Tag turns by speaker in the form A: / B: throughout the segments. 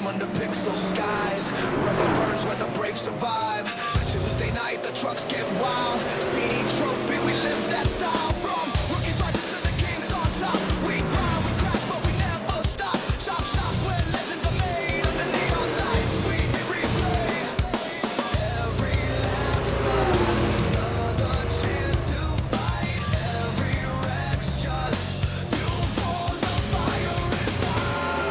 A: under pixel skies. Rubber burns where the brave survive. Tuesday night, the trucks get wild. Speedy Trophy, we live that style. From rookies rising to the kings on top. We grind, we crash, but we never stop. Chop shops where legends are made. Under neon lights, we hit replay. Every lap's another chance to fight. Every wreck's just fuel for the fire inside.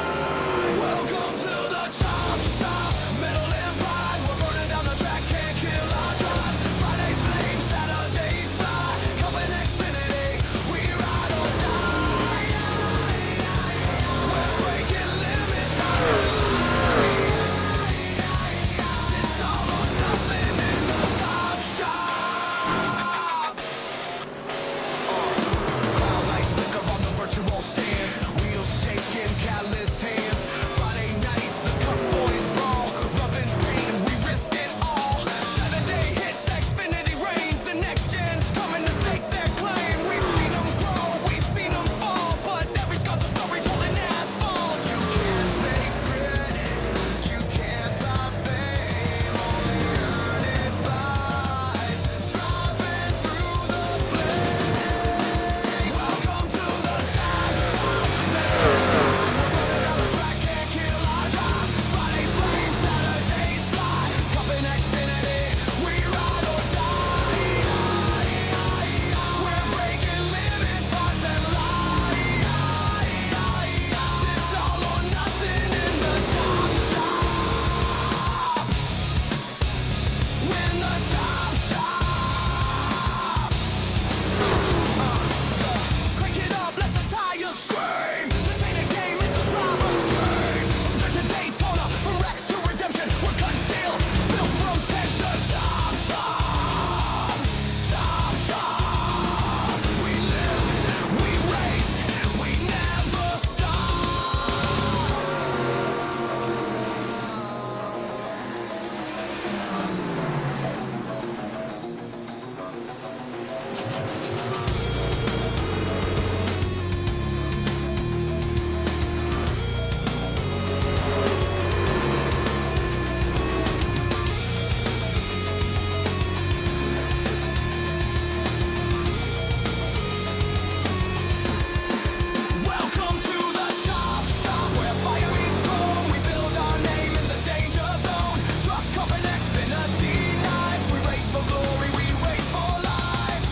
A: Welcome to the chop shop. Metal and pride, we're burning down the track, can't kill our drive. Fridays flame, Saturdays fly. Coming Xfinity, we ride or die. We're breaking limits, it's all or nothing in the chop shop. Cloud lights flicker on the virtual stands. Wheels shaking, calloused hands. Friday nights, the cup boys brawl. Rubbing pain, we risk it all. Saturday hits, Xfinity reigns. The next gen's coming to stake their claim. We've seen them grow, we've seen them fall. But every scar's a story told in asphalt. You can't fake grit, you can't buy fame. Only earn it by driving through the flames. Welcome to the chop shop. Running down the track, can't kill our drive. Fridays flame, Saturdays fly. Cupping Xfinity, we ride or die. We're breaking limits, hearts and lies. It's all or nothing in the chop shop. When the chop shop. Crank it up, let the tires scream. This ain't a game, it's a driver's dream. From dirt to Daytona, from wrecks to redemption, we're cut steel, built from tension. Chop shop, chop shop. We live, we race, we never stop. Welcome to the chop shop, where fire meets chrome. We build our name in the danger zone. Truck cupping Xfinity knives. We race for glory, we race for life.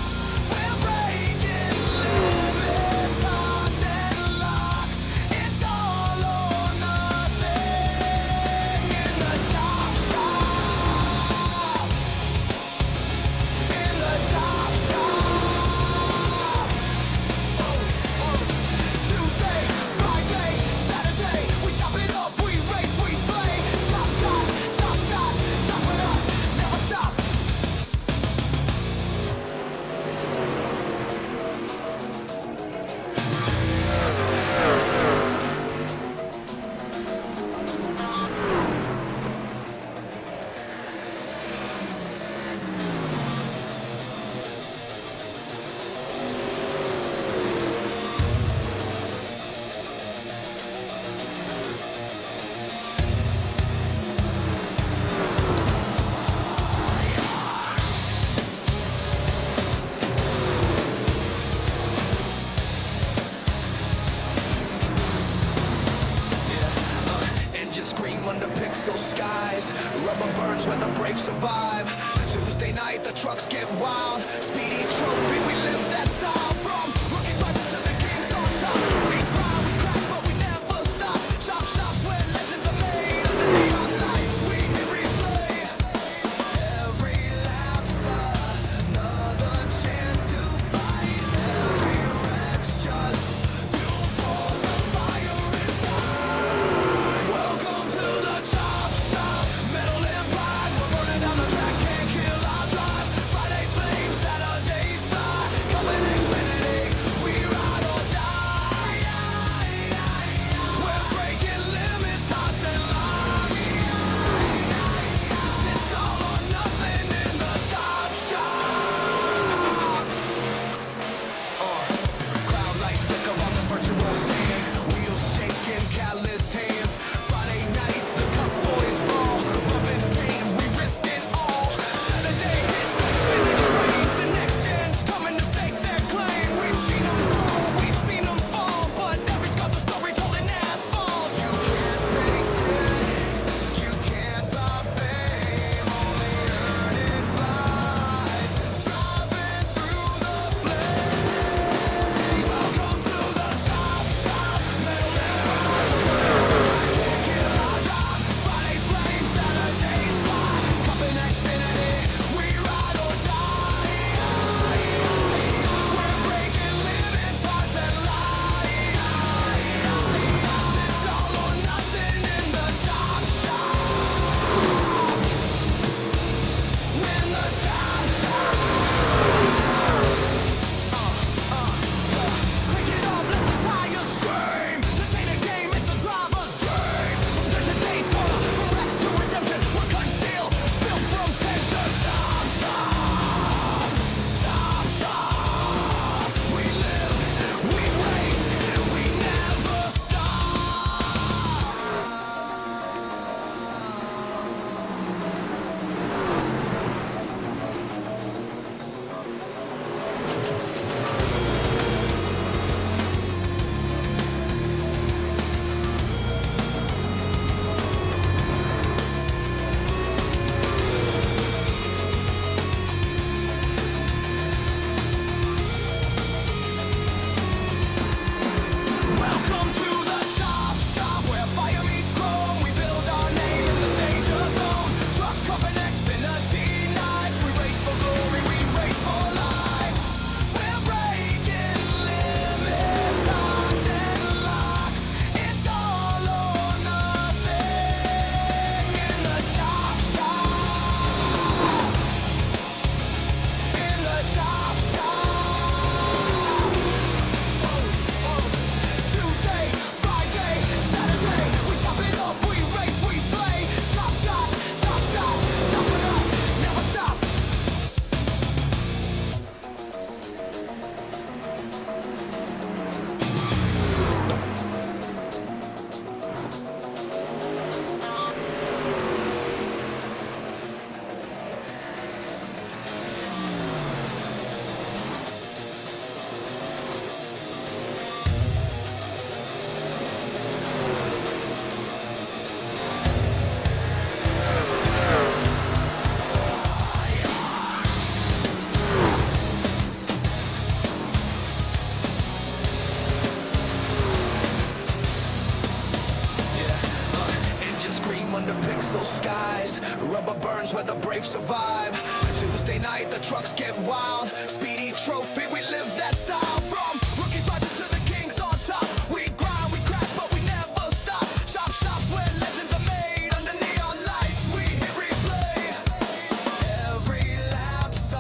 A: We're breaking limits, hearts and locks. It's all or nothing in the chop shop. In the chop shop. Tuesday, Friday, Saturday, we chop it up, we race, we slay. Chop shot, chop it up, never stop. Engines scream under pixel skies. Rubber burns where the brave survive. Tuesday night, the trucks get wild. Speedy Trophy, we live that style. From rookies rising to the kings on top. We grind, we crash, but we never stop. Chop shops where legends are made. Under neon lights, we hit replay. Every lap's another chance to fight. Every wreck's just fuel for the fire inside. Welcome to the chop shop. Metal and pride, we're burning down the track, can't kill our drive. Fridays flame, Saturdays fly. under pixel skies. Rubber burns where the brave survive. Tuesday night, the trucks get wild. Speedy Trophy, we live that style. From rookies rising to the kings on top. We grind, we crash, but we never stop. Chop shops where legends are made. Under neon lights, we hit replay. Every lap's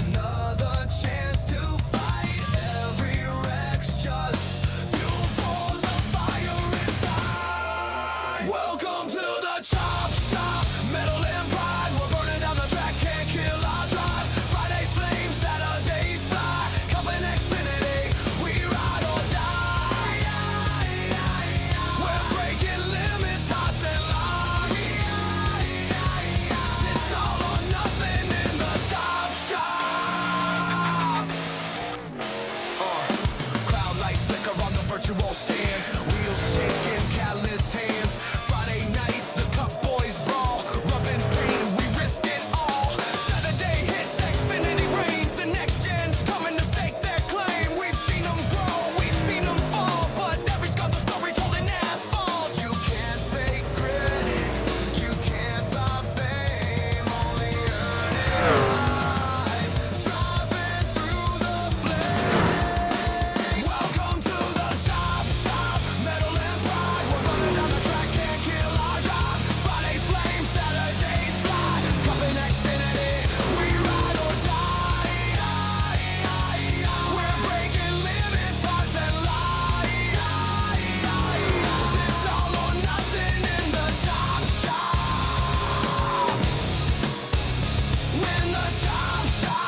A: another chance to fight. Every wreck's just fuel for the fire inside. Welcome to the chop shop. Metal and pride, we're burning down the track, can't kill our drive. Fridays flame, Saturdays fly. Coming Xfinity, we ride or die. We're breaking limits, hearts and lives. It's all or nothing in the chop shop. Crowd lights flicker on the virtual stands. Wheels shaking, catalyst hands. Friday nights, the cup boys brawl. Rubbing pain, we risk it all. Saturday hits, Xfinity reigns. The next gen's coming to stake their claim. We've seen them grow, we've seen them fall. But every scar's a story told in asphalt. You can't fake grit, you can't buy fame. Only earn it live, driving through the flames. Welcome to the chop shop. Metal and pride, we're running down the track, can't kill our drive. Fridays flame, Saturdays fly. Coming Xfinity, we ride or die. We're breaking limits, hearts and lives. It's all or nothing in the chop shop. When the chop shop.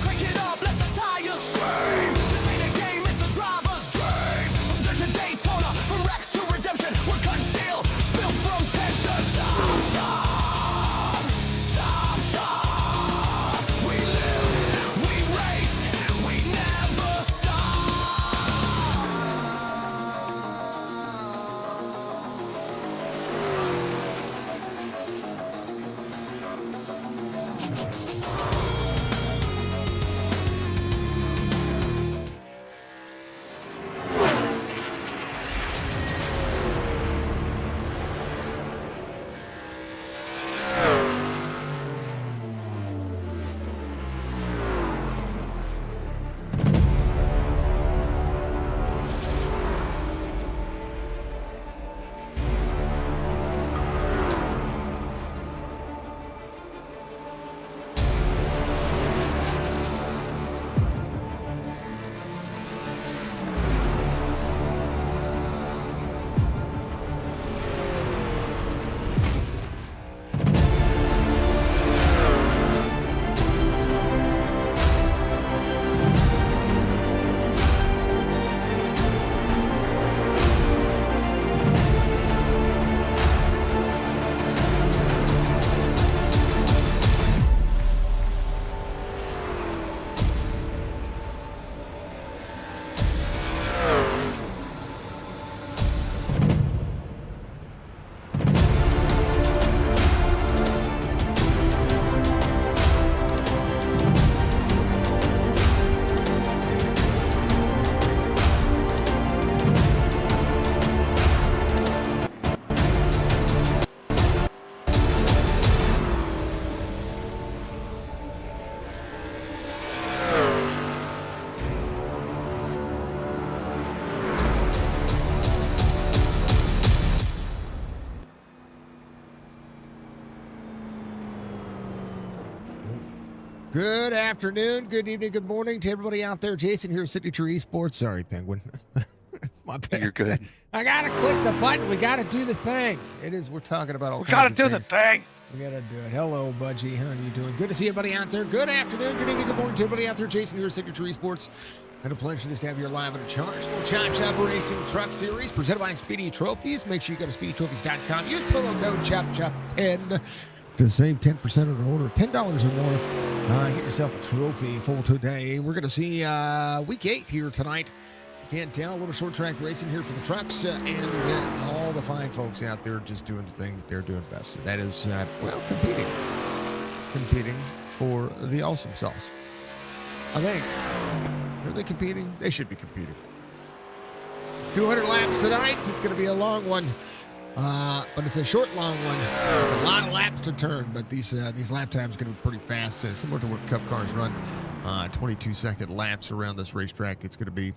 A: Crank it up, let the tires scream. This ain't a game, it's a driver's dream. From dirt to Daytona, from wrecks to redemption, we're cut steel, built from tension. Chop shop, chop shop. We live, we race, we never stop.
B: Good afternoon, good evening, good morning to everybody out there. Jason here, City Tree Esports. Sorry, Penguin. My bad.
C: You're good.
B: I gotta click the button. We gotta do the thing. It is. We're talking about all
C: We
B: kinds
C: gotta
B: of
C: do the
B: things.
C: thing.
B: We gotta do it. Hello, Budgie. How are you doing? Good to see everybody out there. Good afternoon, good evening, good morning to everybody out there. Jason here, City Tree Esports. And a pleasure just to have you live and a charge. Little Chop Shop Racing Truck Series presented by Speedy Trophies. Make sure you go to speedytrophies.com. Use promo code CHOPSHOP10 to save 10% on an order, $10 or more. Get yourself a trophy full today. We're going to see week 8 here tonight. You can't tell, a little short track racing here for the trucks and all the fine folks out there just doing the thing that they're doing best. And that is, competing for the awesome sauce. I think. Are they competing? They should be competing. 200 laps tonight. It's going to be a long one, but it's a short, long one. It's a lot of laps to turn, but these lap times are going to be pretty fast, similar to what Cup cars run. 22-second laps around this racetrack. It's going to be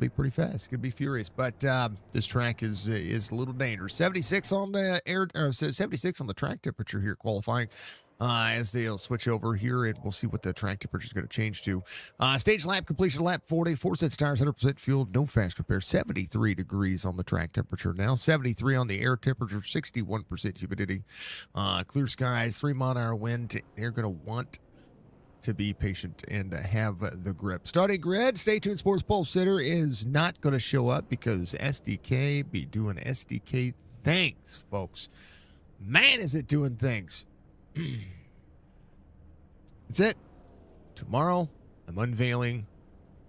B: pretty fast. It's going to be furious, but this track is a little dangerous. 76 on the 76 on the track temperature here qualifying. As they'll switch over here, and we'll see what the track temperature is going to change to. Stage lap completion, lap 40, 4 sets tires, 100% fuel, no fast repair. 73 degrees on the track temperature now. 73 on the air temperature, 61% humidity. Clear skies, 3 mile-an-hour wind. They're going to want to be patient and have the grip. Starting grid, Stay Tuned Sports Pole Sitter is not going to show up because SDK be doing SDK things, folks. Man, is it doing things. That's it. Tomorrow, I'm unveiling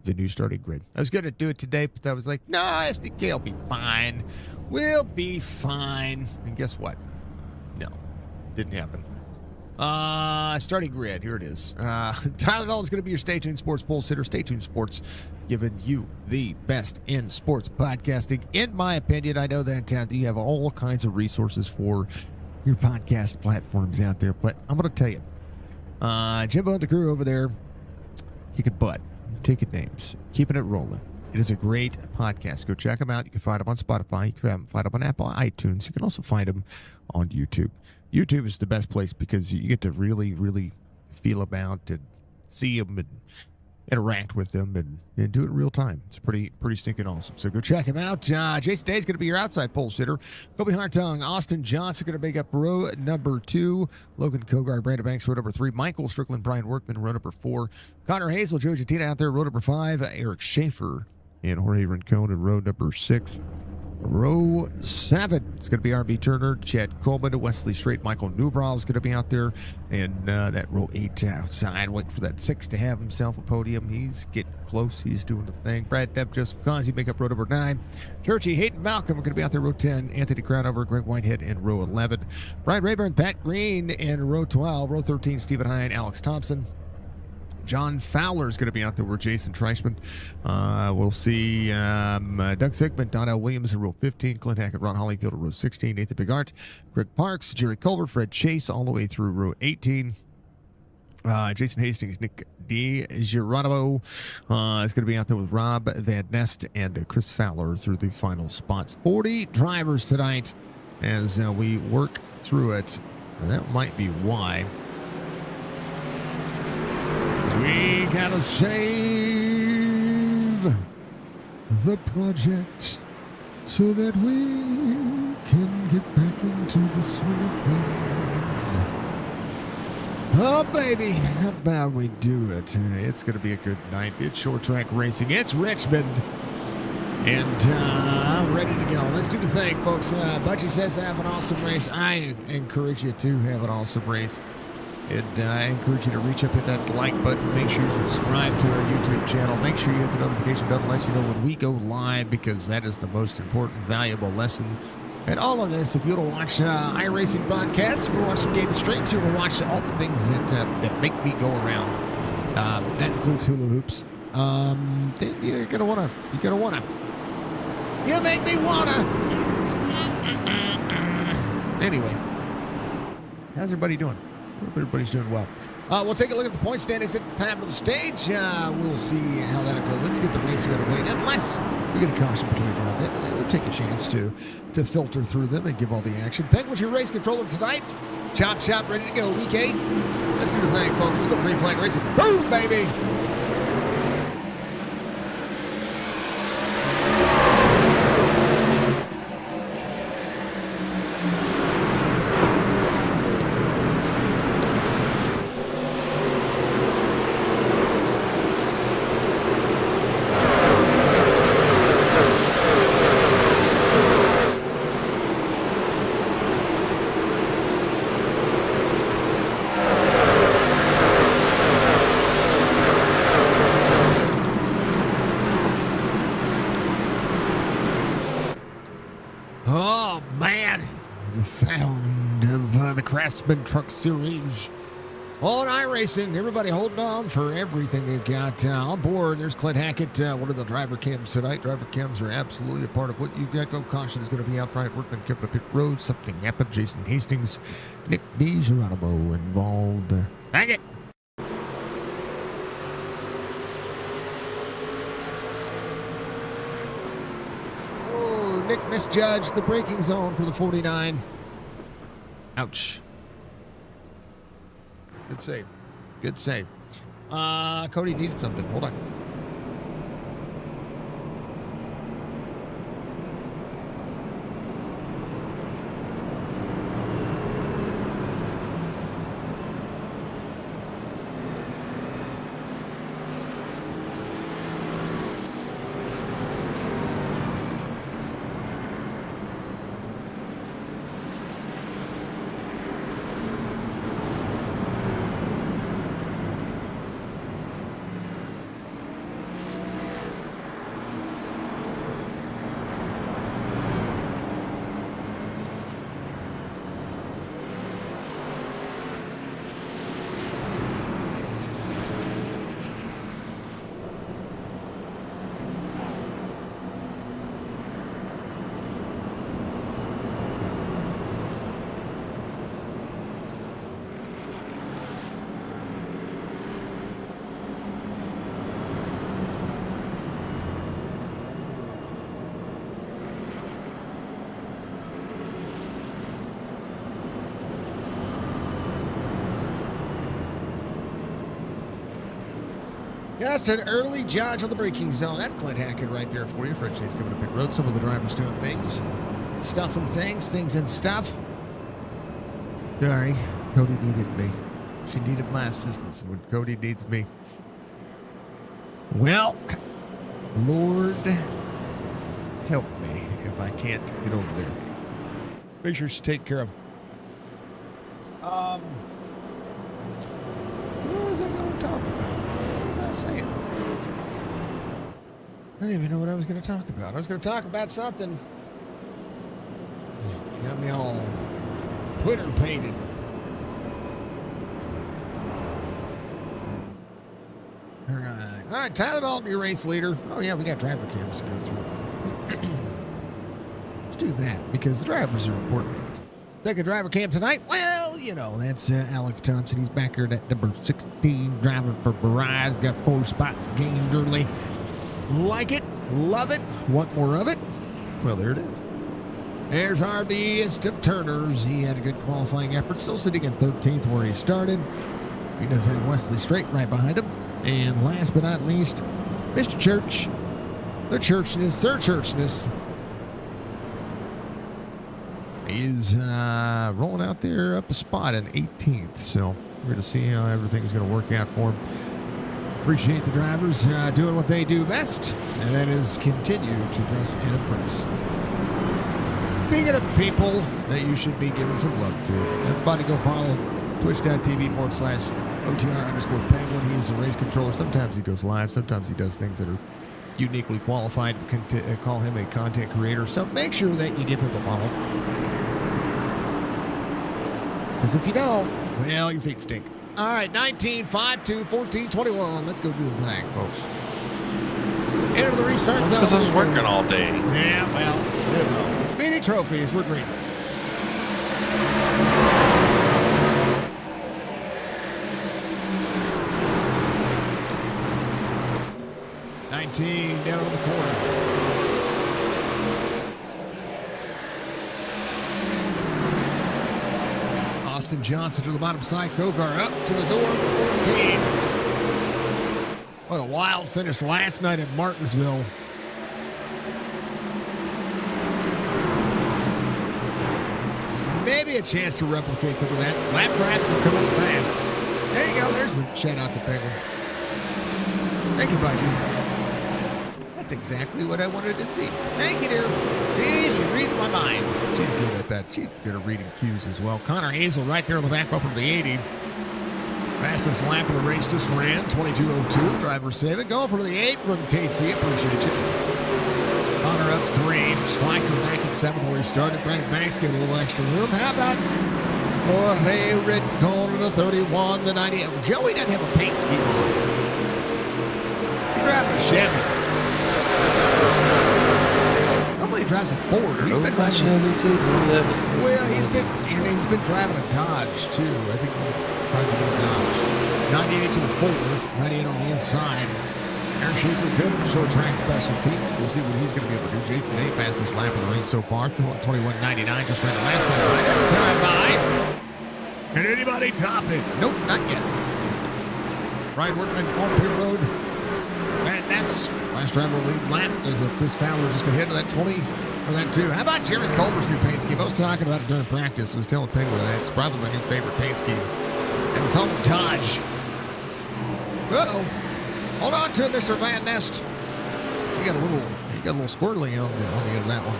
B: the new starting grid. I was going to do it today, but I was like, no, SDK will be fine. We'll be fine. And guess what? No, didn't happen. Starting grid, here it is. Tyler Dahl is going to be your Stay Tuned Sports Pole Sitter. Stay Tuned Sports, giving you the best in sports podcasting. In my opinion, I know that you have all kinds of resources for your podcast platforms out there, but I'm going to tell you, Jimbo and the crew over there, kicking butt, taking names, keeping it rolling. It is a great podcast. Go check them out. You can find them on Spotify. You can find them on Apple iTunes. You can also find them on YouTube. YouTube is the best place because you get to really, really feel about and see them and interact with them and do it in real time. It's pretty stinking awesome. So go check him out. Jason Day is going to be your outside pole sitter. Kobe Hartung, Austin Johnson going to make up row number 2. Logan Kogard, Brandon Banks, row number 3. Michael Strickland, Brian Workman, row number 4. Connor Hazel, Joe Jatina out there, row number 5. Eric Schaefer and Jorge Rincon in row number 6. Row 7, it's going to be R.B. Turner, Chad Coleman, Wesley Strait, Michael Newbrow is going to be out there. And that row 8 outside, waiting for that 6 to have himself a podium. He's getting close. He's doing the thing. Brad Depp, Joseph Causey make up row number 9. Churchy, Hayden Malcolm are going to be out there, row 10. Anthony Crownover, Greg Whitehead in row 11. Brian Rayburn, Pat Green in row 12. Row 13, Stephen Hine, Alex Thompson. John Fowler is going to be out there with Jason Treisman. We'll see Doug Sigmund, Donnell Williams in row 15, Clint Hackett, Ron Holleyfield in row 16, Nathan Bigart, Greg Parks, Jerry Culver, Fred Chase all the way through row 18. Jason Hastings, Nick DiGeronimo is going to be out there with Rob Van Nest and Chris Fowler through the final spots. 40 drivers tonight as we work through it. And that might be why we gotta save the project so that we can get back into the swing of things. Oh, baby, how about we do it? It's gonna be a good night. It's short track racing. It's Richmond. And I'm ready to go. Let's do the thing, folks. Budgie says have an awesome race. I encourage you to have an awesome race. And I encourage you to reach up, hit that like button. Make sure you subscribe to our YouTube channel. Make sure you hit the notification bell to let you know when we go live, because that is the most important, valuable lesson. And all of this, if you want to watch iRacing broadcasts, if you want to watch some gaming streams, you want to watch all the things that make me go around. That includes hula hoops. Then you're gonna wanna. You make me wanna. Anyway, how's everybody doing? Hope everybody's doing well. We'll take a look at the point standings at the top of the stage. We'll see how that'll go. Let's get the race out of the way. Unless we get a caution between now and then, we'll take a chance to filter through them and give all the action. Peg was your race controller tonight. Chop shop, ready to go. Week 8. Let's do the thing, folks. Let's go green flag racing. Boom, baby. Sound of the Craftsman Truck Series On iRacing, everybody holding on for everything they've got on board. There's Clint Hackett, one of the driver cams tonight. Driver cams are absolutely a part of what you've got. Go Caution is going to be out. Brian Workman kept up pit road. Something happened. Jason Hastings, Nick DiGeronimo involved. Hackett. Oh, Nick misjudged the braking zone for the 49. Ouch. Good save. Good save. Cody needed something. Hold on. Just an early judge on the braking zone. That's Clint Hackett right there for you. Fred Chase coming to pit road. Some of the drivers doing things. Stuff and things. Things and stuff. Sorry. Cody needed me. She needed my assistance when Cody needs me. Well, Lord, help me if I can't get over there. Make sure she take care of. What was I going to talk about? Saying. I didn't even know what I was going to talk about. I was going to talk about something. Got me all Twitter painted. All right, Tyler Dalton, your race leader. Oh yeah, we got driver cams to go through. Let's do that because the drivers are important. Second driver cam tonight. Well, you know, that's Alex Thompson. He's back here at number 16, driving for Barrage. Got 4 spots gained early. Like it, love it, want more of it? Well, there it is. There's RBist of Turners. He had a good qualifying effort, still sitting in 13th where he started. He does have Wesley Strait right behind him. And last but not least, Mr. Church, the Churchness, Sir Churchness. He's rolling out there up a spot in 18th. So we're going to see how everything's going to work out for him. Appreciate the drivers doing what they do best, and that is continue to dress and impress. Speaking of people that you should be giving some love to, everybody go follow twitch.tv/OTR_Penguin. He is a race controller. Sometimes he goes live. Sometimes he does things that are uniquely qualified to call him a content creator. So make sure that you give him a follow. Because if you don't, well, your feet stink. All right, 19, 5, 2, 14, 21. Let's go do the thing, folks. Enter the restart zone.
C: Because I was working all day.
B: Yeah, well, Speedy Trophies, we're green. Down to the corner. Austin Johnson to the bottom side. Kogar up to the door of the 14. What a wild finish last night at Martinsville. Maybe a chance to replicate some of that. Lap traffic will come up fast. There you go. There's the shout out to Penguin. Thank you, Budgie. That's exactly what I wanted to see. Thank you, dear. See, she reads my mind. She's good at that. She's good at reading cues as well. Connor Hazel right there on the back bumper of the 80. Fastest lap of the race just ran, 22:02. Driver save it. Going for the 8 from KC. Appreciate you. Connor up 3. Stryker back at 7th where he started. Brandon Banks getting a little extra room. How about Jorge Rincon, the 31, the 90. Joey doesn't have a paint scheme on. He's driving a Chevy. Normally he drives a Ford. He's been driving he's been driving a Dodge too. I think he's driving a Dodge. 98 to the 4, 98 on the inside. Aaron Schaefer, good short track special teams. We'll see what he's going to be able to do. Jason Day, fastest lap of the race so far. 21.99, just ran the last time by. That's time by. Can anybody top it? Nope, not yet. Ryan Workman on pit road. Van Ness, last driver lead lap as Chris Fowler just ahead of that 20 or that 2. How about Jerry Culver's new paint scheme? I was talking about it during practice. I was telling Penguin that it's probably my new favorite paint scheme. And it's on Dodge. Uh-oh. Hold on to it, Mr. Van Nest. He got a little squirrely on the end of that one.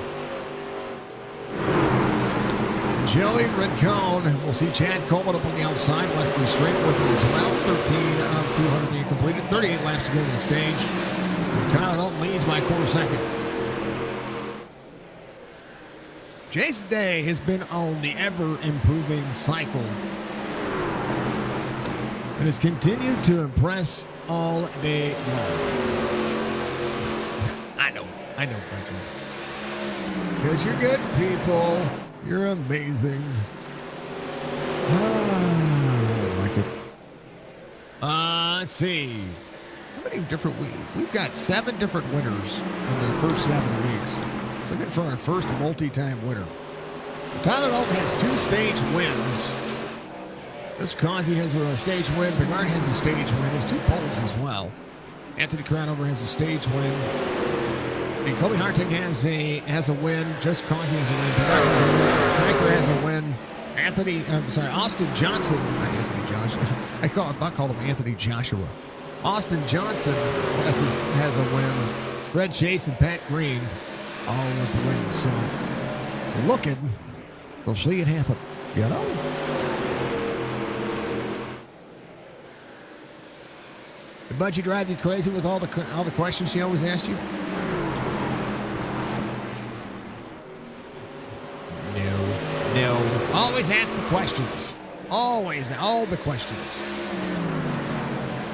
B: Joey Rincon. We'll see Chad Coleman up on the outside. Wesley Strait with him as well. 13 of 200 being completed. 38 laps to go to the stage. As Tyler Dalton leads by a quarter second. Jason Day has been on the ever-improving cycle and has continued to impress all day long. I know, Benjamin. Because you're good people. You're amazing. I like it. Let's see. How many different we've got 7 different winners in the first 7 weeks. Looking for our first multi-time winner. Tyler Dalton has 2 stage wins. This Causey has a stage win. Bernard has a stage win. Has 2 poles as well. Anthony Crownover has a stage win. See, Kobe Harting has a win. Just Causey has a win. Bernard has a win. Striker has a win. Austin Johnson. Not Anthony Joshua. I called him Anthony Joshua. Austin Johnson has a win. Red Chase and Pat Green all with wins. So, looking, we'll see it happen. You know? Did Budgie drive you crazy with all the questions she always asked you? No. Always ask the questions. Always, all the questions.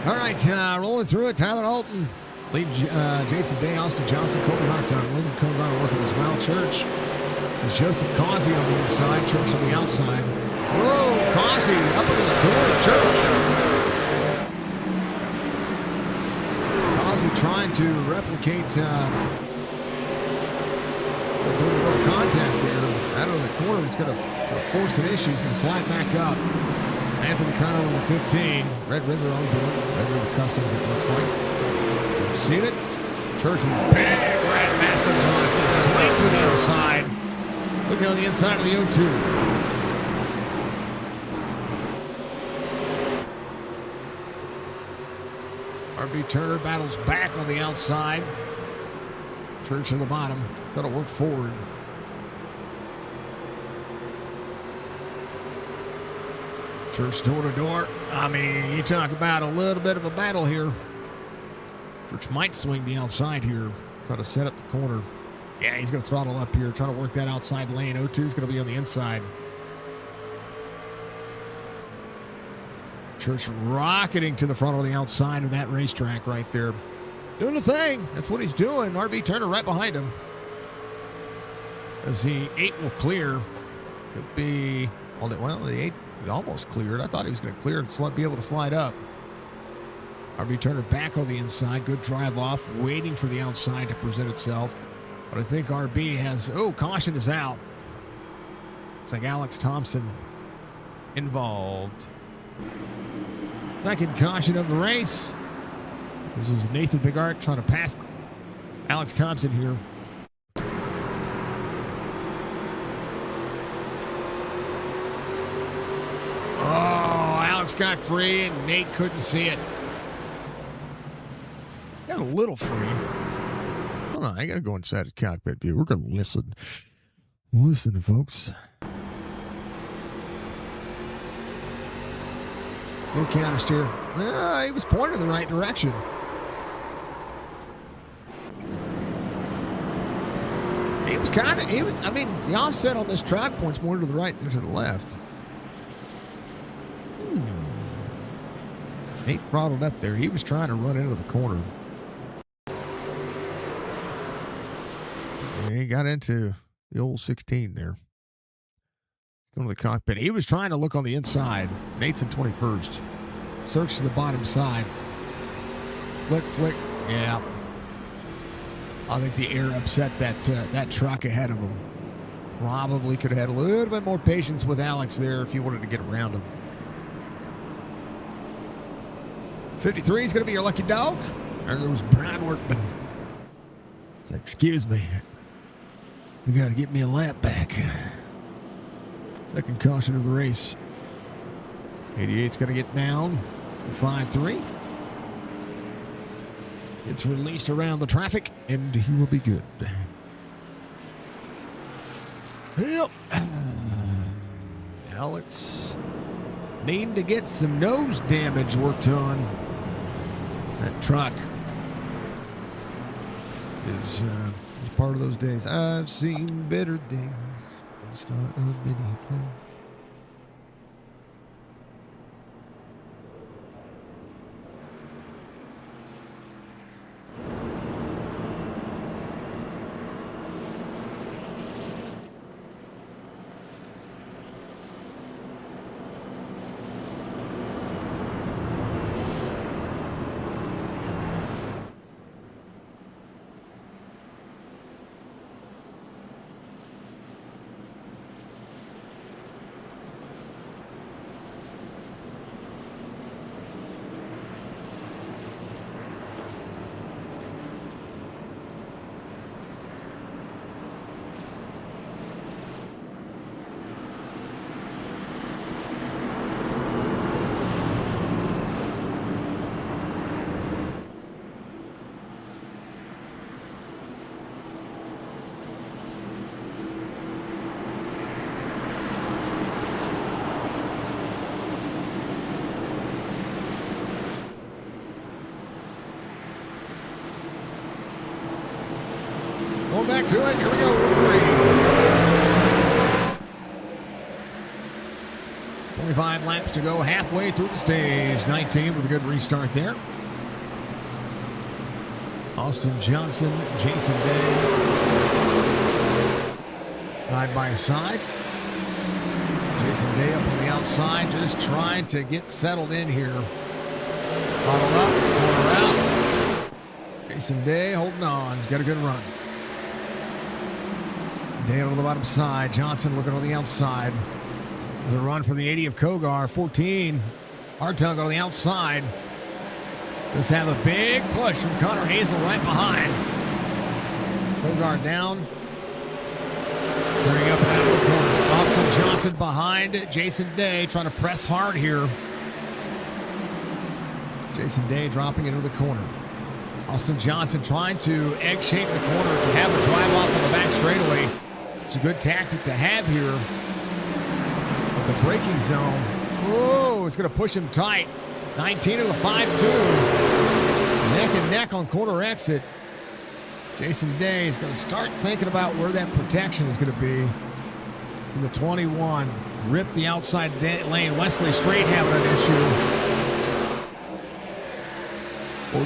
B: All right, rolling through it. Tyler Dalton, lead Jason Day, Austin Johnson, Kobe Hartung, Logan Cogar working as well. Church is Joseph Causey on the inside, Church on the outside. Whoa, Causey up into the door of Church. Causey trying to replicate a little contact there. Out of the corner, he's going to force an issue. He's going to slide back up. Anthony Connor on the 15. Red River on board. Red River Customs, it looks like. You've seen it. Church with a big red massive gun. It's going to swing to the outside. Looking on the inside of the O2. R.B. Turner battles back on the outside. Church on the bottom. Got to work forward. Church door to door. I mean, you talk about a little bit of a battle here. Church might swing the outside here. Try to set up the corner. Yeah, he's going to throttle up here. Trying to work that outside lane. O2 is going to be on the inside. Church rocketing to the front on the outside of that racetrack right there. Doing the thing. That's what he's doing. RB Turner right behind him. As the 8 will clear. Could be, well, the 8 almost cleared. I thought he was going to clear and be able to slide up. RB Turner back on the inside. Good drive off. Waiting for the outside to present itself. But I think RB has, caution is out. It's like Alex Thompson involved. Second caution of the race. This is Nathan Bigart trying to pass Alex Thompson here. Got free and Nate couldn't see it. Got a little free. Hold on, I gotta go inside the cockpit view. We're gonna listen. Listen, folks. Little counter steer. He was pointing in the right direction. The offset on this track points more to the right than to the left. Nate throttled up there. He was trying to run into the corner. He got into the old 16 there. Going to the cockpit. He was trying to look on the inside. Nate's in 21st. Search to the bottom side. Flick. Yeah. I think the air upset that truck ahead of him. Probably could have had a little bit more patience with Alex there if he wanted to get around him. 53 is going to be your lucky dog. There goes Brian Workman. It's like, excuse me. You got to get me a lap back. Second caution of the race. 88's going to get down. 5-3. It's released around the traffic, and he will be good. Yep. Alex needing to get some nose damage worked on. That truck is part of those days. I've seen better days at the start of many plays. Back to it. Here we go. 25 laps to go, halfway through the stage. 19 with a good restart there. Austin Johnson, Jason Day. Side by side. Jason Day up on the outside, just trying to get settled in here. Bottled up, corner out. Jason Day holding on. He's got a good run. Dale on the bottom side. Johnson looking on the outside. There's a run from the 80 of Kogar. 14. Hartung on the outside. Just have a big push from Connor Hazel right behind. Kogar down. Turning up and out of the corner. Austin Johnson behind Jason Day, trying to press hard here. Jason Day dropping into the corner. Austin Johnson trying to egg shape the corner to have a drive off on the back straightaway. It's a good tactic to have here. But the braking zone, oh, it's going to push him tight. 19 of the 5-2. Neck and neck on corner exit. Jason Day is going to start thinking about where that protection is going to be. It's in the 21. Rip the outside lane. Wesley Straight having an issue.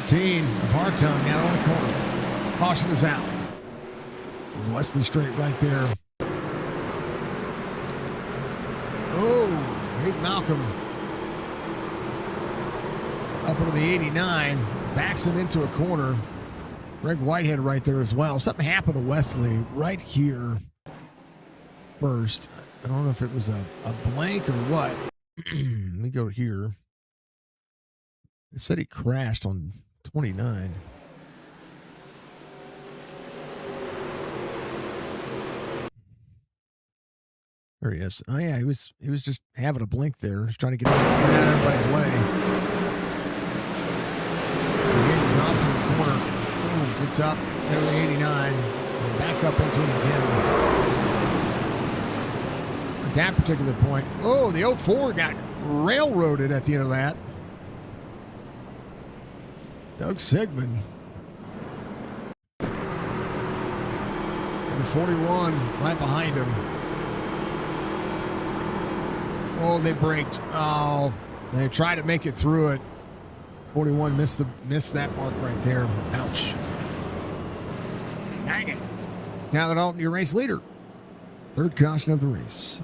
B: 14 of Hartung out on the corner. Caution is out. Wesley Straight right there. Oh, Hayden Malcolm up into the 89. Backs him into a corner. Greg Whitehead right there as well. Something happened to Wesley right here first. I don't know if it was a blank or what. Let me go here. It said he crashed on 29. There he is. Oh yeah, he was just having a blink there. He's trying to get out of everybody's way. He drops in the corner. Boom, gets up there to the 89. And back up into him again. At that particular point, oh, the 04 got railroaded at the end of that. Doug Sigmund. And the 41 right behind him. Oh, they braked. Oh, they tried to make it through it. 41 missed that mark right there. Ouch. Dang it. Tyler Dalton, your race leader. Third caution of the race.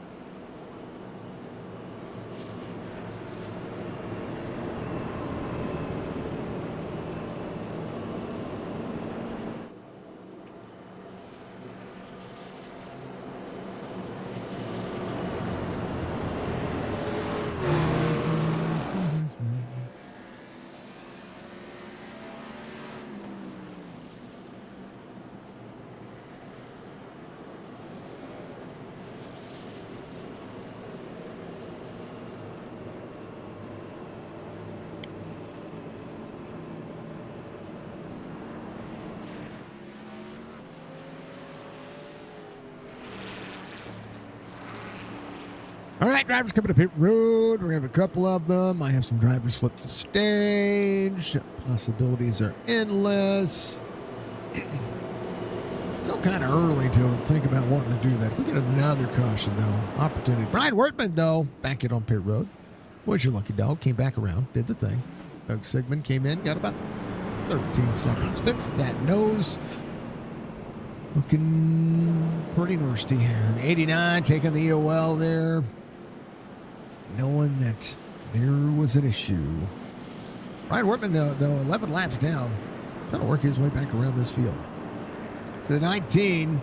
B: All right, drivers coming to pit road. We're going to have a couple of them. I have some drivers flip the stage. Possibilities are endless. Still kind of early to think about wanting to do that. We get another caution, though. Opportunity. Brian Wortman, though, back in on pit road. Was your lucky dog. Came back around. Did the thing. Doug Sigmund came in. Got about 13 seconds. Fixed that nose. Looking pretty nasty. 89 taking the EOL there. Knowing that there was an issue. Ryan Wortman, though 11 laps down, trying to work his way back around this field. So the 19,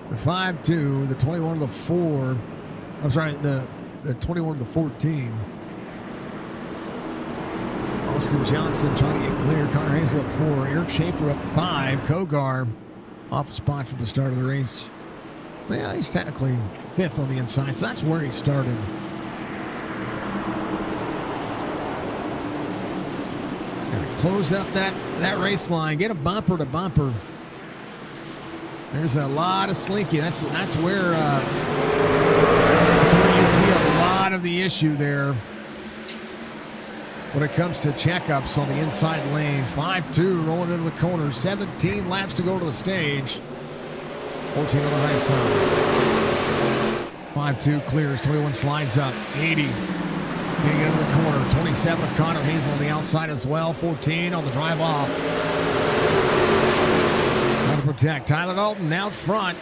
B: the 5-2, the 21 to the 4. I'm sorry, the 21 to the 14. Austin Johnson trying to get clear. Connor Hazel up 4. Eric Schaefer up 5. Kogar off a spot from the start of the race. Well, he's technically 5th on the inside, so that's where he started. Close up that race line. Get a bumper to bumper. There's a lot of slinky. That's where you see a lot of the issue there when it comes to checkups on the inside lane. 5-2 rolling into the corner. 17 laps to go to the stage. 14 on the high side. 5-2 clears. 21 slides up. 80. Getting into the corner. 27 of Connor Hazel on the outside as well. 14 on the drive off. Trying to protect. Tyler Dalton out front.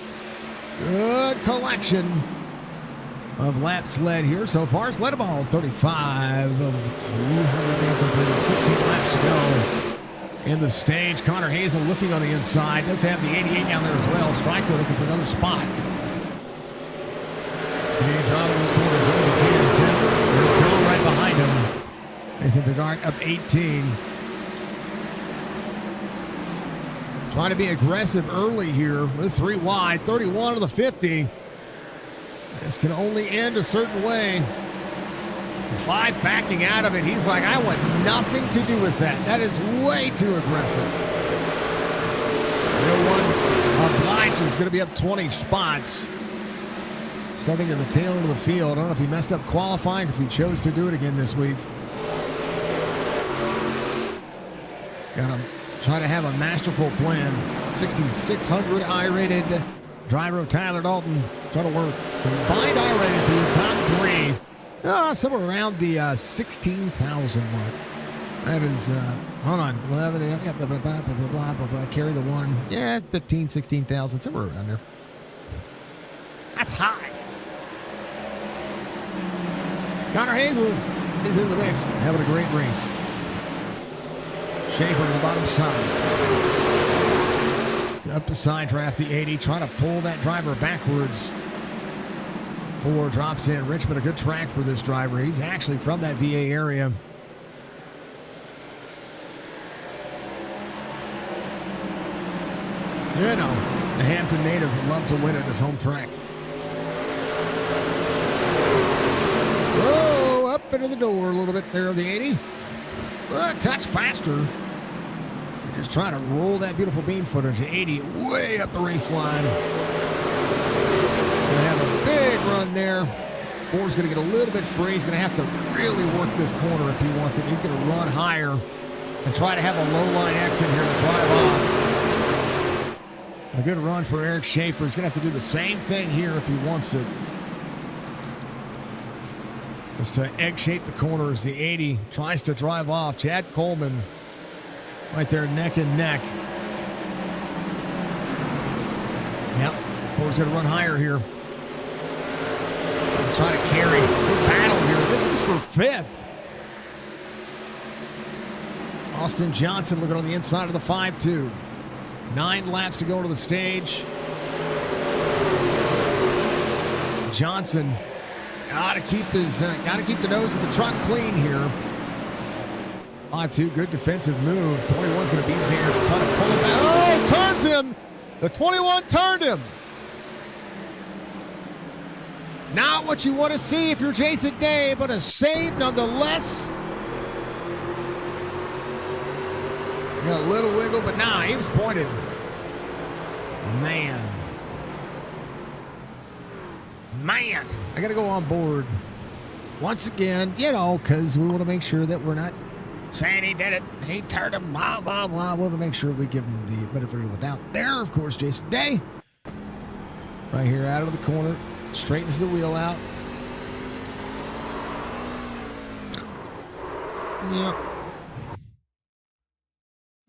B: Good collection of laps led here so far. It's led about 35 of 200. 16 laps to go in the stage. Connor Hazel looking on the inside. Does have the 88 down there as well. Striker looking for another spot. Driving in the corners over the 10 and 10. They're right behind him. Nathan Bigard up 18. Trying to be aggressive early here with 3 wide. 31 to the 50. This can only end a certain way. 5 backing out of it. He's like, I want nothing to do with that. That is way too aggressive. No one obliged is going to be up 20 spots. Starting in the tail end of the field. I don't know if he messed up qualifying or if he chose to do it again this week. Got to try to have a masterful plan. 6,600 I-rated driver of Tyler Dalton. Trying to work combined I-rated for the top 3. Somewhere around the 16,000 mark. That is, hold on, 11, blah, blah, blah, blah, blah, blah, blah, carry the 1. Yeah, 15, 16,000, somewhere around there. That's high. Connor Hazel is in the mix, having a great race. Schaefer on the bottom side. Up the side draft, the 80, trying to pull that driver backwards. 4 drops in. Richmond, a good track for this driver. He's actually from that VA area. You know, the Hampton native would love to win at his home track. Whoa, up into the door a little bit there, the 80. A touch faster. Just trying to roll that beautiful beam footage. 80 way up the race line. He's going to have a big run there. 4's going to get a little bit free. He's going to have to really work this corner if he wants it. He's going to run higher and try to have a low line exit here to drive off. A good run for Eric Schaefer. He's going to have to do the same thing here if he wants it. Just to egg-shape the corners. The 80 tries to drive off. Chad Coleman right there neck and neck. Yep, Ford's going to run higher here. Try to carry. Good battle here. This is for 5th. Austin Johnson looking on the inside of the 5-2. 9 laps to go to the stage. Johnson got to keep the nose of the truck clean here. 5-2, good defensive move. 21's going to be there, trying to pull it back. Oh, turns him. The 21 turned him. Not what you want to see if you're Jason Day, but a save nonetheless. Got a little wiggle, but nah, he was pointed. Man, I got to go on board once again, because we want to make sure that we're not saying he did it, he turned him, blah, blah, blah. We want to make sure we give him the benefit of the doubt. There, of course, Jason Day. Right here, out of the corner, straightens the wheel out. Yeah.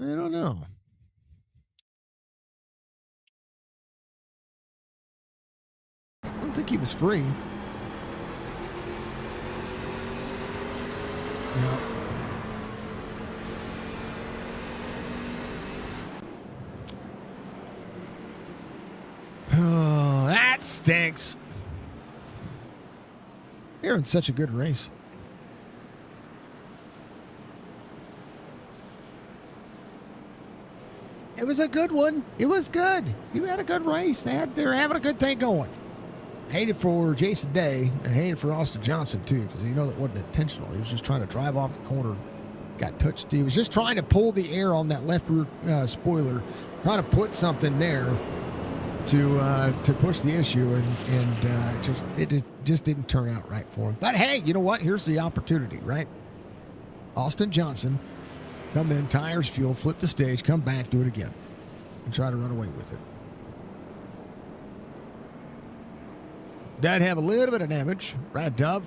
B: I don't know. I don't think he was free. No. Oh, that stinks. You're in such a good race. It was a good one. It was good. You had a good race. They're having a good thing going. I hate it for Jason Day. I hate it for Austin Johnson, too, because that wasn't intentional. He was just trying to drive off the corner. Got touched. He was just trying to pull the air on that left rear spoiler, trying to put something there to push the issue, and it just didn't turn out right for him. But, hey, you know what? Here's the opportunity, right? Austin Johnson, come in, tires, fuel, flip the stage, come back, do it again, and try to run away with it. Does have a little bit of damage. Brad Dove,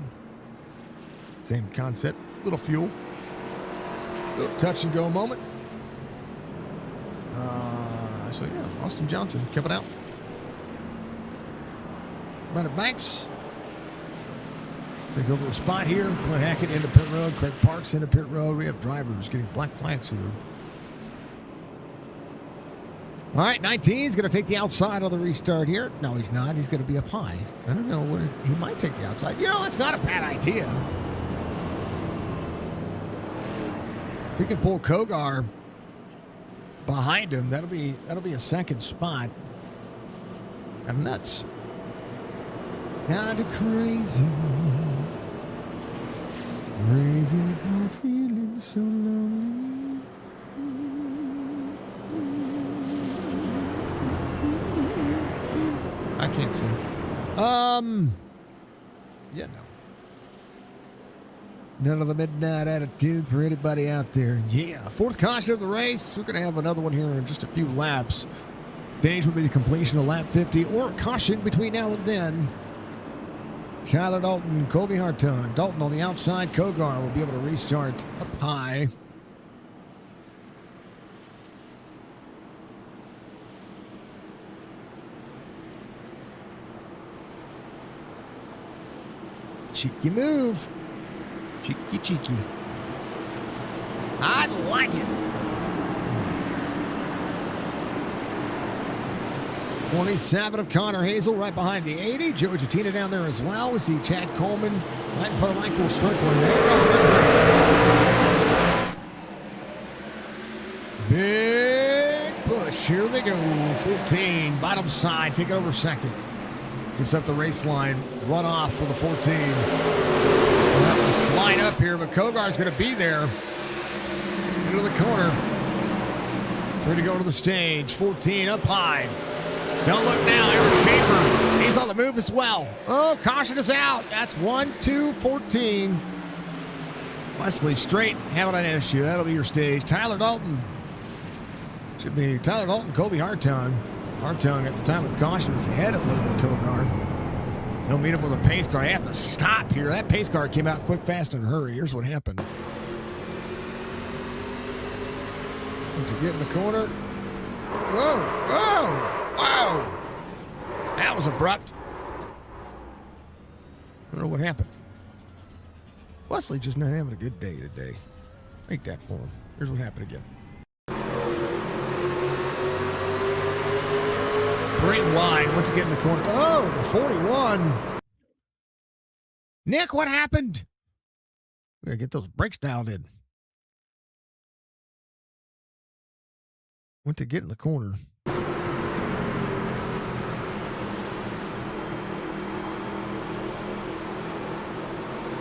B: same concept. Little fuel. Little touch and go moment. So, yeah, Austin Johnson coming out. Brandon Banks. Take over a spot here. Clint Hackett into pit road. Craig Parks into pit road. We have drivers getting black flags here. All right, 19 is going to take the outside on the restart here. No, he's not. He's going to be up high. I don't know. He might take the outside. It's not a bad idea. If he can pull Kogar behind him, that'll be a second spot. I'm nuts. Kind of crazy. Crazy for feeling so lonely. I can't sing. Yeah, no. None of the midnight attitude for anybody out there. Yeah, 4th caution of the race. We're going to have another one here in just a few laps. Stage will be the completion of lap 50 or caution between now and then. Tyler Dalton, Colby Hartung. Dalton on the outside. Kogar will be able to restart up high. Cheeky move. Cheeky. I like it. 27 of Connor Hazel right behind the 80. Joe Giatina down there as well. We see Chad Coleman right in front of Michael Strickland. There you go. Big push. Here they go. 14. Bottom side. Take it over second. Gives up the race line. Run off for the 14. We'll have to slide up here, but Kogar's going to be there. Into the corner. 3 to go to the stage. 14 up high. Don't look now. Eric Schaefer. He's on the move as well. Oh, caution is out. That's 1, 2, 14. Wesley Straight having an issue. That'll be your stage. Tyler Dalton. Should be Tyler Dalton, Colby Hartung. Hartung at the time of the caution was ahead of Logan Kogar. They'll meet up with a pace car. They have to stop here. That pace car came out quick, fast, and hurry. Here's what happened. To get in the corner. Whoa, whoa, whoa. That was abrupt. I don't know what happened. Wesley just not having a good day today. Make that for him. Here's what happened again. 3 wide. Went to get in the corner. Oh, the 41. Nick, what happened? We gotta get those brakes dialed in. Went to get in the corner.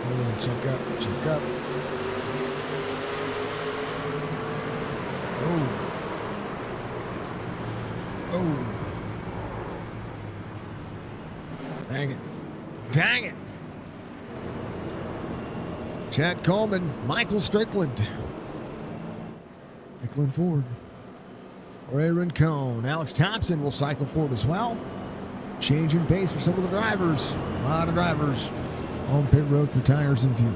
B: Oh, check up, check up. Oh. Oh. Dang it. Dang it. Chad Coleman, Michael Strickland. Strickland forward. Ray Rincon. Alex Thompson will cycle forward as well. Changing pace for some of the drivers. A lot of drivers on pit road for tires and fuel.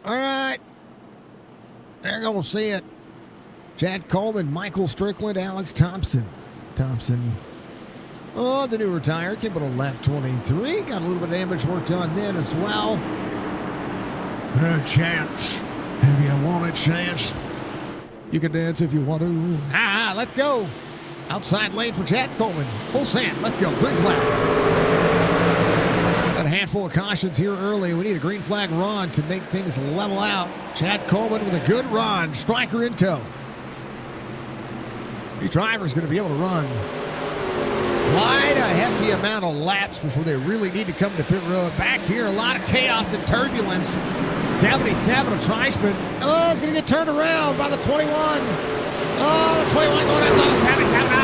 B: All right. They're going to see it. Chad Coleman, Michael Strickland, Alex Thompson. Thompson, the newer tire, came on lap 23. Got a little bit of damage work done then as well. A chance. If you want a chance, you can dance if you want to. Let's go. Outside lane for Chad Coleman. Full sand. Let's go. Green flag. Got a handful of cautions here early. We need a green flag run to make things level out. Chad Coleman with a good run. Striker in tow. These drivers going to be able to run quite a hefty amount of laps before they really need to come to pit road. Back here, a lot of chaos and turbulence. 77 of Treichman. Oh, it's going to get turned around by the 21. Oh, the 21 going up to the 77. No.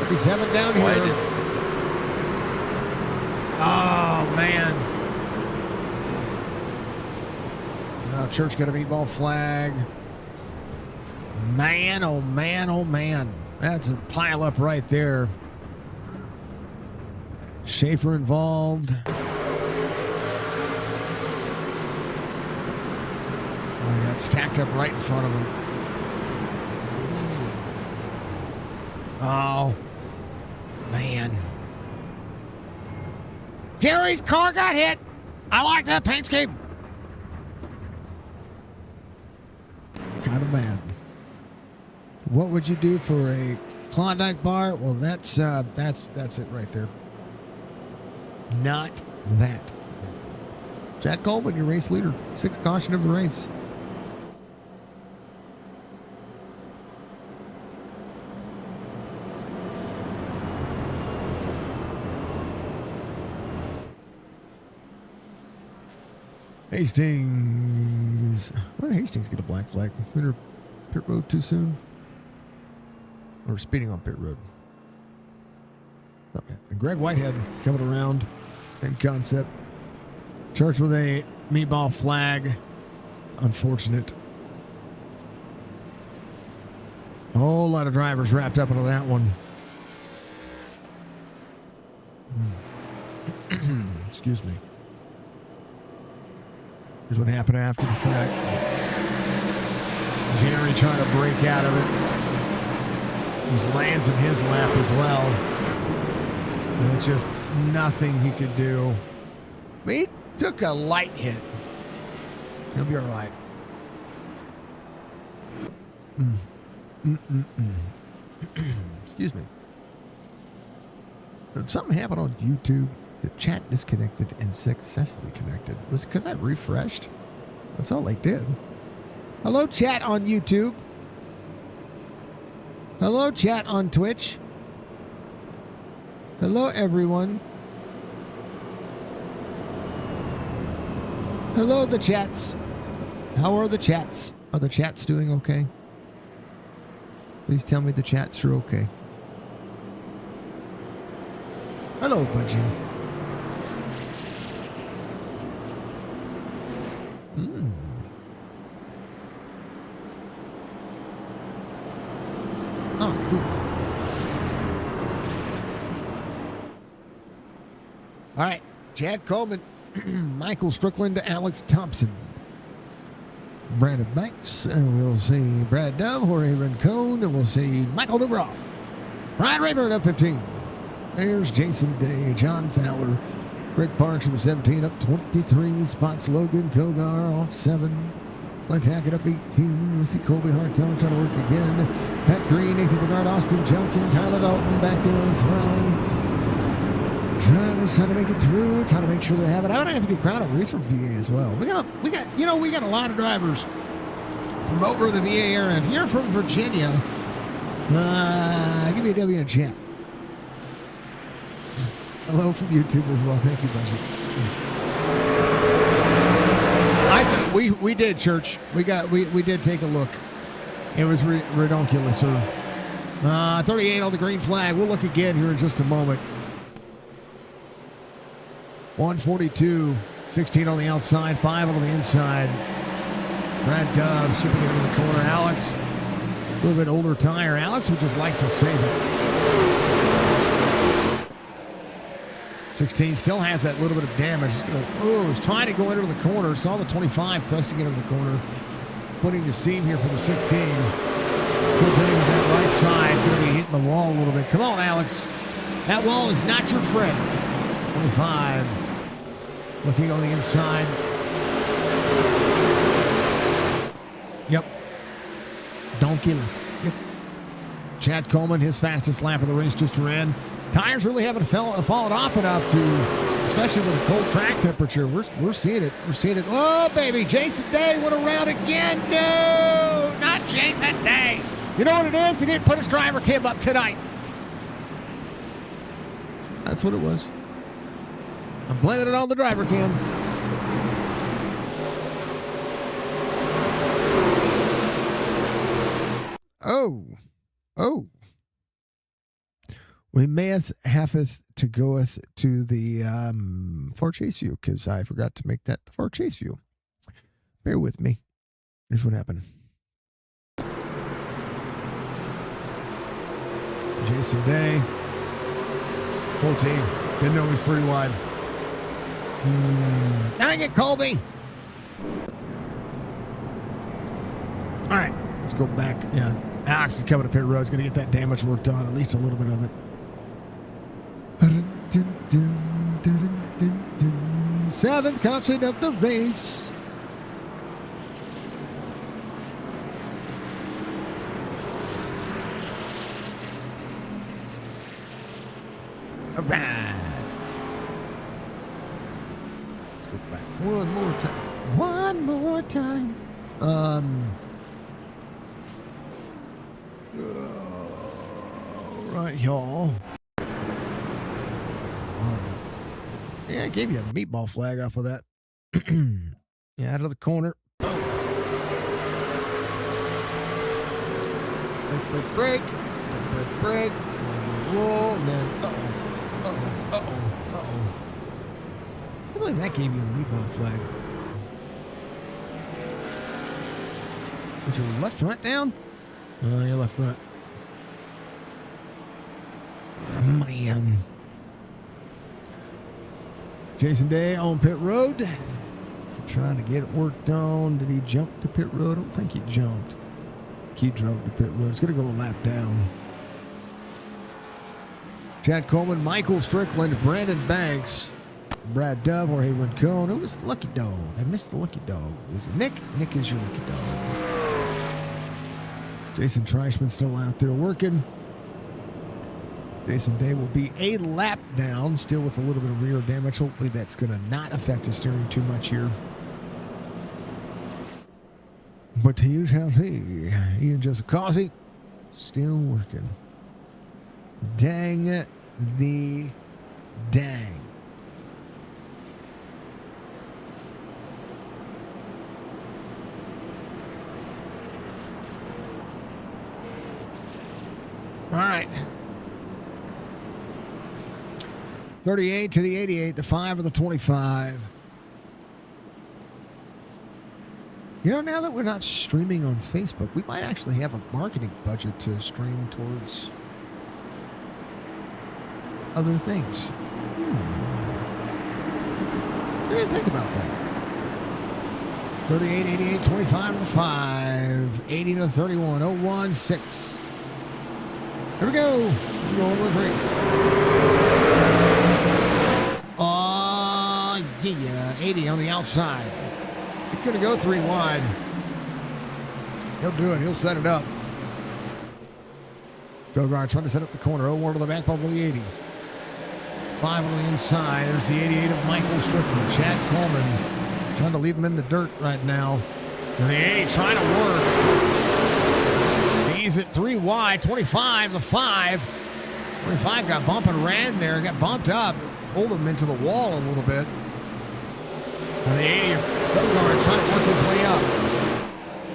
B: 37 down here. Oh, man. Now Church got a meatball flag. Man, oh, man, oh, man. That's a pile up right there. Schaefer involved. Oh, yeah, it's stacked up right in front of him. Oh, man. Jerry's car got hit. I like that paint scheme. Kind of mad. What would you do for a Klondike bar? Well, that's it right there. Not that. Chad Coleman, your race leader. 6th caution of the race. Hastings. Why did Hastings get a black flag? Winter pit road too soon? Or speeding on pit road? Oh, and Greg Whitehead coming around. Same concept. Church with a meatball flag. Unfortunate. A whole lot of drivers wrapped up into that one. Excuse me. Here's what happened after the fact. Jerry trying to break out of it. He lands in his lap as well. And it's just nothing he could do. He took a light hit. He'll be all right. Excuse me. Did something happen on YouTube? The chat disconnected and successfully connected. Was it because I refreshed? That's all I did. Hello, chat on YouTube. Hello, chat on Twitch. Hello, everyone. Hello, the chats. How are the chats? Are the chats doing okay? Please tell me the chats are okay. Hello, Budgie. Oh, cool. All right, Chad Coleman, Michael Strickland, Alex Thompson, Brandon Banks, and we'll see Brad Dove, Jorge Rincon, and we'll see Michael Dubrow, Ryan Rayburn up 15. There's Jason Day, John Fowler, Greg Parks in the 17 up 23 spots. Logan Kogar off 7. Clint Hackett up 18. We'll see Colby Hartel trying to work again. Pat Green, Nathan Bernard, Austin Johnson, Tyler Dalton back there as well. Drivers trying to make it through, trying to make sure they have it. I want Anthony Crown over. He's from VA as well. We got a lot of drivers from over the VA area. If you're from Virginia, give me a W in chat. Hello from YouTube as well. Thank you, Budget. I said we did, Church. We did take a look. It was redonkulous, sir. 38 on the green flag. We'll look again here in just a moment. 142, 16 on the outside, 5 on the inside. Brad Dove shipping it into the corner. Alex, a little bit older tire. Alex would just like to save it. 16 still has that little bit of damage. He's trying to go into the corner. Saw the 25 cresting into the corner. Putting the seam here for the 16. Tilting with that right side. It's going to be hitting the wall a little bit. Come on, Alex. That wall is not your friend. 25. Looking on the inside. Yep. Donkeyless. Yep. Chad Coleman, his fastest lap of the race just ran. Tires really haven't fallen off enough to, especially with a cold track temperature. We're seeing it. We're seeing it. Oh, baby. Jason Day went around again. No, not Jason Day. You know what it is? He didn't put his driver cam up tonight. That's what it was. I'm blaming it on the driver cam. Oh. We mayeth hatheth to goeth to the far chase view because I forgot to make that the far chase view. Bear with me. Here's what happened. Jason Day, 14. Didn't know he was 3 wide. Dang it, Colby. All right, let's go back. Yeah, Alex is coming to pit road. He's going to get that damage worked on, at least a little bit of it. 7th caution of the race. All right. Let's go back one more time. One more time. All right, y'all. Yeah, I gave you a meatball flag off of that. Yeah, out of the corner. Break. Roll, and then, uh-oh. I believe that gave you a meatball flag. Is your left front down? Your left front. Man. Jason Day on pit road. Trying to get it worked on. Did he jump to pit road? I don't think he jumped. He drove to pit road. It's going to go a lap down. Chad Coleman, Michael Strickland, Brandon Banks, Brad Dove, Jorge Rincon. Who was the lucky dog? I missed the lucky dog. Was it Nick? Nick is your lucky dog. Jason Treichman still out there working. Jason Day will be a lap down, still with a little bit of rear damage. Hopefully that's going to not affect his steering too much here. But to you shall see. Ian Joseph Causey still working. Dang the dang. All right. 38 to the 88, the 5 of the 25. You know, now that we're not streaming on Facebook, we might actually have a marketing budget to stream towards other things. What do you think about that? 38, 88, 25 to the 5, 80 to 31, 01, 6. Here we go. We're going with 3. Oh, yeah. 80 on the outside. He's going to go 3 wide. He'll do it. He'll set it up. Gogard trying to set up the corner. 01 to the back bubble, the 80. 5 on the inside. There's the 88 of Michael Strickland. Chad Coleman trying to leave him in the dirt right now. And the 80 trying to work. Sees it 3 wide. 25, the 5. 25 got bumped and ran there. Got bumped up. Pulled him into the wall a little bit. And the 80 of Gogard trying to work his way up.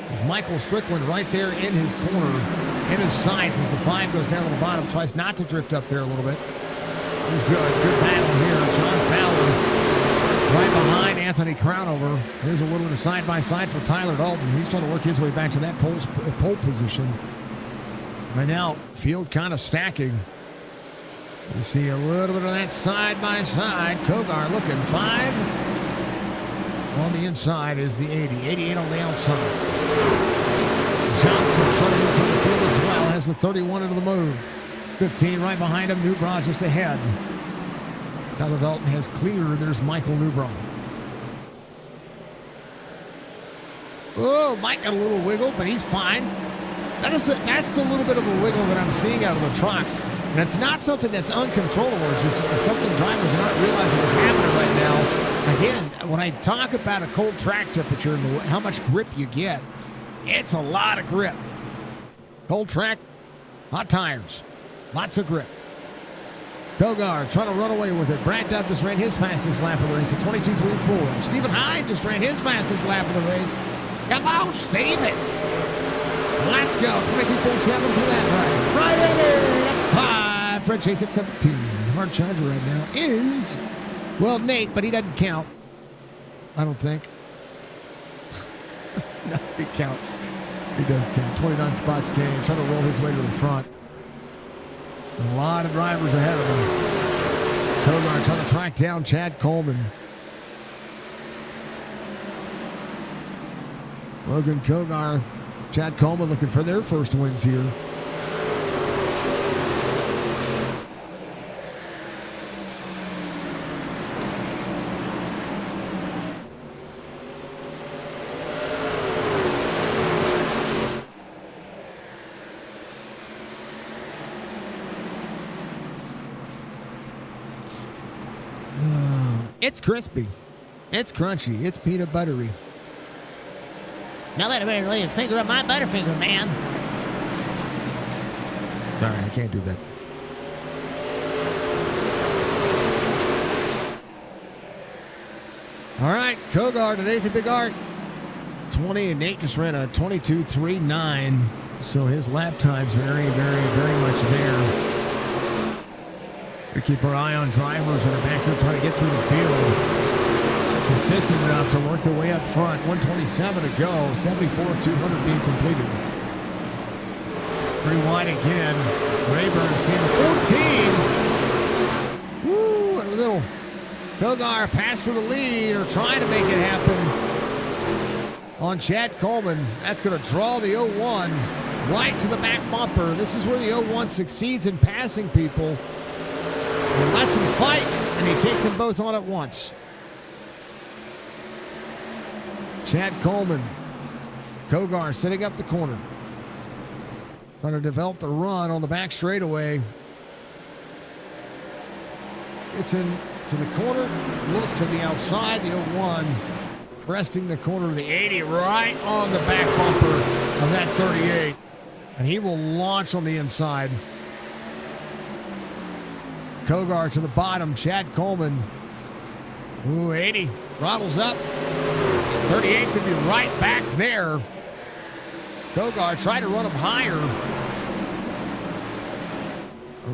B: There's Michael Strickland right there in his corner, in his sights as the 5 goes down to the bottom. Tries not to drift up there a little bit. He's good. Good battle here. John Fowler right behind Anthony Crownover. Here's a little bit of side-by-side for Tyler Dalton. He's trying to work his way back to that pole position. Right now, field kind of stacking. You see a little bit of that side-by-side. Kogar looking 5. On the inside is the 80. 88 on the outside. Johnson trying to move to the field as well. Has the 31 into the move. 15 right behind him. Newbron just ahead. Tyler Dalton has cleared. There's Michael Newbron. Oh, Mike got a little wiggle, but he's fine. That's the little bit of a wiggle that I'm seeing out of the trucks. And it's not something that's uncontrollable. It's just something drivers are not realizing is happening right now. Again, when I talk about a cold track temperature and how much grip you get, it's a lot of grip. Cold track, hot tires, lots of grip. Kogar trying to run away with it. Brad Duff just ran his fastest lap of the race at 22.34. Stephen Hyde just ran his fastest lap of the race. Come on, Stephen. Let's go. 22.47 for that drive. Right in there. Up 5. Fred Chase at 17. Hard charger right now is, well, Nate, but he doesn't count. I don't think. No, he counts. He does count. 29 spots gained. Trying to roll his way to the front. A lot of drivers ahead of him. Kogar trying to track down Chad Coleman. Logan Kogar, Chad Coleman looking for their first wins here. It's crispy. It's crunchy. It's peanut buttery.
C: Now let me lay a finger on my Butterfinger, man.
B: Sorry, I can't do that. All right, Kogar to Nathan Bigart. 20, and Nate just ran a 22.39. So his lap time's very, very, very much there. We keep our eye on drivers that are back there trying to get through the field. Consistent enough to work their way up front. 127 to go. 74 of 200 being completed. 3 wide again. Rayburn seeing the 14. Woo, and a little Kogar pass for the lead, or trying to make it happen on Chad Coleman. That's going to draw the 0-1 right to the back bumper. This is where the 0-1 succeeds in passing people. He lets him fight, and he takes them both on at once. Chad Coleman, Kogar setting up the corner. Trying to develop the run on the back straightaway. Gets into the corner, looks to the outside, the 0-1. Cresting the corner of the 80 right on the back bumper of that 38. And he will launch on the inside. Kogar to the bottom, Chad Coleman. Ooh, 80 throttles up. 38's going to be right back there. Kogar tried to run him higher.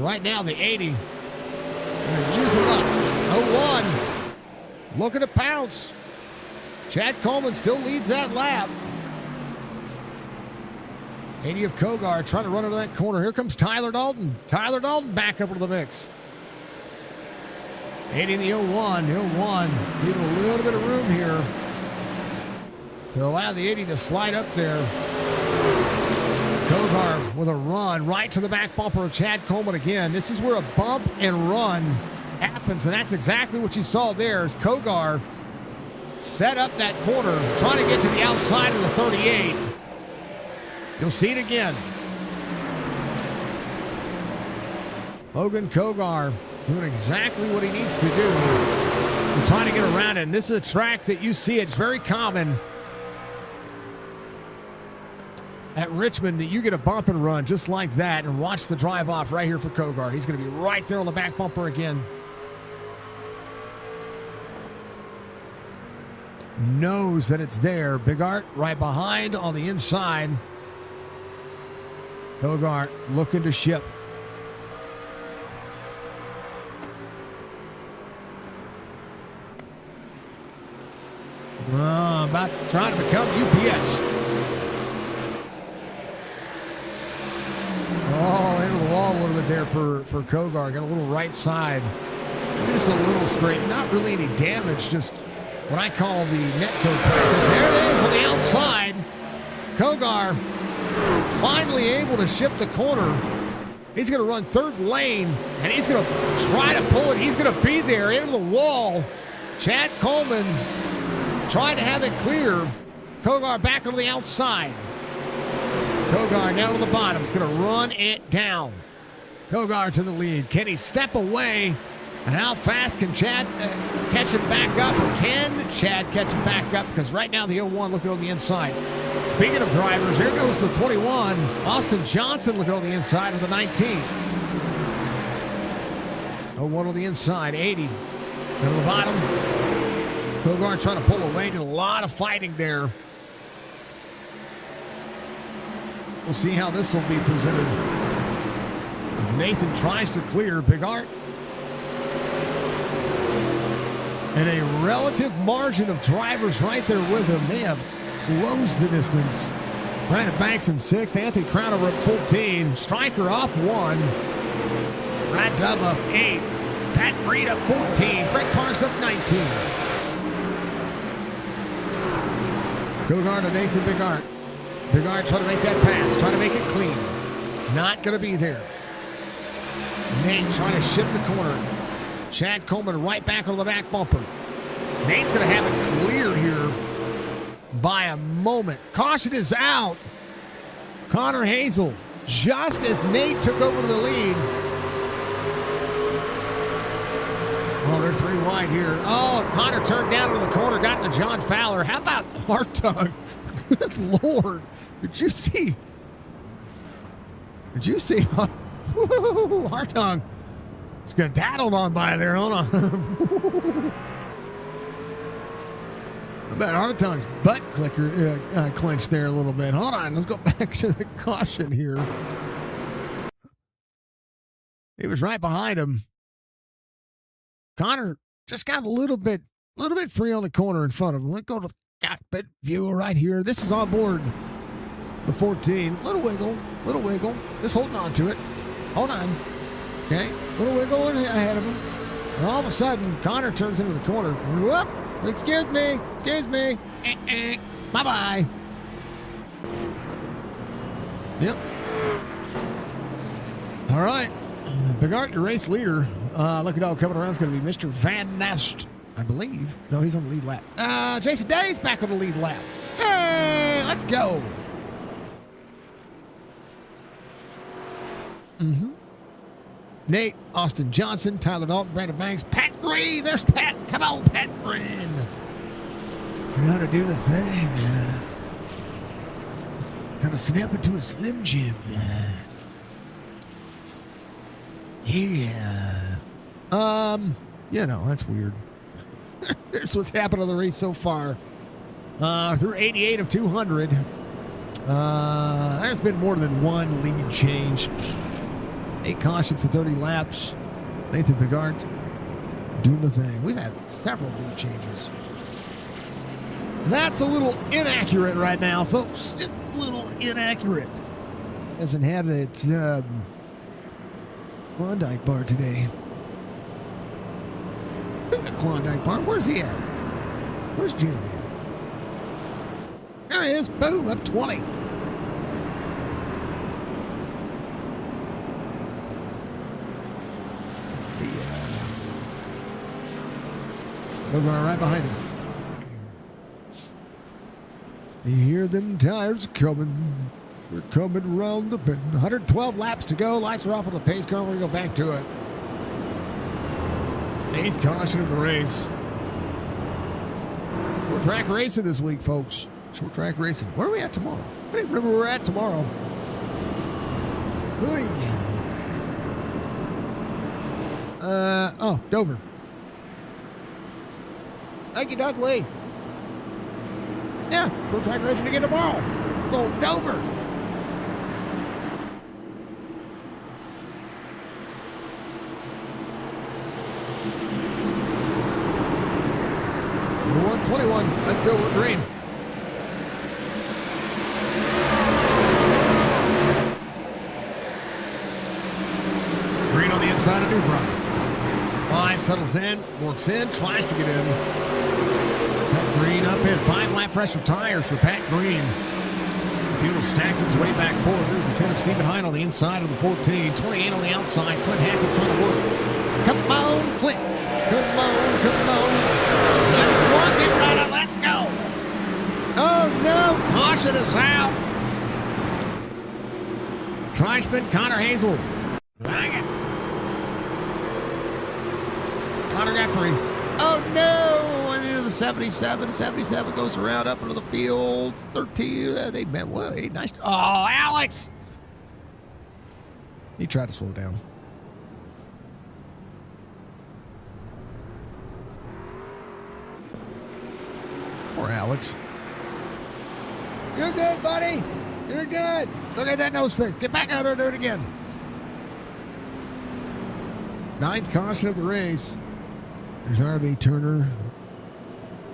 B: Right now, the 80. Going to use him up. 0-1. Looking to pounce. Chad Coleman still leads that lap. 80 of Kogar trying to run into that corner. Here comes Tyler Dalton. Tyler Dalton back up into the mix. 80 in the 0-1. 0-1. Leaving a little bit of room here to allow the 80 to slide up there. Kogar with a run right to the back bumper of Chad Coleman again. This is where a bump and run happens, and that's exactly what you saw there as Kogar set up that corner, trying to get to the outside of the 38. You'll see it again. Logan Kogar doing exactly what he needs to do. And trying to get around it. And this is a track that you see, it's very common at Richmond that you get a bump and run just like that, and watch the drive off right here for Kogar. He's going to be right there on the back bumper again. Knows that it's there. Big Art right behind on the inside. Kogar looking to ship. About trying to become UPS. Oh, into the wall a little bit there for Kogar. Got a little right side. Just a little scrape. Not really any damage, just what I call the netcode practice. There it is on the outside. Kogar finally able to ship the corner. He's going to run third lane, and he's going to try to pull it. He's going to be there into the wall. Chad Coleman trying to have it clear. Kogar back on the outside. Kogar down on the bottom. He's going to run it down. Kogar to the lead. Can he step away? And how fast can Chad catch him back up? Or can Chad catch him back up? Because right now the 0-1 looking on the inside. Speaking of drivers, here goes the 21. Austin Johnson looking on the inside of the 19. 0-1 on the inside, 80. And on the bottom, Kogar trying to pull away. Did a lot of fighting there. We'll see how this will be presented. As Nathan tries to clear Big Art. And a relative margin of drivers right there with him. They have closed the distance. Brandon Banks in 6th. Anthony Crowder up 14. Stryker off 1. Brad Dove up 8. Pat Reed up 14. Greg Parks up 19. Kogar to Nathan Big Art. Big Art trying to make that pass. Trying to make it clean. Not going to be there. Nate trying to shift the corner. Chad Coleman right back on the back bumper. Nate's going to have it cleared here by a moment. Caution is out. Connor Hazel, just as Nate took over to the lead. Oh, they're 3 wide here. Oh, Connor turned down into the corner, got into John Fowler. How about Hartog? Good Lord. Did you see? Woo, Hartog. Skedaddled on by there. Hold on. That Hartog's butt clenched there a little bit. Hold on. Let's go back to the caution here. He was right behind him. Connor just got a little bit free on the corner in front of him. Let's go to the cockpit view right here. This is on board the 14. Little wiggle. Just holding on to it. Hold on. Okay. Little wiggle ahead of him. All of a sudden, Connor turns into the corner. Whoop! Excuse me. Bye-bye. Yep. All right. Big Art, your race leader. Look at all coming around. It's going to be Mr. Van Nest, I believe. No, he's on the lead lap. Jason Day's back on the lead lap. Hey, let's go. Nate, Austin Johnson, Tyler Dalton, Brandon Banks, Pat Green. There's Pat. Come on, Pat Green. You know how to do the thing. Kind of snap into a Slim Jim. Yeah. That's weird. Here's what's happened on the race so far. Through 88 of 200. There's been more than one lead change. 8 caution for 30 laps. Nathan Bigart doing the thing. We've had several lead changes. That's a little inaccurate right now, folks. Just a little inaccurate. Hasn't had its Klondike bar today. Speaking of Klondike bar, where's he at? Where's Jeremy at? There he is. Boom, up 20. We're going right behind him. You hear them tires coming. We're coming around the bend. 112 laps to go. Lights are off on the pace car. We're going to go back to it. 8th caution of the race. Short track racing this week, folks. Short track racing. Where are we at tomorrow? I don't even remember where we're at tomorrow. Dover. Thank you, Doug Lee. Yeah, short track racing again tomorrow. We're going Dover. We're 121. Let's go. We're green. Green on the inside of Newbron. 5 settles in, works in, tries to get in. Pat Green up in. 5 lap pressure tires for Pat Green. Fuel stacked its way back forward. There's the 10 of Stephen Hine on the inside of the 14. 28 on the outside. Clint Hackett trying to work. Come on, Clint. Come on. Let's work it, brother. Let's go. Oh, no. Caution is out. Try-spin, Connor Hazel. Drag it. Connor got 3. Oh, no. And into the 77. 77 goes around up into the field. 13. They met. Well, nice. Oh, Alex. He tried to slow down. Poor Alex. You're good, buddy. You're good. Look at that nose fix. Get back out there and do it again. 9th caution of the race. There's RB Turner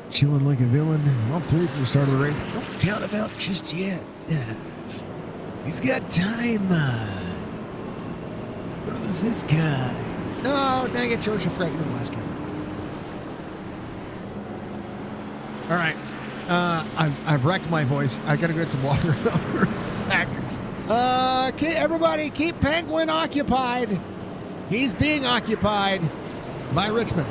B: chilling like a villain. Off 3 from the start of the race. Don't count him out just yet. He's got time. What was this guy? No, dang it, George. I forgot you were the last guy. All right. I've wrecked my voice. I got to get some water. Back. Everybody keep Penguin occupied. He's being occupied by Richmond.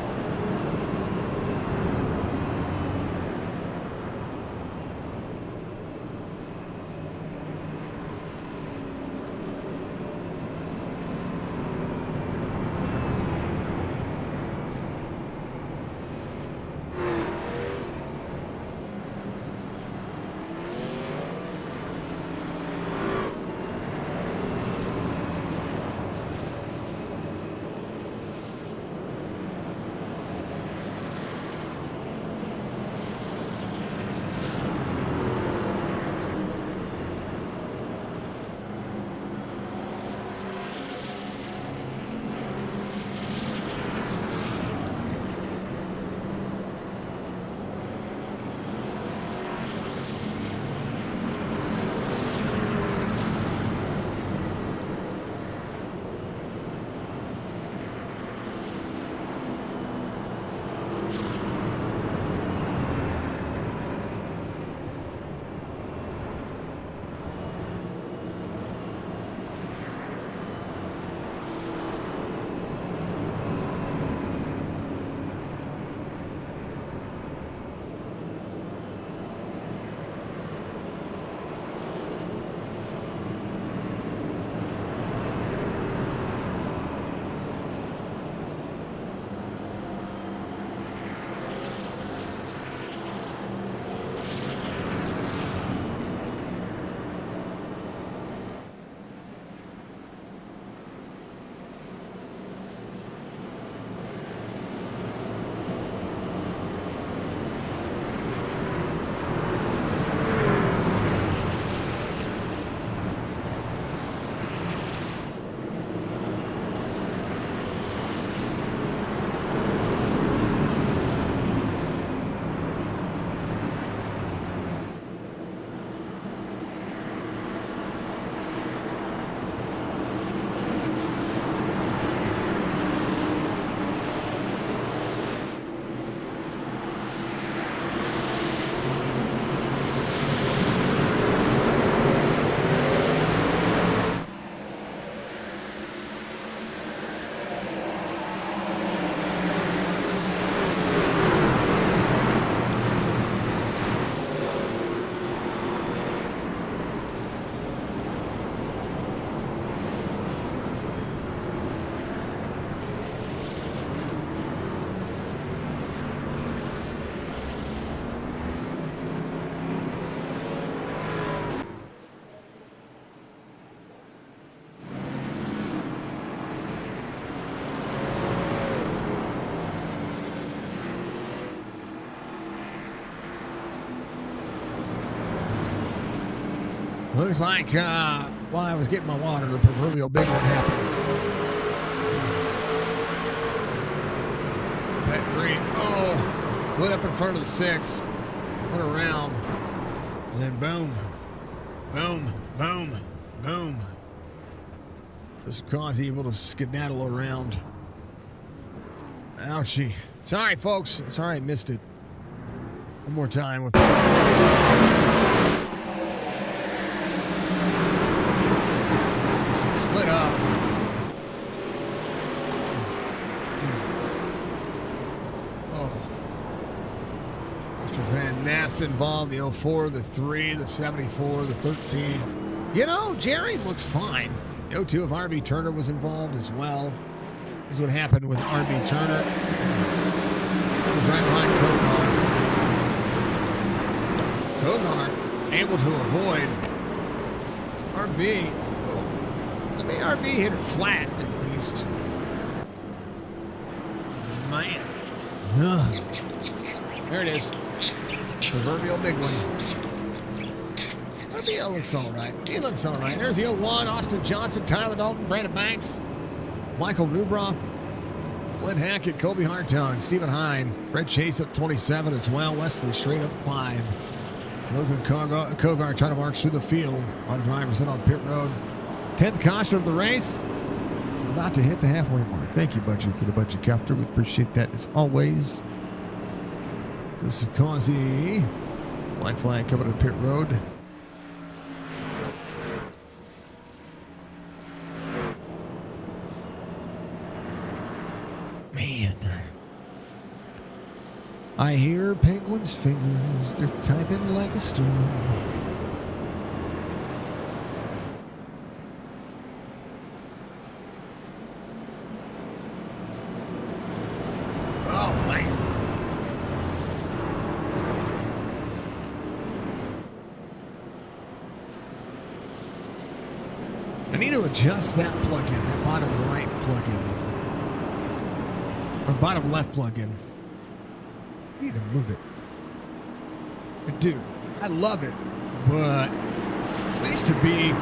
B: Looks like while I was getting my water, the proverbial big one happened. That green, split up in front of the 6. Went around. And then boom, boom, boom, boom. Just cause able to skedaddle around. Ouchie. Sorry, folks. Sorry I missed it. One more time. This slid up. Oh. Mr. Van Nast involved. The 04, the 3, the 74, the 13. You know, Jerry looks fine. The 02 of R.B. Turner was involved as well. Here's what happened with R.B. Turner. He was right behind Kogar. Kogar able to avoid R.B. R.B. hit it flat at least. Man. There it is. Proverbial big one. R.B. looks all right. He looks all right. There's the 01, Austin Johnson, Tyler Dalton, Brandon Banks, Michael Newbrough, Clint Hackett, Colby Hartung, Stephen Hine, Fred Chase up 27 as well. Wesley straight up 5. Logan Kogar trying to march through the field. A lot of drivers in on pit road. 10th caution of the race. About to hit the halfway mark. Thank you, Budgie, for the Budgie Copter. We appreciate that as always. This is Causey. Black flag coming to pit road. Man. I hear penguins' fingers. They're typing like a storm. I need to adjust that plug-in, that bottom right plug-in. Or bottom left plug-in. I need to move it. I do. I love it. But it needs to be...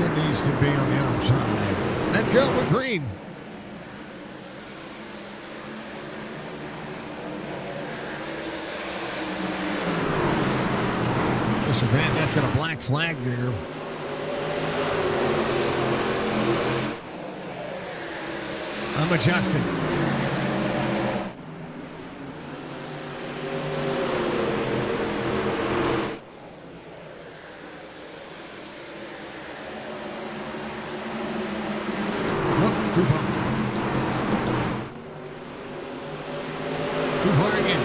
B: it needs to be on the other side. Let's go with green. Mr. Van Ness got a black flag there. I'm adjusting. Nope, too far. Too far again.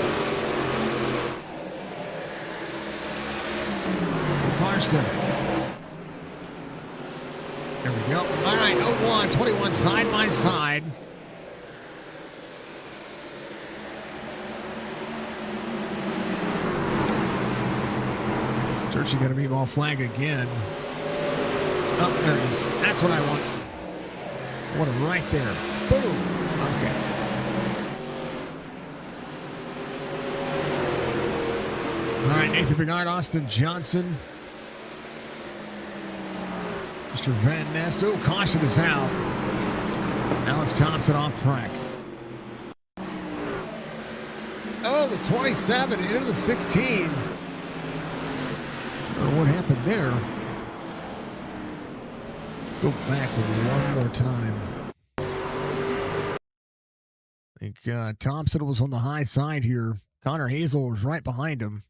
B: There we go. All right, 01, 21 side by side. Searching going to be ball flag again. Oh, there it is. That's what I want. I want it right there. Boom. Okay. All right, Nathan Bernard, Austin Johnson. Mr. Van Nest. Oh, caution is out. Alex Thompson off track. Oh, the 27 into the 16. I don't know what happened there. Let's go back one more time. I think Thompson was on the high side here. Connor Hazel was right behind him.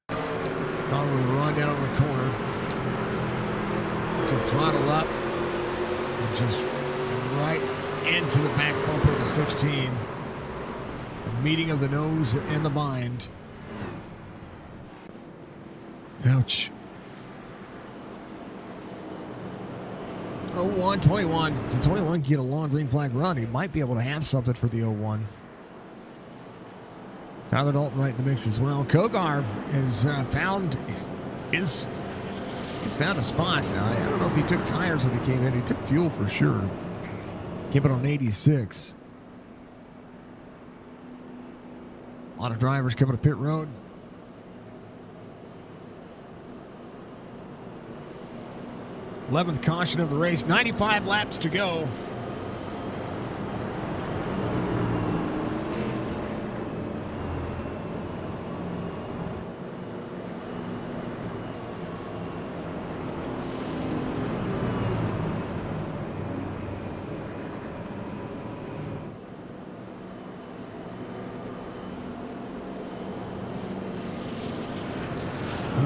B: Connor with a run down over the corner. To throttle up and just right into the back bumper of the 16. A meeting of the nose and the bind. Ouch. 01, 21. If 21 can get a long green flag run, he might be able to have something for the 01. Tyler Dalton right in the mix as well. Kogar has found his... He's found a spot. Now, I don't know if he took tires when he came in. He took fuel for sure. Keep it on 86. A lot of drivers coming to pit road. 11th caution of the race. 95 laps to go.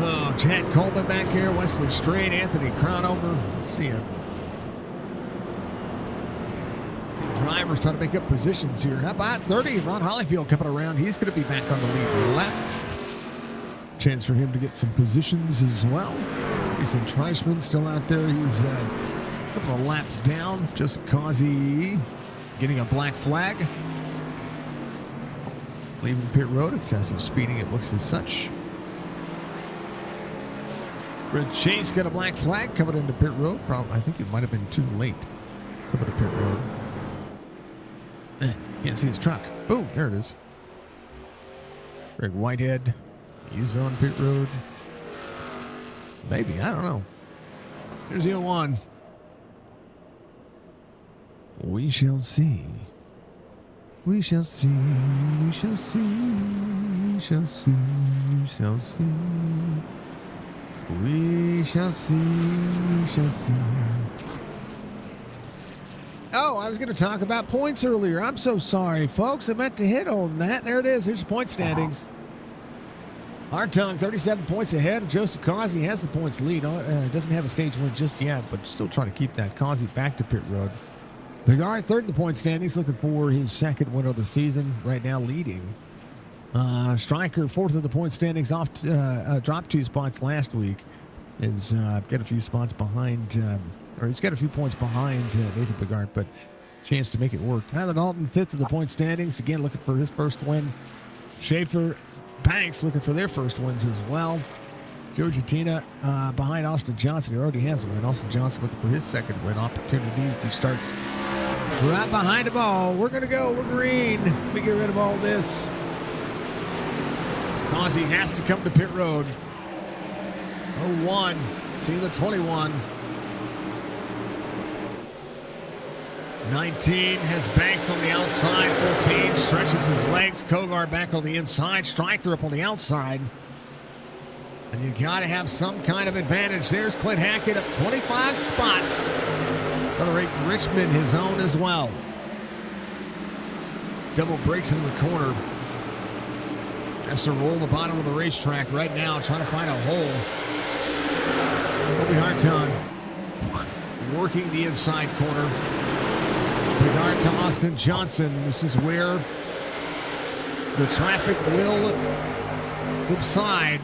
B: Oh, Chad Coleman back here, Wesley Strait, Anthony Cronover. See it. Drivers trying to make up positions here. How about 30? Ron Hollyfield coming around. He's going to be back on the lead lap. Chance for him to get some positions as well. Jason Treichman still out there. He's a couple of laps down. Joseph Causey getting a black flag. Leaving pit road. Excessive speeding, it looks as such. Fred Chase got a black flag coming into pit road. I think it might have been too late coming to pit road. Can't see his truck. Boom, there it is. Greg Whitehead, he's on pit road. Maybe, I don't know. Here's the 01. We shall see. We shall see. We shall see. We shall see. We shall see. We shall see, we shall see. Oh, I was going to talk about points earlier. I'm so sorry, folks. I meant to hit on that. There it is. Here's your point standings. Hartung, 37 points ahead. Joseph Causey has the points lead. Doesn't have a stage win just yet, but still trying to keep that. Causey back to pit road. Bigard, third in the point standings, looking for his second win of the season. Right now leading. Stryker, fourth of the point standings, dropped 2 spots last week. Is got a few spots behind, or he's got a few points behind Nathan Bigard, but chance to make it work. Tyler Dalton, fifth of the point standings, again looking for his first win. Schaefer, Banks looking for their first wins as well. Joe Gitina behind Austin Johnson, who already has a win. Austin Johnson looking for his second win opportunities. He starts right behind the ball. We're going to go. We're green. Let me get rid of all this. Causey has to come to pit road. 01, seeing the 21. 19 has Banks on the outside. 14 stretches his legs. Kogar back on the inside. Stryker up on the outside. And you got to have some kind of advantage. There's Clint Hackett up 25 spots. Going to rate Richmond his own as well. Double breaks into the corner. Has to roll the bottom of the racetrack right now, trying to find a hole. Kobe Hartung working the inside corner. Bigard to Austin Johnson. This is where the traffic will subside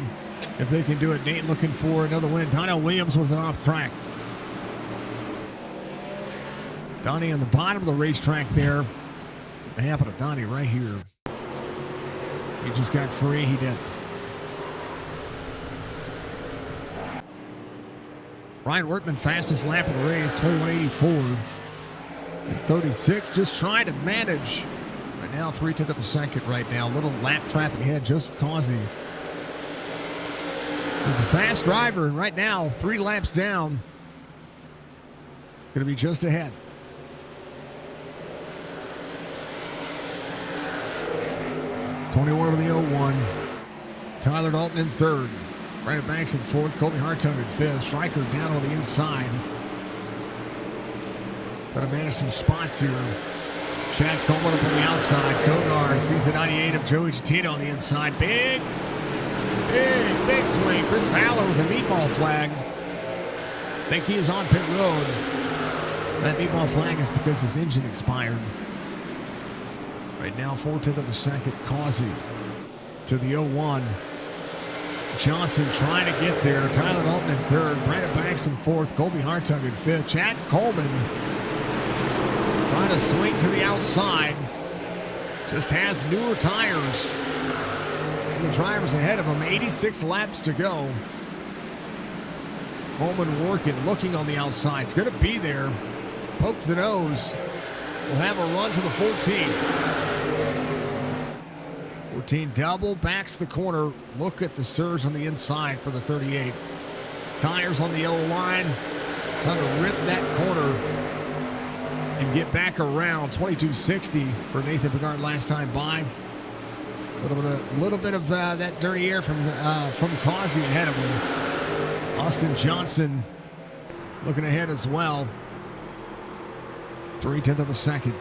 B: if they can do it. Nate looking for another win. Donnell Williams with an off track. Donnie on the bottom of the racetrack there. What happened to Donnie right here? He just got free. He did. Ryan Workman, fastest lap of the race, 21.84. And 36, just trying to manage. Right now, 3/10 of a second right now. Little lap traffic ahead. Joseph Causey is a fast driver, and right now, 3 laps down. Going to be just ahead. Tony Ward with the 01. Tyler Dalton in third. Brandon Banks in fourth. Colby Hartung in fifth. Stryker down on the inside. Got to manage some spots here. Chad Coleman up on the outside. Kogar sees the 98 of Joey Gitina on the inside. Big swing. Chris Fowler with a meatball flag. Think he is on pit road. That meatball flag is because his engine expired. Right now, 4/10 of a second. Causey to the 01. Johnson trying to get there. Tyler Dalton in third. Brandon Banks in fourth. Colby Hartung in fifth. Chad Coleman trying to swing to the outside. Just has newer tires. The drivers ahead of him. 86 laps to go. Coleman working, looking on the outside. It's going to be there. Pokes the nose. will have a run to the 14. 14 double backs the corner. Look at the surge on the inside for the 38. Tires on the yellow line. Trying to rip that corner and get back around. 22.60 for Nathan Bigard last time by. A little bit of that dirty air from Causey ahead of him. Austin Johnson looking ahead as well. 0.3 of a second.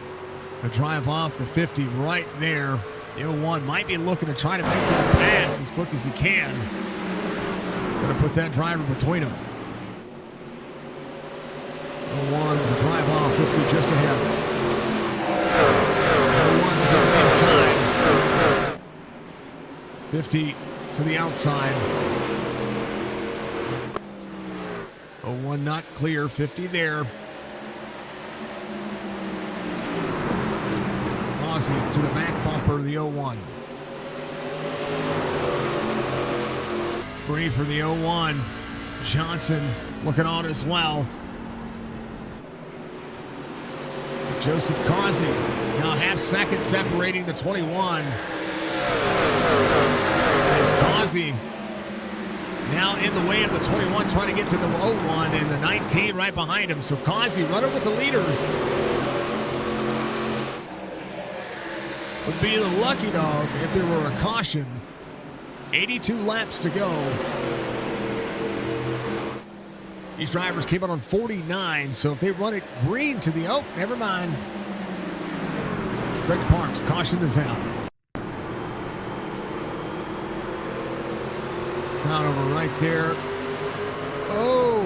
B: The drive off the 50 right there. The 01 might be looking to try to make that pass as quick as he can. Going to put that driver between them. 01 with the drive off, 50 just ahead. 01 to the inside. 50 to the outside. 01 not clear, 50 there. Causey to the back bumper of the 01. Free for the 01. Johnson looking on as well. Joseph Causey now half second separating the 21. As Causey now in the way of the 21 trying to get to the 01 and the 19 right behind him. So Causey running with the leaders. Would be the lucky dog if there were a caution. 82 laps to go. These drivers came out on 49, so if they run it green to the... Oh, never mind. Greg Parks, caution is out. Down over right there. Oh!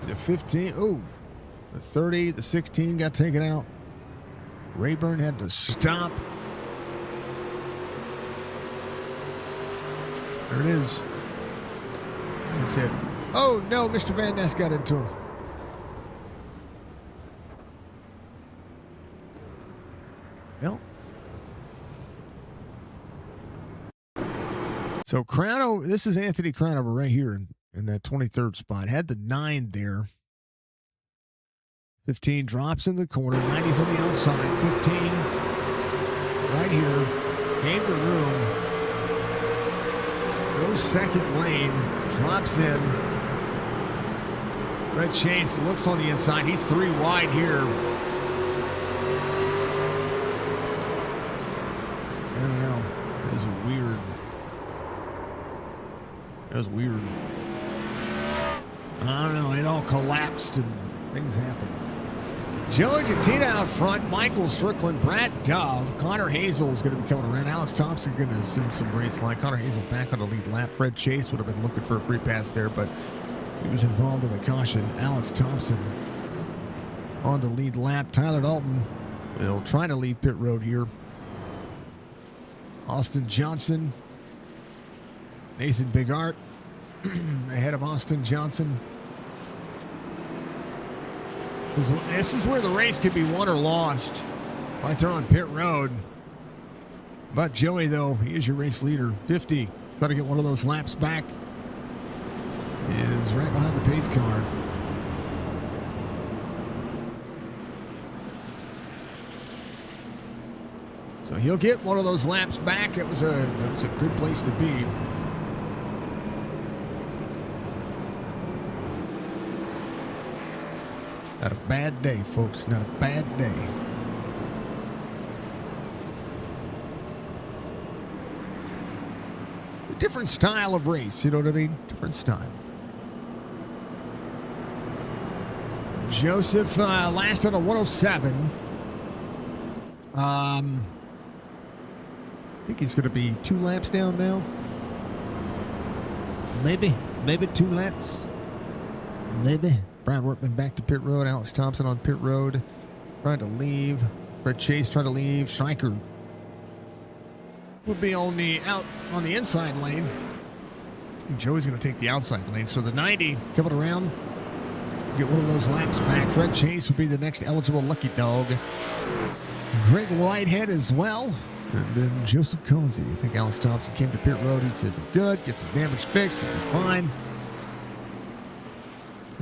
B: The 15, oh. The 30, the 16 got taken out. Rayburn had to stop. There it is. He said, oh no, Mr. Van Ness got into him. Well. So Crowno, this is Anthony Crownover right here in that 23rd spot. Had the 9 there. 15 drops in the corner. 90's on the outside. 15 right here. Gave the room. Goes second lane. Drops in. Red Chase looks on the inside. He's 3 wide here. I don't know. It was weird. It was weird. I don't know. It all collapsed and things happened. Joey Gentina out front. Michael Strickland, Brad Dove. Connor Hazel is going to be coming around. Alex Thompson going to assume some race line. Connor Hazel back on the lead lap. Fred Chase would have been looking for a free pass there, but he was involved in the caution. Alex Thompson on the lead lap. Tyler Dalton will try to leave pit road here. Austin Johnson. Nathan Bigart ahead of Austin Johnson. This is where the race could be won or lost right there on pit road. But Joey, though, he is your race leader. 50. Try to get one of those laps back. Is right behind the pace car. So he'll get one of those laps back. It was a good place to be. Not a bad day, folks. Not a bad day. A different style of race, you know what I mean? Different style. Joseph last on a 107. I think he's going to be 2 laps down now. Maybe 2 laps. Maybe. Brian Workman back to pit road. Alex Thompson on pit road. Trying to leave. Fred Chase trying to leave. Stryker would be on the inside lane. I think Joey's going to take the outside lane. So the 90 coming around. Get one of those laps back. Fred Chase would be the next eligible lucky dog. Greg Whitehead as well. And then Joseph Causey. I think Alex Thompson came to pit road. He says, I'm good. Get some damage fixed. We'll be fine.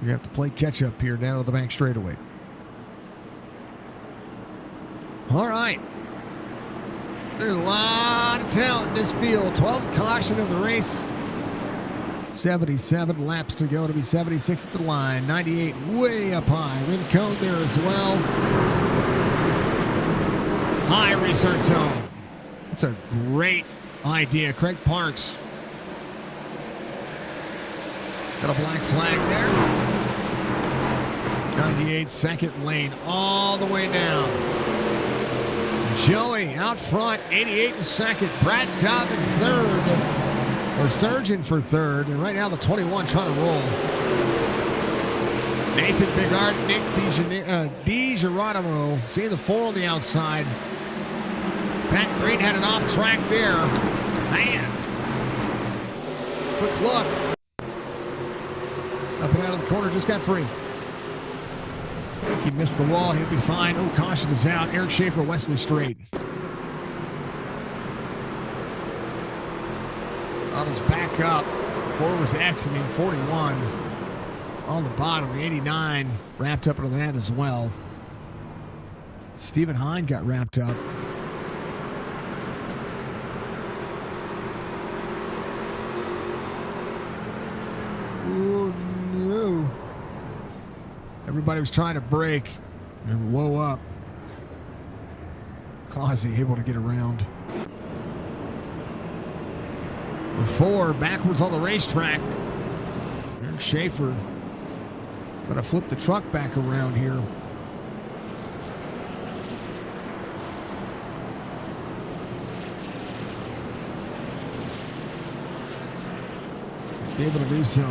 B: You have to play catch up here down to the back straightaway. All right. There's a lot of talent in this field. 12th caution of the race. 77 laps to go to be 76 at the line. 98 way up high. Wind cone there as well. High restart zone. That's a great idea. Craig Parks. Got a black flag there. 98 second lane all the way down. Joey out front, 88 in second. Brad Dobb in third, or Surgeon for third. And right now the 21 trying to roll. Nathan Bigard, Nick DiGeronimo, seeing the 4 on the outside. Pat Green had an off track there. Man. Quick look. Up and out of the corner, just got free. He missed the wall. He'll be fine. Oh, caution is out. Eric Schaefer, Wesley Straight. Autos back up. 4 was exiting. 41 on the bottom. The 89 wrapped up into that as well. Stephen Hine got wrapped up. Oh, no. Everybody was trying to brake and whoa up. Causey able to get around. The 4 backwards on the racetrack. Eric Schaefer trying to flip the truck back around here. Be able to do so.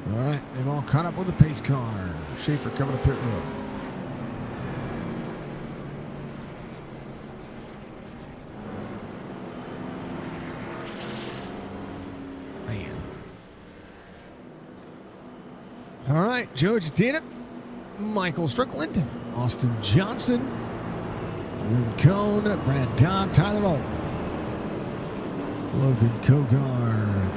B: All right, they've all caught up with the pace car. Schaefer coming to pit road. Man. All right, Joe Gitina, Michael Strickland, Austin Johnson, Lynn Cone, Brad Dobb, Tyler Alton, Logan Kogar,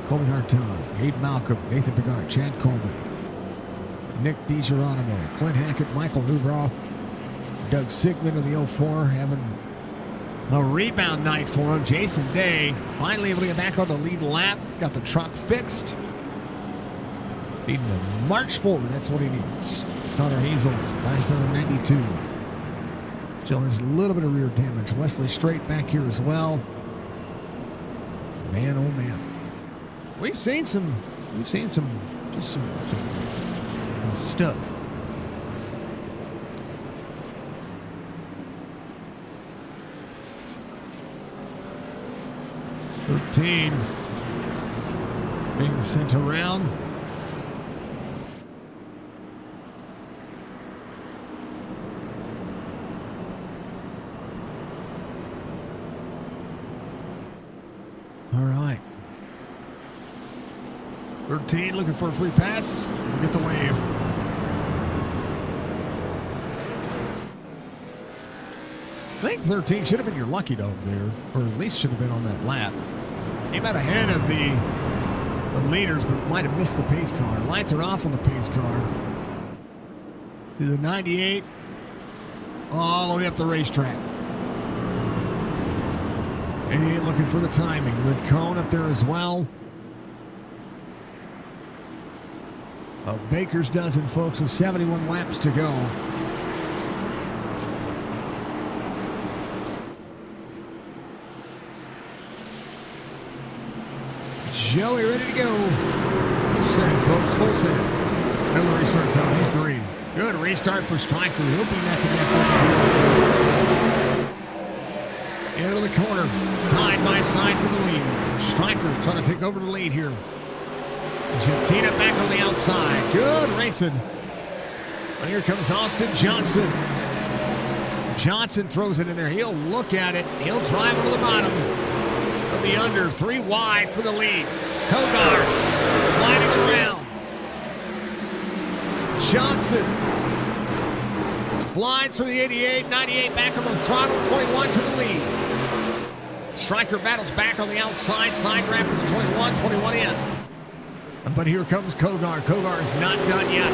B: Colby Hartung, Hayden Malcolm, Nathan Bigard, Chad Coleman, Nick DiGeronimo, Clint Hackett, Michael Newbraw, Doug Sigmund of the 04 having a rebound night for him. Jason Day finally able to get back on the lead lap, got the truck fixed. Needing to march forward, that's what he needs. Connor Hazel, last number 92. Still has a little bit of rear damage. Wesley Straight back here as well. Man, oh man. We've seen some stuff. Being sent around. All right. 13 looking for a free pass. We'll get the wave. I think 13 should have been your lucky dog there, or at least should have been on that lap. Came out ahead of the leaders, but might have missed the pace car. Lights are off on the pace car. To the 98, all the way up the racetrack. 88 looking for the timing. Red Cone up there as well. A baker's dozen, folks, with 71 laps to go. Joey ready to go. Full send, folks, full send. Another restart zone. He's green. Good restart for Stryker. He'll be neck and neck with him. Into the corner. Side by side for the lead. Stryker trying to take over the lead here. Gitina back on the outside. Good racing. And here comes Austin Johnson. Johnson throws it in there. He'll look at it. He'll drive it to the bottom. He'll be under 3 wide for the lead. Kogar sliding around. Johnson slides for the 88. 98 back on the throttle. 21 to the lead. Stryker battles back on the outside. Side draft for the 21. 21 in. But here comes Kogar. Kogar is not done yet.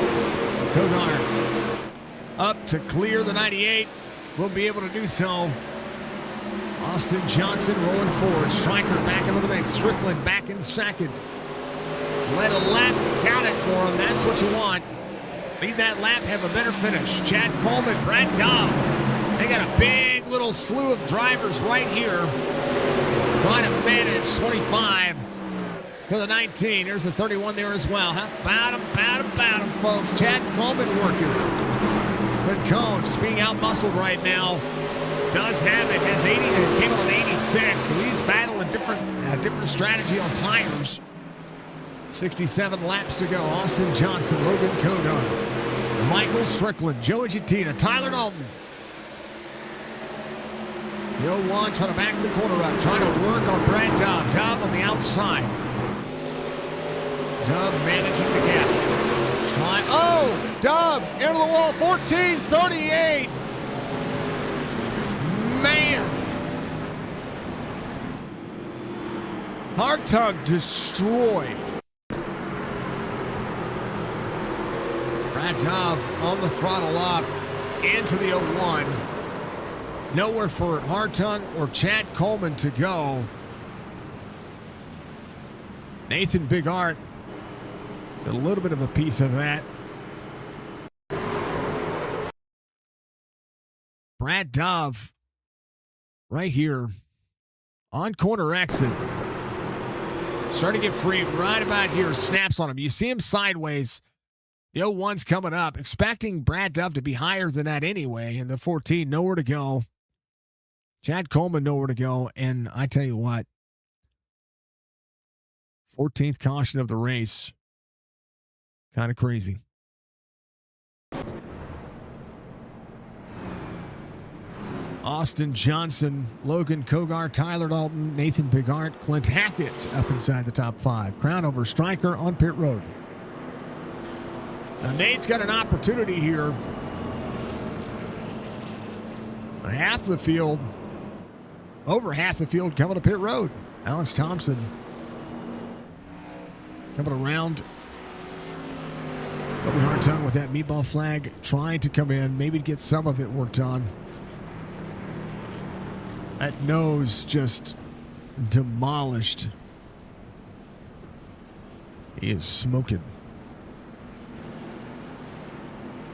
B: Kogar up to clear the 98. Will be able to do so. Austin Johnson rolling forward. Stryker back into the mix. Strickland back in second. Let a lap count it for him. That's what you want. Lead that lap, have a better finish. Chad Coleman, Brad Dobb. They got a big little slew of drivers right here. Trying to manage 25 to the 19. There's a 31 there as well. How about him, folks. Chad Coleman working. But Cone just being out-muscled right now. Does have it. Has 80. Came on an 86. So he's battling different strategy on tires. 67 laps to go. Austin Johnson, Logan Kogar, Michael Strickland, Joey Jettina, Tyler Dalton. The 01 trying to back the corner up, trying to work on Brad Dobb. Dobb on the outside. Dobb managing the gap. Dobb into the wall, 14:38. Man. Hard tug destroyed. Brad Dobb on the throttle off into the 01. Nowhere for Hartung or Chad Coleman to go. Nathan Bigart, a little bit of a piece of that. Brad Dobb right here on corner exit. Starting to get free right about here. Snaps on him. You see him sideways. The 01's coming up. Expecting Brad Dobb to be higher than that anyway. And the 14, nowhere to go. Chad Coleman, nowhere to go. And I tell you what, 14th caution of the race. Kind of crazy. Austin Johnson, Logan Kogar, Tyler Dalton, Nathan Bigart, Clint Hackett up inside the top 5. Crown over Stryker on pit road. Now Nate's got an opportunity here. Half the field, over half the field coming to pit road. Alex Thompson coming around. Bobby Hartung with that meatball flag trying to come in, maybe to get some of it worked on. That nose just demolished. He is smoking.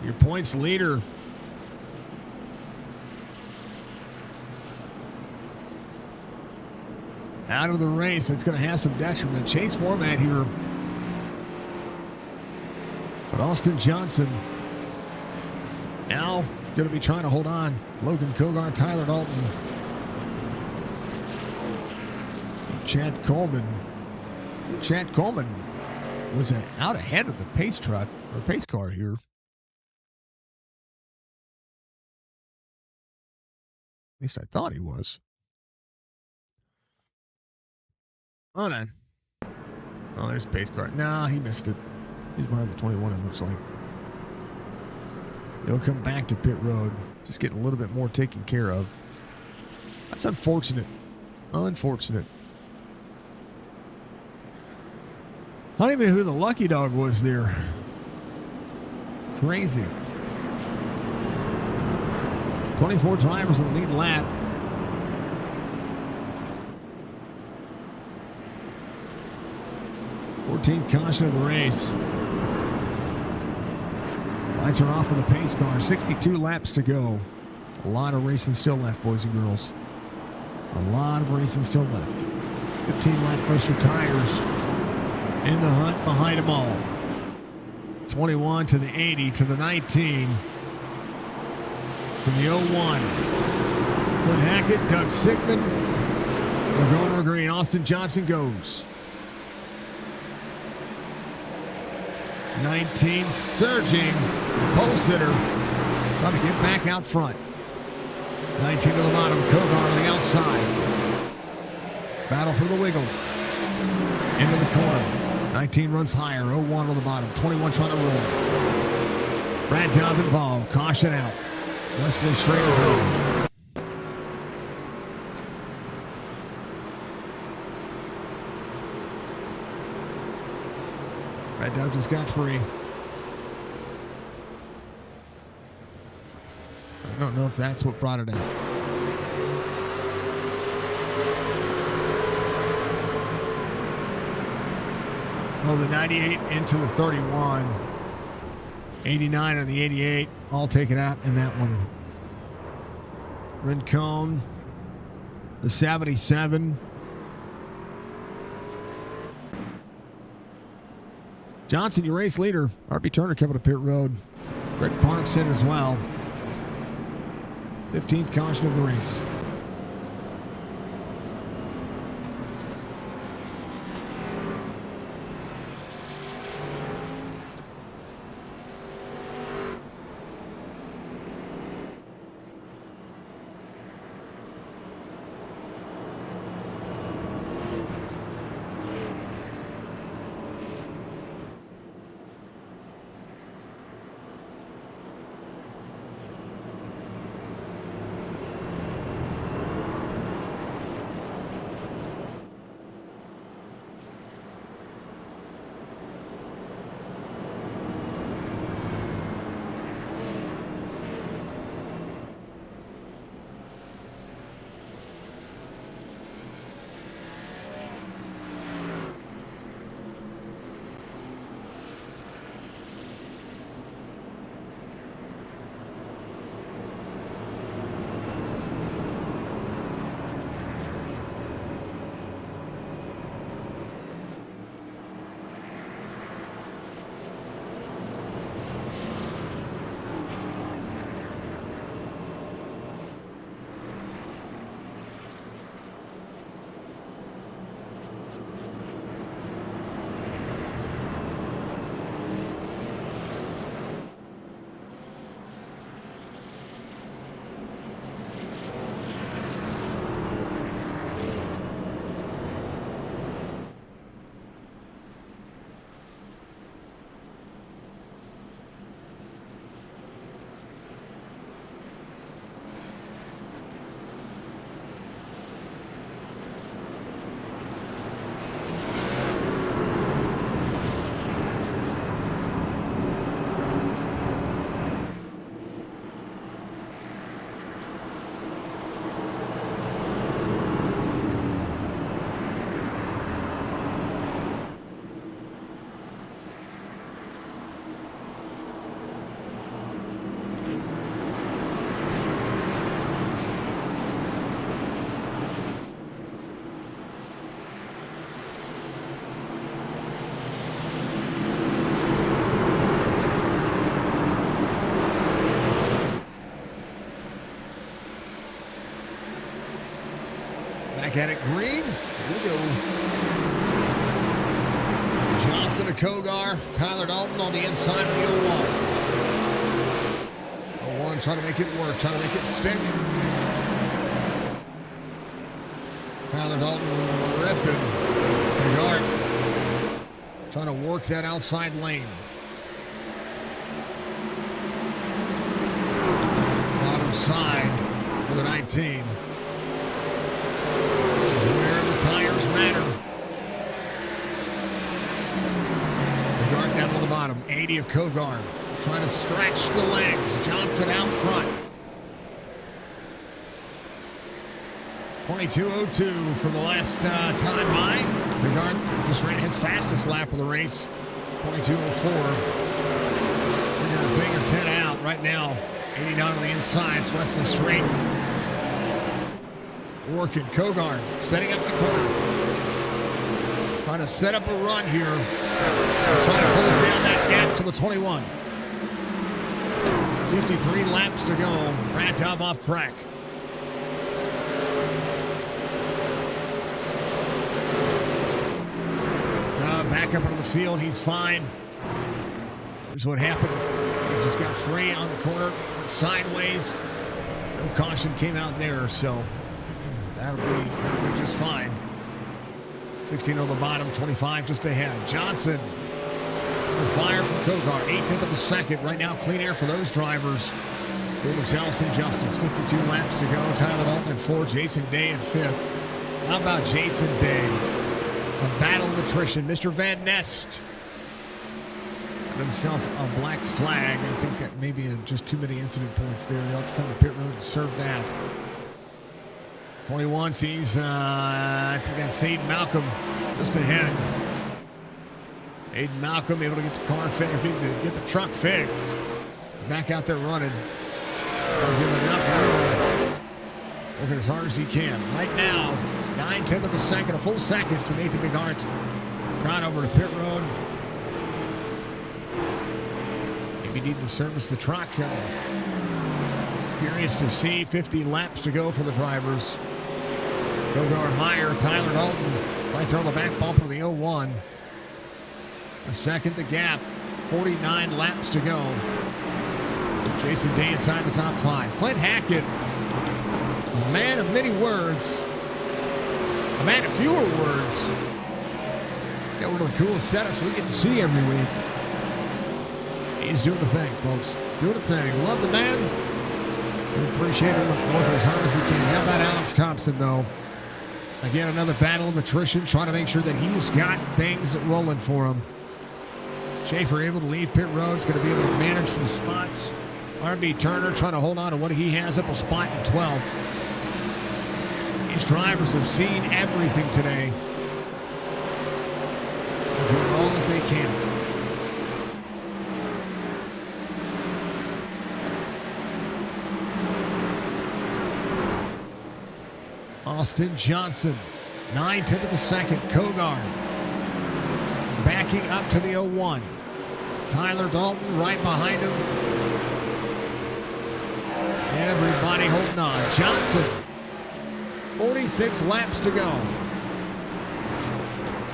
B: Your points leader. Out of the race. It's going to have some detriment. Chase format here. But Austin Johnson now going to be trying to hold on. Logan Kogar, Tyler Dalton, Chad Coleman. Chad Coleman was out ahead of the pace truck or pace car here. At least I thought he was. Oh, no. Oh, there's pace car. Nah, he missed it. He's behind the 21, it looks like. He'll come back to pit road. Just getting a little bit more taken care of. That's unfortunate. Unfortunate. I don't even know who the lucky dog was there. Crazy. 24 drivers in the lead lap. Fourteenth caution of the race. Lights are off on the pace car. 62 laps to go. A lot of racing still left, boys and girls. A lot of racing still left. 15 lap pressure tires in the hunt behind them all. 21 to the 80 to the 19. From the 01. Clint Hackett, Doug Sigmund. Montgomery Green. Austin Johnson goes. 19 surging. Pole sitter trying to get back out front. 19 to the bottom. Kogar on the outside. Battle for the wiggle. Into the corner. 19 runs higher. 01 on the bottom. 21 trying to roll. Brad Dobb involved. Caution out. Wesley Schrader's home. Red Dove just got free. I don't know if that's what brought it out. Oh, the 98 into the 31. 89 on the 88. All taken out in that one. Rincon. The 77. Johnson, your race leader. RB Turner coming to pit road. Greg Parks in as well. 15th caution of the race. Back at it, Green. Here we go. Johnson to Kogar. Tyler Dalton on the inside of the 01. 01 trying to make it work, trying to make it stick. Tyler Dalton ripping. Bigart trying to work that outside lane. Bottom side for the 19. Tires matter. Bigard down to the bottom. 80 of Kogar. Trying to stretch the legs. Johnson out front. 22:02 for the last time by. Bigard just ran his fastest lap of the race. 22:04. Figure a thing or 10 out right now. 89 on the inside. It's Wesley Straight. Working. Kogar setting up the corner. Trying to set up a run here. Trying to close down that gap to the 21. 53 laps to go. Radov off track. Back up into the field. He's fine. Here's what happened. He just got free on the corner. Went sideways. No caution came out there, so that'll be just fine. 16 on the bottom, 25 just ahead. Johnson, under fire from Kogar, 18th of a second. Right now, clean air for those drivers. Williams, Allison, Justice, 52 laps to go. Tyler Dalton in 4th, Jason Day in 5th. How about Jason Day? A battle of attrition. Mr. Van Nest Got himself a black flag. I think that may be just too many incident points there. He'll have to come to pit road to serve that. 21 sees, I think that's Aiden Malcolm just ahead. Aiden Malcolm able to get the car fixed, get the truck fixed. Back out there running. I'll give him enough room. Working as hard as he can. Right now, 9/10 of a second, a full second to Nathan Bigart. Gone over to pit road. Maybe needing to service the truck. Curious to see 50 laps to go for the drivers. Bogart higher, Tyler Dalton right there on the back bumper of the 01. A second the gap, 49 laps to go. Jason Day inside the top 5. Clint Hackett, a man of many words, a man of fewer words. Got one of the coolest setups we get to see every week. He's doing the thing, folks. Doing the thing. Love the man. We appreciate him working as hard as he can. How about Alex Thompson, though? Again, another battle of attrition, trying to make sure that he's got things rolling for him. Schaefer able to leave pit road. Is going to be able to manage some spots. R.B. Turner trying to hold on to what he has up a spot in 12th. These drivers have seen everything today. They're doing all that they can. Austin Johnson, 9/10 of a second. Kogar backing up to the 01. Tyler Dalton right behind him. Everybody holding on. Johnson, 46 laps to go.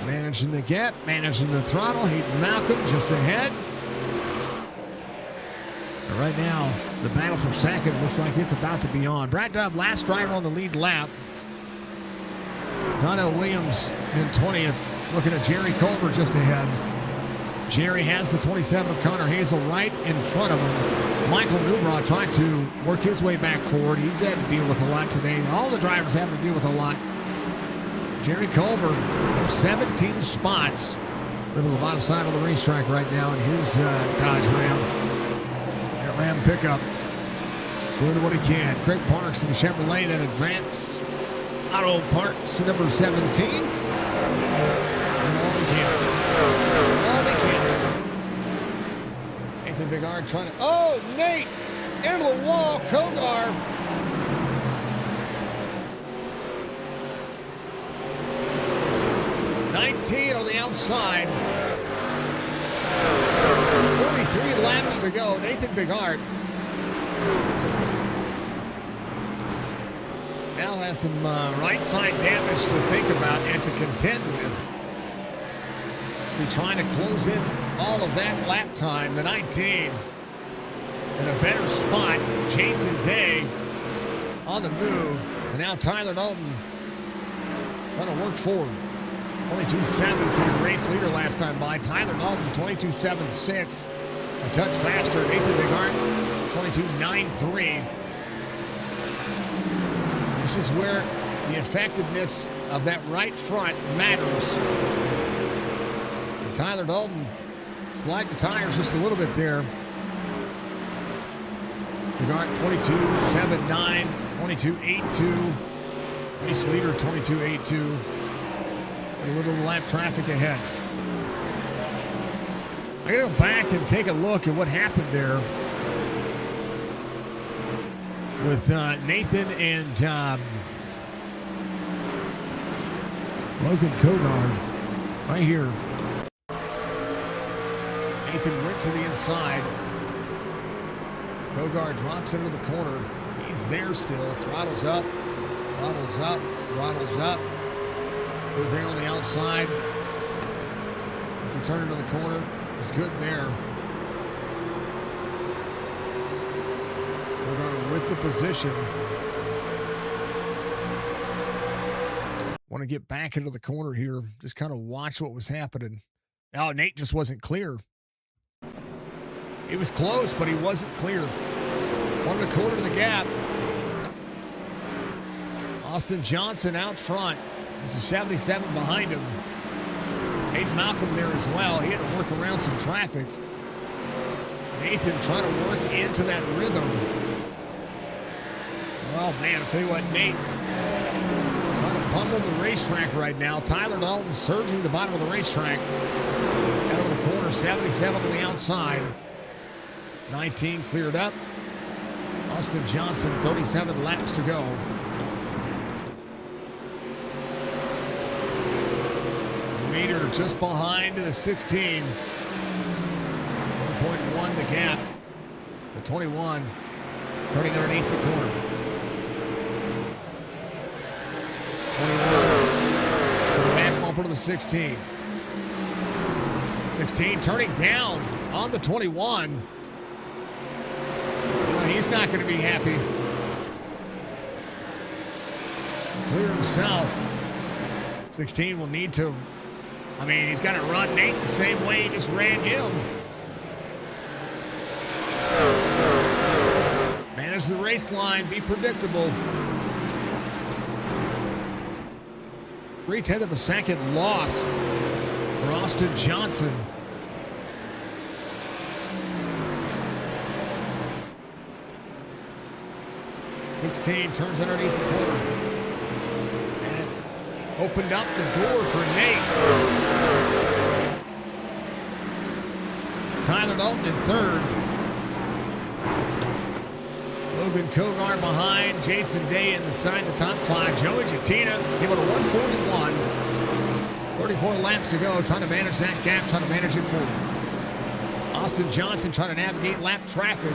B: Managing the gap, managing the throttle. Hayden Malcolm just ahead. But right now, the battle for second looks like it's about to be on. Brad Dove, last driver on the lead lap. Donnell Williams in 20th. Looking at Jerry Culver just ahead. Jerry has the 27 of Connor Hazel right in front of him. Michael Newbrough trying to work his way back forward. He's had to deal with a lot today. All the drivers having to deal with a lot. Jerry Culver, 17 spots. We're to the bottom side of the racetrack right now in his Dodge Ram. That Ram pickup doing what he can. Craig Parks in the Chevrolet, that Advance Auto Parts number 17. And all they can. All they can. Nathan Bigard trying to... Oh, Nate! Into the wall. Kogar. On the outside. 43 laps to go. Nathan Bigard now has some right side damage to think about and to contend with. We're trying to close in all of that lap time. The 19 in a better spot. Jason Day on the move. And now Tyler Dalton trying to work forward. 22.7 for your race leader last time by. Tyler Dalton, 22.76. A touch faster. Nathan Bigart, 22.93. This is where the effectiveness of that right front matters. And Tyler Dalton flagged the tires just a little bit there. Bigart, 22.79, 22.82. Race leader, 22.82. A little lap traffic ahead. I gotta go back and take a look at what happened there with Nathan and Logan Kogar right here. Nathan went to the inside. Kogar drops into the corner. He's there still. Throttles up, throttles up, throttles up. There on the outside. To turn into the corner is good there. We're going with the position. Want to get back into the corner here. Just kind of watch what was happening. Oh, Nate just wasn't clear. He was close, but he wasn't clear. Wanted to quarter the gap. Austin Johnson out front. This is 77 behind him. Hayden Malcolm there as well. He had to work around some traffic. Nathan trying to work into that rhythm. Oh, man, I'll tell you what, Nate trying to bundle the racetrack right now. Tyler Dalton surging to the bottom of the racetrack. Out of the corner, 77 on the outside. 19 cleared up. Austin Johnson, 37 laps to go. Meter just behind the 16. 1.1 the gap. The 21 turning underneath the corner. 21 to the back bumper to the 16. 16 turning down on the 21. He's not going to be happy. Clear himself. 16 will need to, he's got to run Nate the same way he just ran him. Manage the race line, be predictable. 0.3 of a second lost for Austin Johnson. 16 turns underneath the corner. And opened up the door for Nate. Tyler Dalton in third. Logan Kogar behind. Jason Day inside the top five. Joey Jatina give it a 141. 34 laps to go. Trying to manage that gap. Trying to manage it forward. Austin Johnson trying to navigate lap traffic.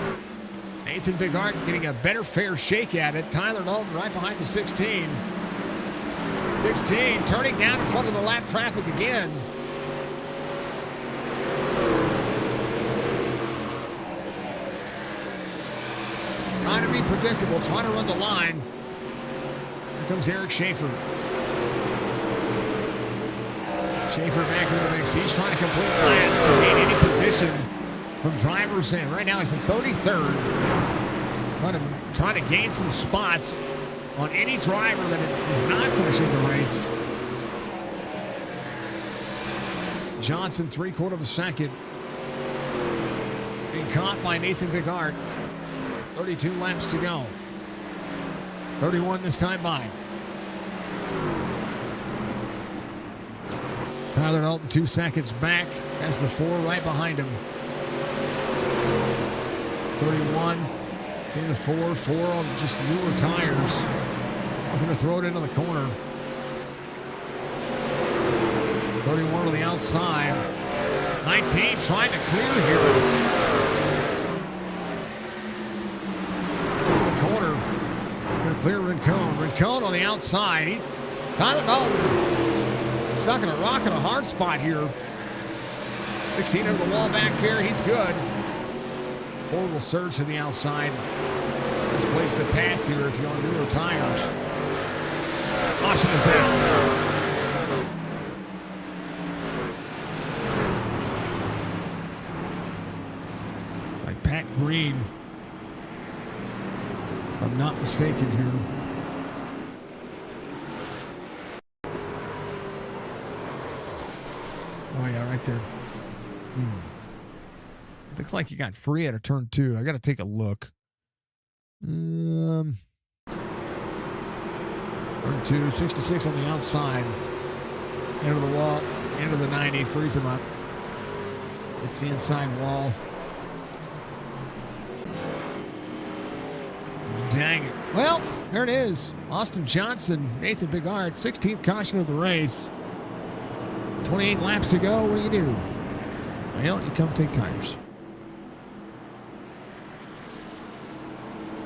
B: Nathan Bigart getting a better fair shake at it. Tyler Dalton right behind the 16. 16 turning down in front of the lap traffic again. Trying to be predictable, trying to run the line. Here comes Eric Schaefer. Schaefer back in the mix. He's trying to complete laps to gain any position from drivers in. Right now he's in 33rd. Trying to gain some spots on any driver that is not finishing the race. Johnson, 3/4 of a second. Being caught by Nathan Bigart. 32 laps to go. 31 this time by. Tyler Dalton 2 seconds back. Has the 4 right behind him. 31. See the 4 on just newer tires. I'm going to throw it into the corner. 31 on the outside. 19 trying to clear here. It's in the corner. Going to clear Rincon. Rincon on the outside. Tyler Dalton stuck in a rock and a hard spot here. 16 over the wall back here. He's good. 4 will surge to the outside. This place to pass here if you're on newer tires. Caution is out. It's like Pat Green, if I'm not mistaken here. Oh yeah, right there. Looks like you got free out of turn 2. I got to take a look. Turn 2, 66 on the outside. Into the wall, into the 90, frees him up. It's the inside wall. Dang it. Well, there it is. Austin Johnson, Nathan Bigart, 16th caution of the race. 28 laps to go. What do? Well, you come take tires.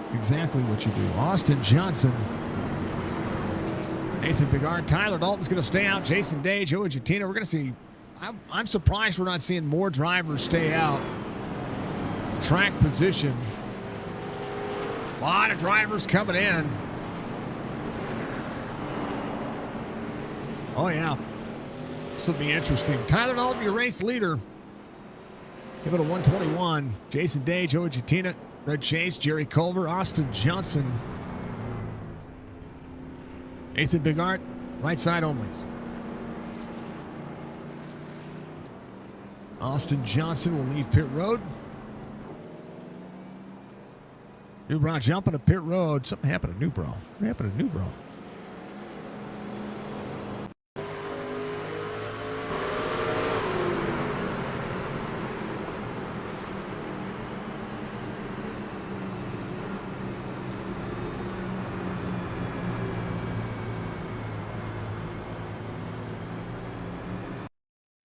B: That's exactly what you do. Austin Johnson, Nathan Bigart, Tyler Dalton's going to stay out. Jason Day, Joey Jatina. We're going to see. I'm surprised we're not seeing more drivers stay out. Track position. A lot of drivers coming in. Oh, yeah. This will be interesting. Tyler Dalton, your race leader. Give it a 121. Jason Day, Joey Jatina, Fred Chase, Jerry Culver, Austin Johnson. Nathan Bigart, right side only. Austin Johnson will leave pit road. New Bro jumping to pit road. Something happened to New Bro. What happened to New Bro?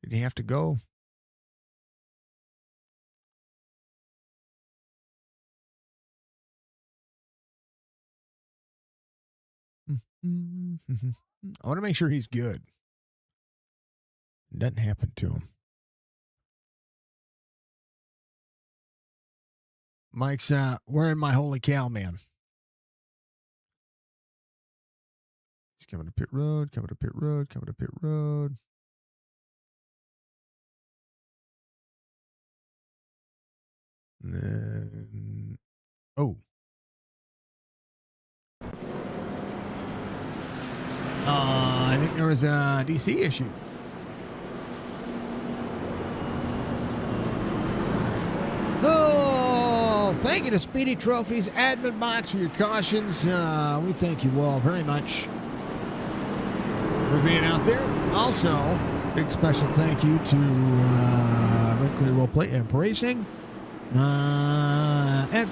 B: Did he have to go? I want to make sure he's good. Doesn't happen to him. Mike's wearing my holy cow, man. He's coming to pit road, coming to pit road, coming to pit road. And then, oh. I think there was a DC issue. Oh, thank you to Speedy Trophies admin box for your cautions. We thank you all very much for being out there. Also, big special thank you to Red Clear Roleplay and Racing.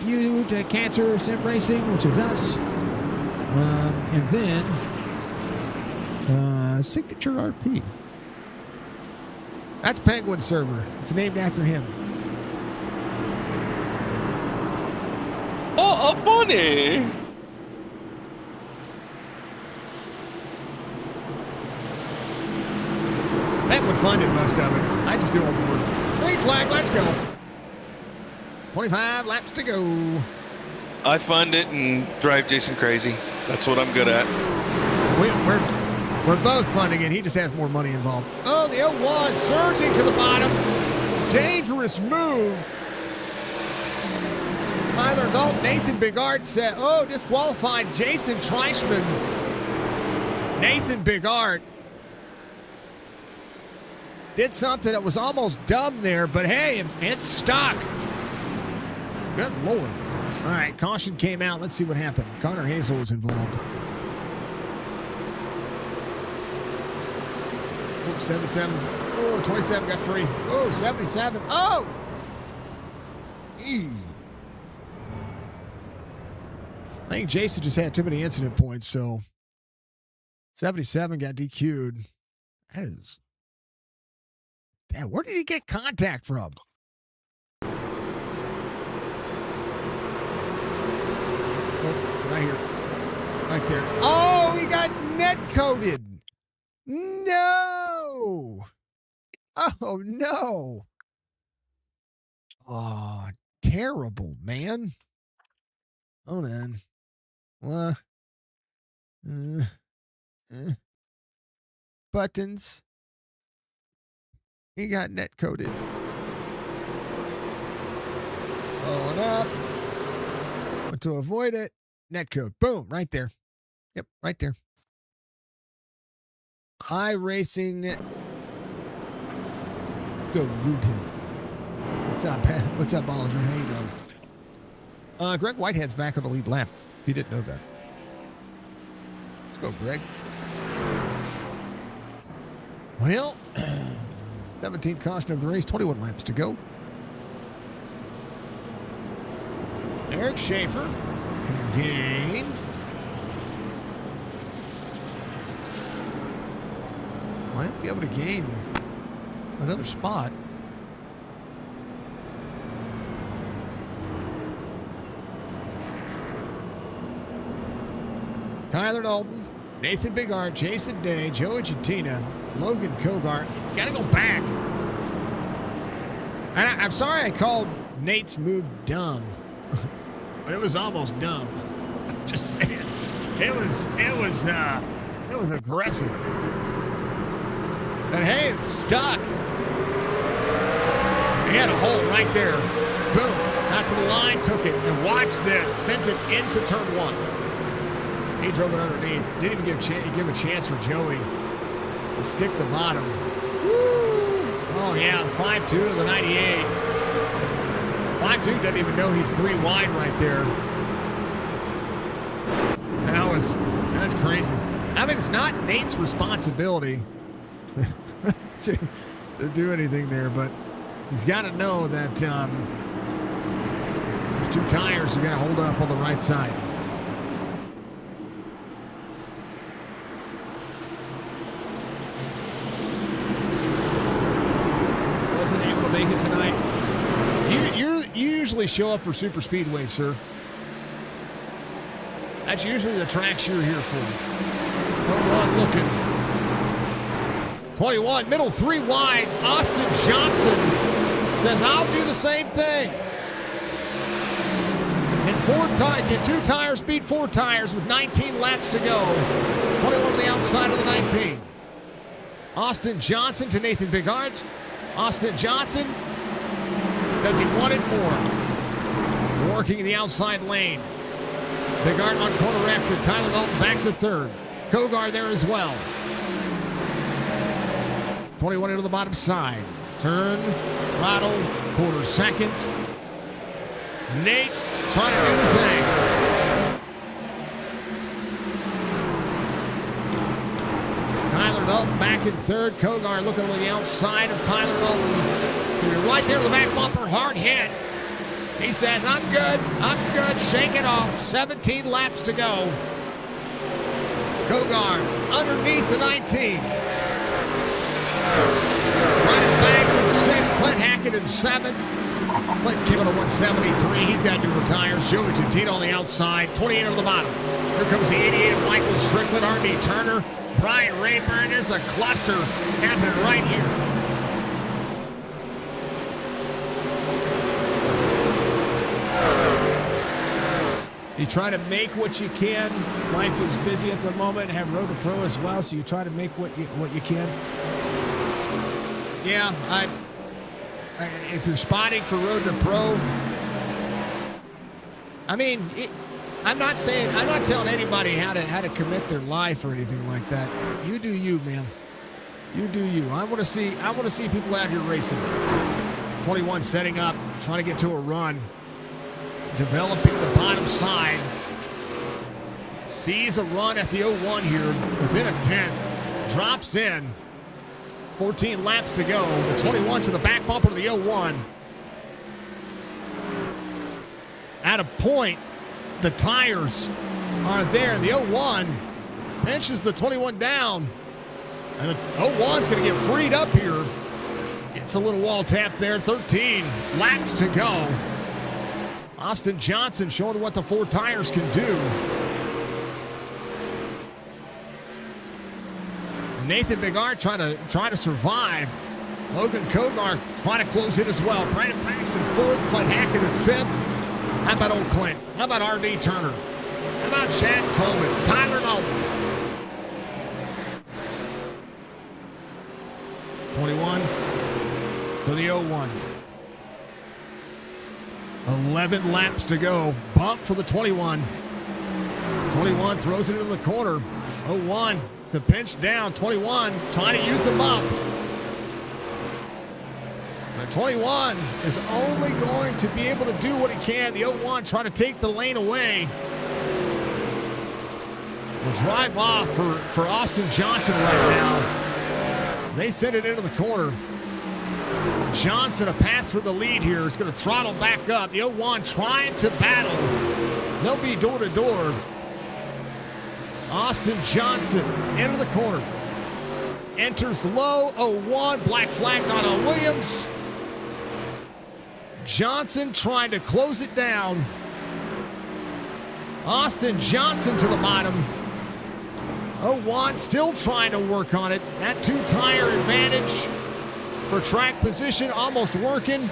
B: FU to Cancer Sim Racing, which is us. And then Signature RP. That's Penguin Server. It's named after him.
D: Oh, a bunny!
B: Penguin funded most of it. I just do all the work. Green flag, let's go. 25 laps to go.
D: I fund it and drive Jason crazy. That's what I'm good at.
B: We're both funding it. He just has more money involved. Oh, the 01 surging to the bottom. Dangerous move. Tyler Dalton, Nathan Bigart said, oh, disqualified Jason Treichman. Nathan Bigart did something that was almost dumb there, but hey, it's stuck. Good Lord. All right, caution came out. Let's see what happened. Connor Hazel was involved. 77. Oh, 27 got free. Oh, 77. Oh! Eee. I think Jason just had too many incident points, so 77 got DQ'd. That is... Damn, where did he get contact from? Oh, right here. Right there. Oh, he got net coated. No. Oh, no. Oh, terrible, man. Hold on. What? Buttons. He got net coated. Hold up. Want to avoid it. Net code. Boom. Right there. Yep. Right there. iRacing. Go root him. What's up, Pat? What's up, Bollinger? How you doing? Greg Whitehead's back on the lead lap. If you didn't know that. Let's go, Greg. Well, 17th caution of the race, 21 laps to go. Eric Schaefer can gain. Might be able to gain another spot. Tyler Dalton, Nathan Bigart, Jason Day, Joey Chatina, Logan Kogart. Got to go back. And I'm sorry I called Nate's move dumb, but it was almost dumb. Just saying, it was aggressive. And hey, it's stuck. He had a hole right there. Boom, got to the line, took it, and watch this, sent it into turn one. He drove it underneath. Didn't even give a chance for Joey to stick the bottom. Woo! Oh, yeah, 5-2 to the 98. 5-2 doesn't even know he's 3 wide right there. That's crazy. I mean, it's not Nate's responsibility to do anything there, but he's got to know that those two tires are going to hold up on the right side. Wasn't able to make it tonight. You usually show up for super speedway, sir. That's usually the tracks you're here for. No run looking. 21, middle 3 wide. Austin Johnson says, I'll do the same thing. In 2 tires, beat 4 tires with 19 laps to go. 21 to the outside of the 19. Austin Johnson to Nathan Bigart. Austin Johnson, does he want it more? Working in the outside lane. Bigart on corner exit. Tyler Dalton back to third. Kogar there as well. 21 into the bottom side. Turn, throttle, quarter second. Nate trying to do the thing. Tyler Dalton back in third. Kogar looking on the outside of Tyler Dalton. Right there to the back bumper, hard hit. He says, I'm good, shake it off. 17 laps to go. Kogar underneath the 19. Ryan Banks in 6th, Clint Hackett in 7th. Clint Kimmel at 173. He's got newer tires. Joey Gentino on the outside. 28 on the bottom. Here comes the 88 of Michael Strickland, R.D. Turner, Brian Rayburn. There's a cluster happening right here. You try to make what you can. Life is busy at the moment. Have Road to Pro as well, so you try to make what you can. Yeah, if you're spotting for Road to Pro, I mean, I'm not telling anybody how to commit their life or anything like that. You do you, man. You do you. I want to see people out here racing. 21 setting up, trying to get to a run. Developing the bottom side. Sees a run at the 01 here within a 10th. Drops in. 14 laps to go. The 21 to the back bumper of the 01. At a point, the tires are there. The 01 pinches the 21 down. And the 01's going to get freed up here. Gets a little wall tap there. 13 laps to go. Austin Johnson showing what the 4 tires can do. Nathan Bigart trying to survive. Logan Kogar trying to close it as well. Brandon Banks in 4th, Clint Hackett in 5th. How about old Clint? How about R.D. Turner? How about Chad Coleman? Tyler Dalton. 21 to the 01. 11 laps to go. Bump for the 21. 21 throws it into the corner. 01 to pinch down. 21 trying to use him up. The 21 is only going to be able to do what he can. The 01 trying to take the lane away. Will drive off for Austin Johnson right now. They send it into the corner. Johnson, a pass for the lead here, is going to throttle back up. The 01 trying to battle. They'll be door to door. Austin Johnson into the corner. Enters low, 01, black flag not on Williams. Johnson trying to close it down. Austin Johnson to the bottom. 01 still trying to work on it. That 2-tire advantage for track position almost working.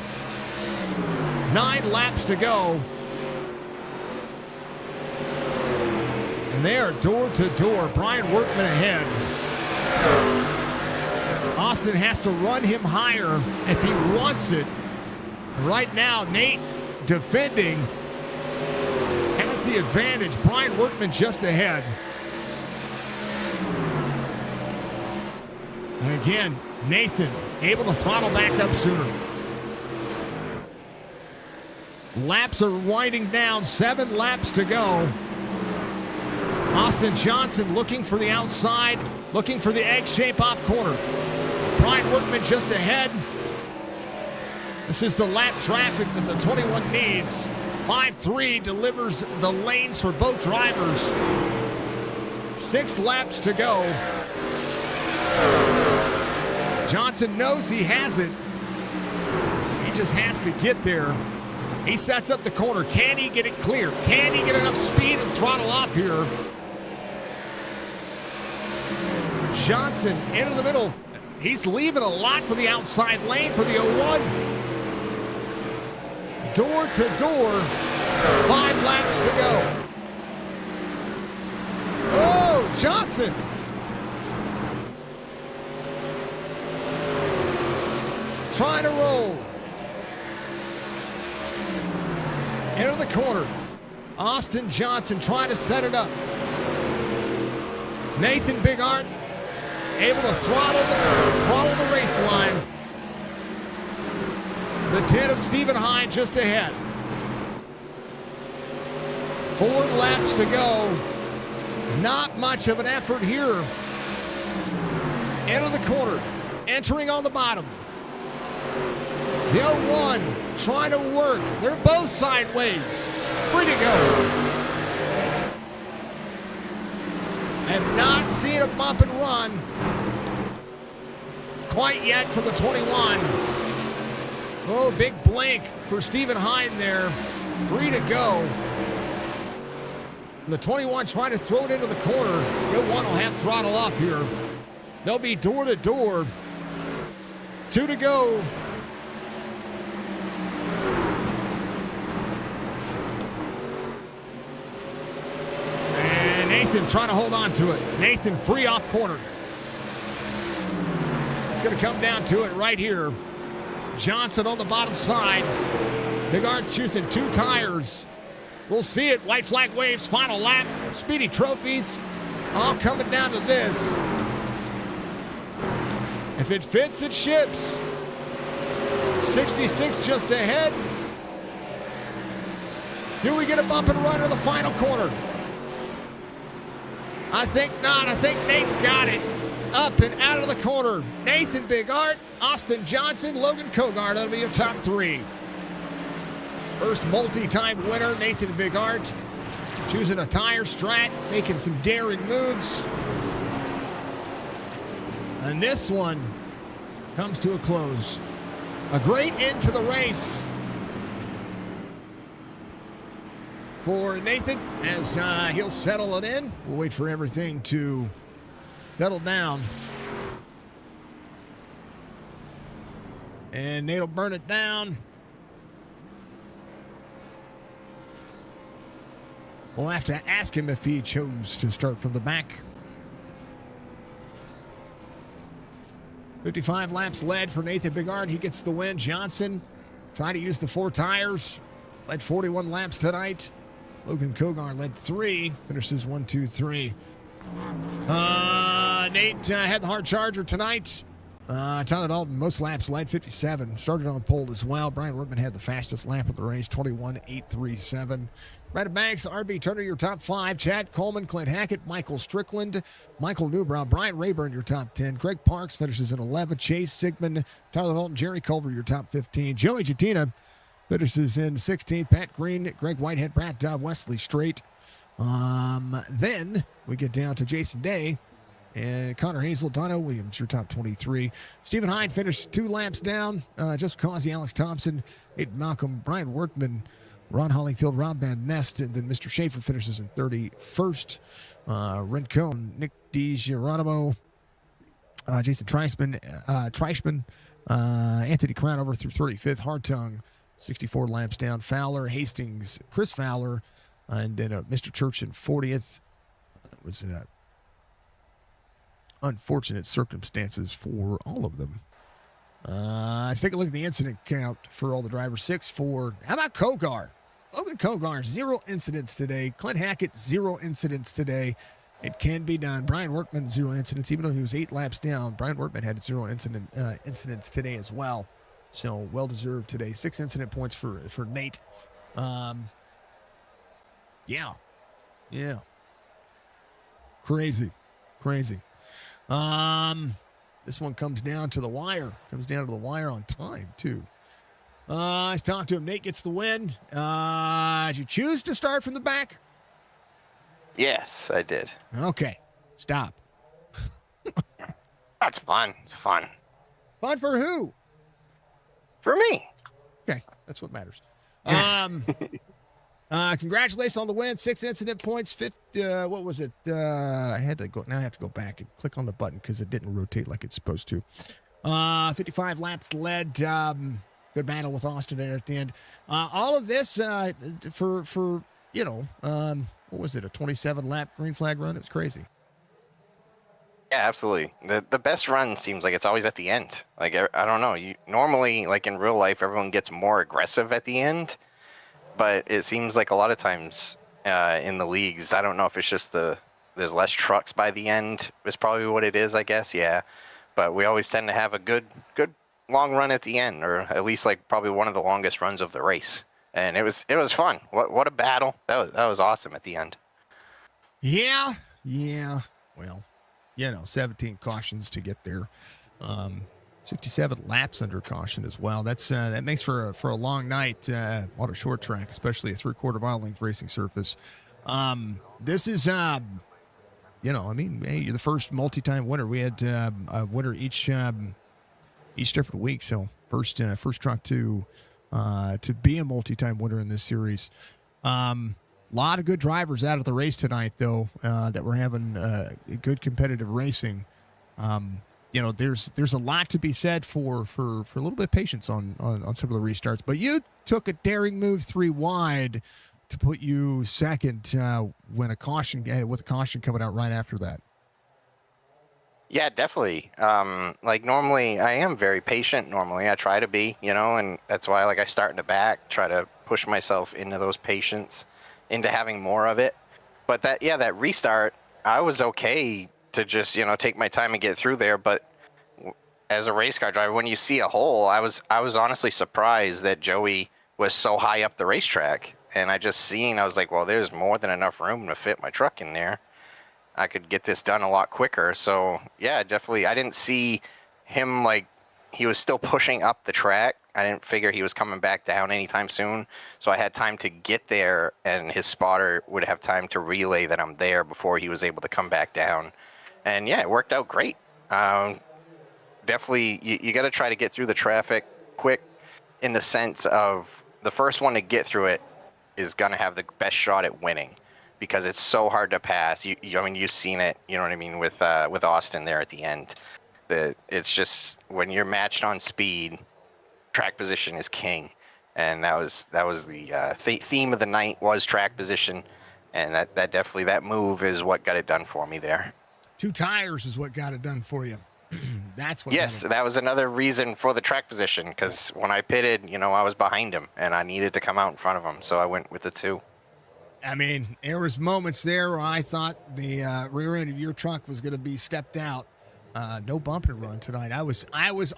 B: 9 laps to go. And they are door to door. Brian Workman ahead. Austin has to run him higher if he wants it. Right now, Nate defending has the advantage. Brian Workman just ahead. And again, Nathan able to throttle back up sooner. Laps are winding down. 7 laps to go. Austin Johnson looking for the outside, looking for the egg shape off corner. Brian Workman just ahead. This is the lap traffic that the 21 needs. 5-3 delivers the lanes for both drivers. 6 laps to go. Johnson knows he has it. He just has to get there. He sets up the corner. Can he get it clear? Can he get enough speed and throttle off here? Johnson into the middle. He's leaving a lot for the outside lane for the 01. Door to door. 5 laps to go. Oh, Johnson. Trying to roll. Into the corner. Austin Johnson trying to set it up. Nathan Bigart able to throttle the race line. The 10 of Stephen Hine just ahead. 4 laps to go. Not much of an effort here. Into the corner. Entering on the bottom. The 01 trying to work. They're both sideways. Free to go. I have not seen a bump and run quite yet from the 21. Oh, big blank for Stephen Hine there. 3 to go. And the 21 trying to throw it into the corner. The 01 will have throttle off here. They'll be door to door. 2 to go. Nathan trying to hold on to it. Nathan free off corner. It's going to come down to it right here. Johnson on the bottom side. Bigart choosing 2 tires. We'll see it. White flag waves, final lap. Speedy Trophies all coming down to this. If it fits, it ships. 66 just ahead. Do we get a bump and run to the final corner? I think not. I think Nate's got it. Up and out of the corner. Nathan Bigart, Austin Johnson, Logan Kogart. That'll be your top 3. First multi-time winner, Nathan Bigart. Choosing a tire strat, making some daring moves. And this one comes to a close. A great end to the race for Nathan as he'll settle it in. We'll wait for everything to settle down. And Nate will burn it down. We'll have to ask him if he chose to start from the back. 55 laps led for Nathan Bigard. He gets the win. Johnson trying to use the 4 tires. Led 41 laps tonight. Logan Kogar led 3. Finishes 1, 2, 3. Nate had the hard charger tonight. Tyler Dalton, most laps led 57. Started on pole as well. Brian Workman had the fastest lap of the race, 21.837. Brandon Banks, RB Turner, your top 5. Chad Coleman, Clint Hackett, Michael Strickland, Michael Newbrow, Brian Rayburn, your top 10. Greg Parks finishes in 11. Chase Sigmund, Tyler Dalton, Jerry Culver, your top 15. Joey Jatina finishes in 16th. Pat Green, Greg Whitehead, Brad Dove, Wesley Strait. Then we get down to Jason Day and Connor Hazel, Dono Williams, your top 23. Stephen Hine finished 2 laps down. Just Causey, Alex Thompson, Aiden Malcolm, Brian Workman, Ron Hollingfield, Rob Van Nest, and then Mr. Schaefer finishes in 31st. Rincon, Nick DiGeronimo, Jason Treichman, Anthony Crownover through 35th. Hartung, 64 laps down. Fowler, Hastings, Chris Fowler, and then Mr. Church in 40th. It was unfortunate circumstances for all of them. Let's take a look at the incident count for all the drivers. 6-4. How about Kogar? Logan Kogar, 0 incidents today. Clint Hackett, 0 incidents today. It can be done. Brian Workman, 0 incidents. Even though he was 8 laps down, Brian Workman had 0 incidents today as well. So well-deserved today. 6 incident points for Nate. Yeah. Crazy. This one comes down to the wire. Comes down to the wire on time, too. Let's talk to him. Nate gets the win. Did you choose to start from the back?
E: Yes, I did.
B: Okay. Stop.
E: That's fun. It's fun.
B: Fun for who?
E: For me.
B: Okay. That's what matters. Congratulations on the win. 6 incident points. What was it? I had to go. Now I have to go back and click on the button because it didn't rotate like it's supposed to. 55 laps led. Good battle with Austin there at the end. All of this for what was it? A 27 lap green flag run. It was crazy.
E: Yeah, absolutely. The best run seems like it's always at the end. Like, I don't know. You normally, like in real life, everyone gets more aggressive at the end, but it seems like a lot of times in the leagues, I don't know if it's just there's less trucks by the end. Is probably what it is, I guess. Yeah, but we always tend to have a good long run at the end, or at least like probably one of the longest runs of the race. And it was fun. What a battle. That was awesome at the end.
B: Yeah. Well, 17 cautions to get there. 67 laps under caution as well. That makes for a long night on a short track, especially a 3/4 mile length racing surface. This is hey, you're the first multi-time winner. We had a winner each different week. So first truck to be a multi-time winner in this series. A lot of good drivers out of the race tonight, though, that we're having good competitive racing. There's a lot to be said for a little bit of patience on some of the restarts. But you took a daring move 3 wide to put you second with a caution coming out right after that.
E: Yeah, definitely. Like normally I am very patient. Normally I try to be, and that's why I start in the back, try to push myself into those patience, into having more of it. But that restart, I was okay to just, take my time and get through there. But as a race car driver, when you see a hole, I was honestly surprised that Joey was so high up the racetrack. And I was like, well, there's more than enough room to fit my truck in there. I could get this done a lot quicker. So yeah, definitely. I didn't see him he was still pushing up the track. I didn't figure he was coming back down anytime soon. So I had time to get there, and his spotter would have time to relay that I'm there before he was able to come back down. And yeah, it worked out great. Definitely, you got to try to get through the traffic quick, in the sense of the first one to get through it is going to have the best shot at winning, because it's so hard to pass. You've seen it, you know what I mean, with Austin there at the end. It's just when you're matched on speed, track position is king, and that was the theme of the night was track position, and that definitely, that move is what got it done for me there.
B: 2 tires is what got it done for you. That's what.
E: Yes, that was another reason for the track position, because when I pitted, I was behind him and I needed to come out in front of him, so I went with the 2.
B: I mean, there was moments there where I thought the rear end of your truck was going to be stepped out. No bump and run tonight. I was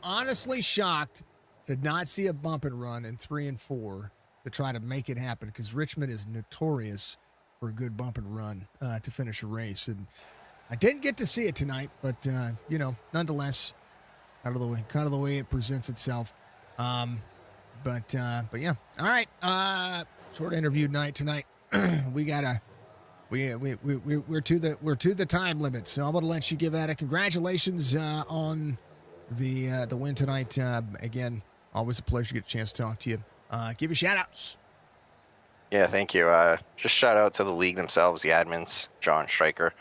B: honestly shocked to not see a bump and run in 3 and 4 to try to make it happen, because Richmond is notorious for a good bump and run to finish a race. And I didn't get to see it tonight, but nonetheless, kind of the way it presents itself. But yeah. All right. Short interview night tonight. We're to the time limit, so I'm gonna let you give that a congratulations on the win tonight. Again, always a pleasure to get a chance to talk to you. Give you shout outs.
E: Yeah, thank you. Just shout out to the league themselves, the admins, John, Stryker,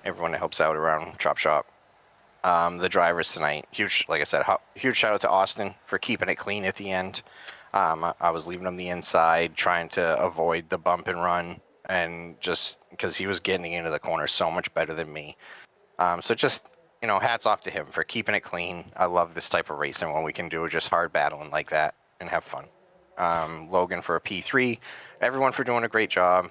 E: everyone that helps out around Chop Shop. The drivers tonight, huge, like I said, huge shout out to Austin for keeping it clean at the end. I was leaving him the inside, trying to avoid the bump and run, and just because he was getting into the corner so much better than me. So just, hats off to him for keeping it clean. I love this type of racing when we can do just hard battling like that and have fun. Logan for a P3, everyone for doing a great job.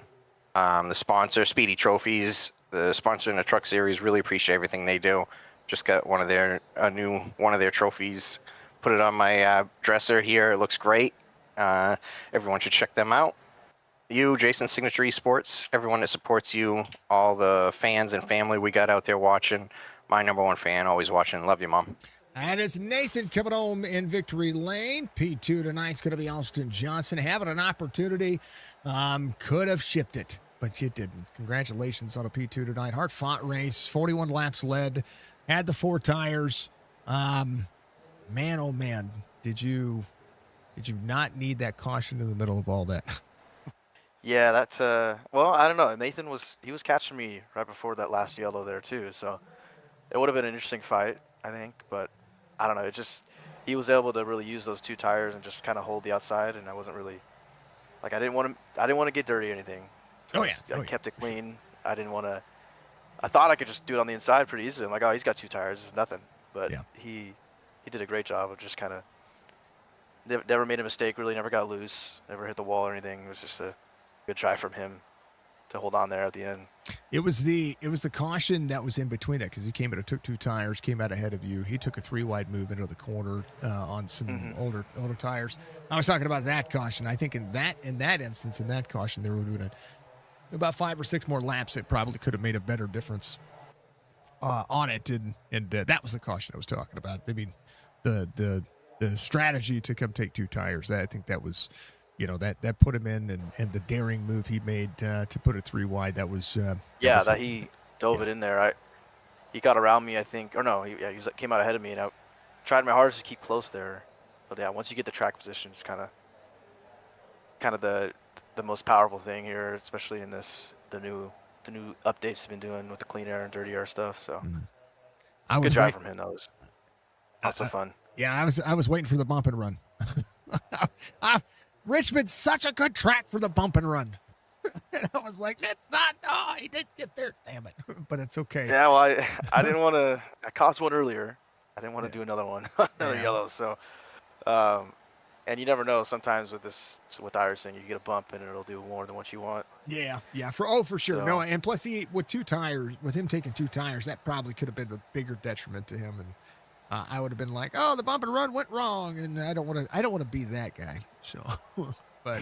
E: The sponsor, Speedy Trophies, the sponsor in the Truck Series, really appreciate everything they do. Just got one of their trophies, put it on my dresser here. It looks great. Everyone should check them out. you, Jason, Signature Esports, everyone that supports you, all the fans and family we got out there watching. My number one fan, always watching. Love you, Mom.
B: And it's Nathan coming home in victory lane. P2 tonight's going to be Austin Johnson. Having an opportunity. Could have shipped it, but you didn't. Congratulations on a P2 tonight. Hard-fought race. 41 laps led. Had the 4 tires. Man, oh, man. Did you not need that caution in the middle of all that?
F: Yeah, that's well, I don't know. Nathan was catching me right before that last yellow there too, so it would have been an interesting fight, I think, but I don't know. It just he was able to really use those 2 tires and just kind of hold the outside, and I wasn't really like I didn't want to get dirty or anything. So I kept it clean. I didn't want to. I thought I could just do it on the inside pretty easily. I'm like, oh, he's got 2 tires, it's nothing. But he did a great job of just kind of never made a mistake. Really, never got loose, never hit the wall or anything. It was just a good try from him to hold on there at the end.
B: It was the caution that was in between that because he came out and took 2 tires, came out ahead of you. He took a 3-wide move into the corner on some older tires. I was talking about that caution. I think in that instance, in that caution, they were doing about 5 or 6 more laps. It probably could have made a better difference on it, and that was the caution I was talking about. I mean, the strategy to come take 2 tires. I think that was. That put him in, and the daring move he made to put it 3 wide. That was
F: that he dove it in there. He got around me, I think, or no, he came out ahead of me, and I tried my hardest to keep close there. But yeah, once you get the track position, it's kind of the most powerful thing here, especially in the new updates they've been doing with the clean air and dirty air stuff. So good try from him. That was lots of fun.
B: Yeah, I was waiting for the bump and run. Richmond's such a good track for the bump and run. And I was like, that's not, he didn't get there. Damn it. But it's okay.
F: Yeah, well, I didn't want to, I caused one earlier. I didn't want to do another one, another yellow. So, and you never know. Sometimes with iRacing, you get a bump and it'll do more than what you want.
B: Yeah, for sure. So, no, and plus with him taking 2 tires, that probably could have been a bigger detriment to him. And I would have been like, oh, the bump and run went wrong, and I don't want to be that guy. So, but,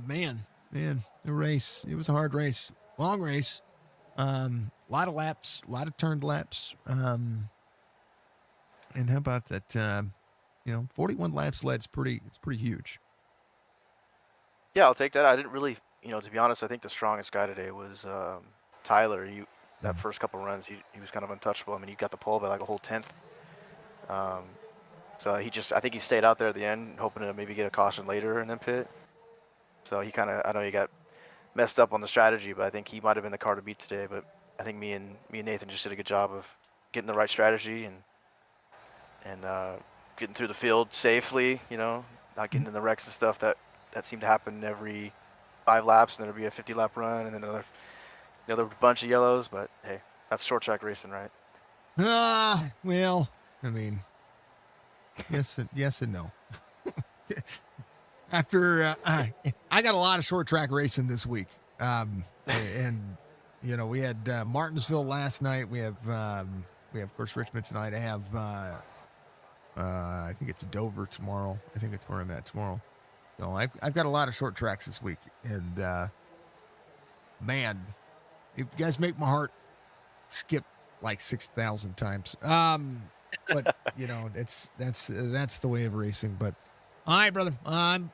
B: man, the race, it was a hard race, long race, a lot of laps, a lot of turned laps, and how about that? 41 laps led, it's pretty huge.
F: Yeah, I'll take that. I didn't really, to be honest, I think the strongest guy today was Tyler. That first couple runs, he was kind of untouchable. I mean, he got the pole by like a whole 10th. So I think he stayed out there at the end, hoping to maybe get a caution later and then pit. So I know he got messed up on the strategy, but I think he might have been the car to beat today. But I think me and Nathan just did a good job of getting the right strategy and getting through the field safely. Not getting in the wrecks and stuff that seemed to happen every 5 laps, and then there'd be a 50-lap run, and then another bunch of yellows. But hey, that's short track racing, right?
B: Well, I mean, yes and no. After I got a lot of short track racing this week, and we had Martinsville last night. We have of course Richmond tonight. I have I think it's Dover tomorrow. I think it's where I'm at tomorrow. So I've got a lot of short tracks this week, and man, you guys make my heart skip like 6,000 times. But that's the way of racing. But all right, brother, I'm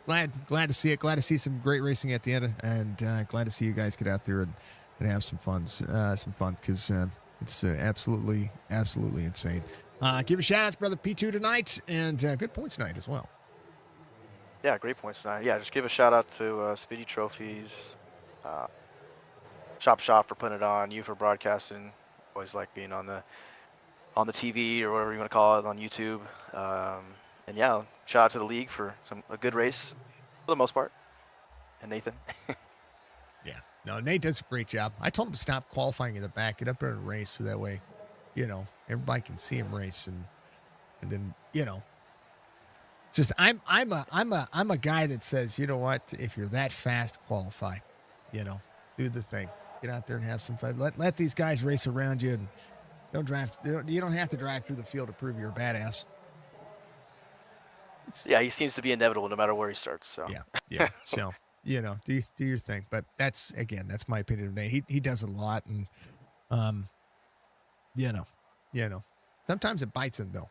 B: glad to see it. Glad to see some great racing at the end, and glad to see you guys get out there and have some fun because it's absolutely insane. Give a shout outs, brother. P2 tonight, and good points tonight as well.
F: Yeah, great points tonight. Yeah, just give a shout out to Speedy Trophies, Shop for putting it on, you for broadcasting. Always like being on the TV or whatever you want to call it on YouTube. And yeah, shout out to the league for a good race for the most part, and Nathan.
B: Yeah, no, Nate does a great job. I told him to stop qualifying in the back, get up there and race, so that way, everybody can see him race, and then just I'm a guy that says, you know what, if you're that fast, qualify, do the thing, get out there and have some fun. Let these guys race around you, and don't drive. You don't have to drive through the field to prove you're a badass.
F: Yeah, he seems to be inevitable no matter where he starts. So
B: Yeah. So, do your thing. But that's my opinion of Nate. He does it a lot, and um, you know, sometimes it bites him though,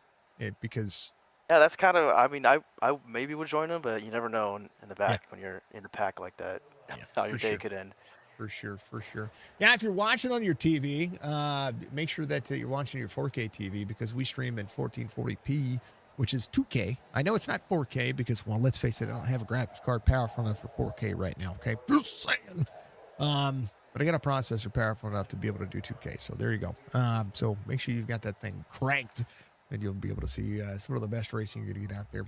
B: because
F: yeah, that's kind of. I mean, I maybe would join him, but you never know in the
B: Yeah.
F: back when you're in the pack like that,
B: Yeah,
F: how your
B: for
F: day
B: sure.
F: could end.
B: For sure. Yeah, if you're watching on your TV, make sure that you're watching your 4K TV because we stream in 1440p, which is 2K. I know it's not 4K because, well, let's face it, I don't have a graphics card powerful enough for 4K right now. Okay, just saying. But I got a processor powerful enough to be able to do 2K. So there you go. So make sure you've got that thing cranked, and you'll be able to see some of the best racing you're going to get out there.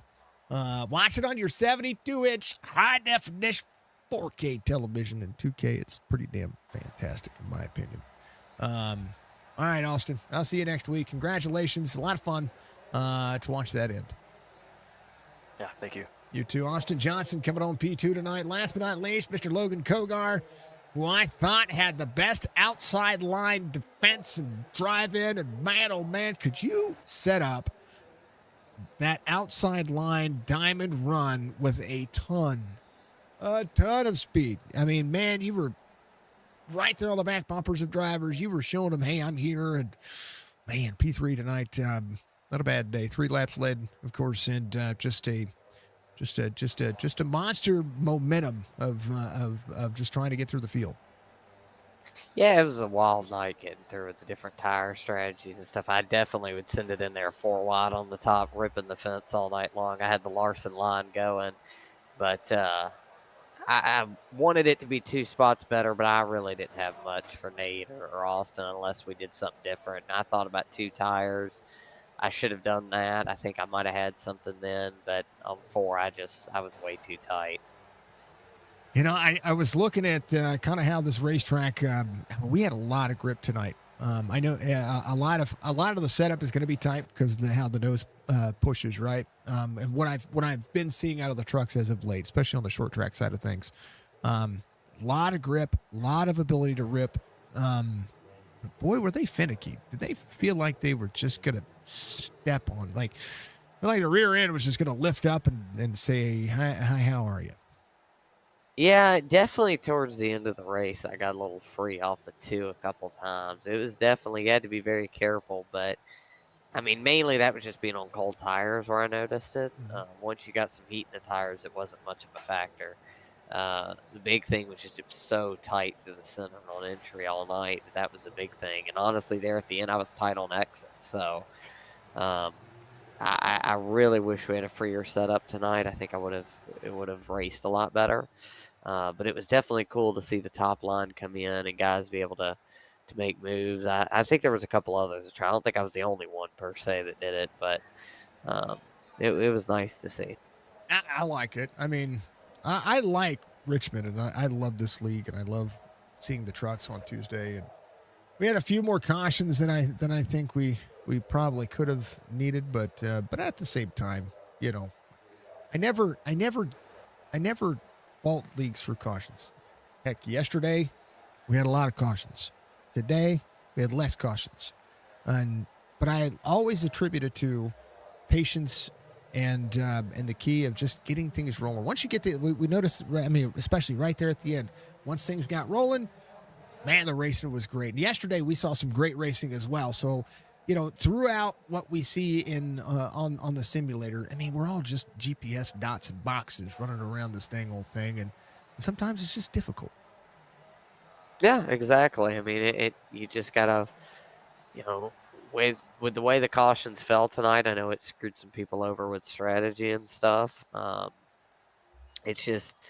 B: Watch it on your 72-inch high definition 4K television and 2K. It's pretty damn fantastic, in my opinion. All right, Austin. I'll see you next week. Congratulations. A lot of fun to watch that end.
F: Yeah, thank you.
B: You too. Austin Johnson coming on P2 tonight. Last but not least, Mr. Logan Kogar, who I thought had the best outside line defense and drive in. And man, oh man, could you set up that outside line diamond run with a ton of speed. I mean, man, you were right there on the back bumpers of drivers. You were showing them, hey, I'm here. And man, P3 tonight, not a bad day. 3 laps led, of course, and just a monster momentum of just trying to get through the field.
G: Yeah, it was a wild night getting through with the different tire strategies and stuff. I definitely would send it in there 4 wide on the top, ripping the fence all night long. I had the Larson line going, but I wanted it to be 2 spots better, but I really didn't have much for Nate or Austin unless we did something different. And I thought about 2 tires. I should have done that. I think I might have had something then, but on 4, I was way too tight.
B: I was looking at kind of how this racetrack. We had a lot of grip tonight. I know a lot of the setup is going to be tight because of how the nose pushes, right? And what I've been seeing out of the trucks as of late, especially on the short track side of things, a lot of grip, a lot of ability to rip. But boy, were they finicky! Did they feel like they were just going to step on, like the rear end was just going to lift up and say, "Hi, how are you?"
G: Yeah, definitely towards the end of the race, I got a little free off of 2 a couple times. It was definitely, you had to be very careful, but I mean, mainly that was just being on cold tires where I noticed it. Once you got some heat in the tires, it wasn't much of a factor. The big thing was just it was so tight through the center on entry all night. That was a big thing. And honestly, there at the end, I was tight on exit. So I really wish we had a freer setup tonight. I think it would have raced a lot better. But it was definitely cool to see the top line come in and guys be able to make moves. I think there was a couple others to try. I don't think I was the only one per se that did it, but it was nice to see.
B: I like it. I mean, I like Richmond, and I love this league, and I love seeing the trucks on Tuesday. And we had a few more cautions than I think we probably could have needed, but at the same time, I never fault leagues for cautions. Heck, yesterday we had a lot of cautions. Today we had less cautions, but I always attribute it to patience and the key of just getting things rolling. Once you get we noticed. I mean, especially right there at the end, once things got rolling, man, the racing was great. And yesterday we saw some great racing as well. So, throughout what we see in on the simulator, I mean, we're all just GPS dots and boxes running around this dang old thing, and sometimes it's just difficult.
G: Yeah, exactly. I mean, you just gotta, with the way the cautions fell tonight, I know it screwed some people over with strategy and stuff. It's just,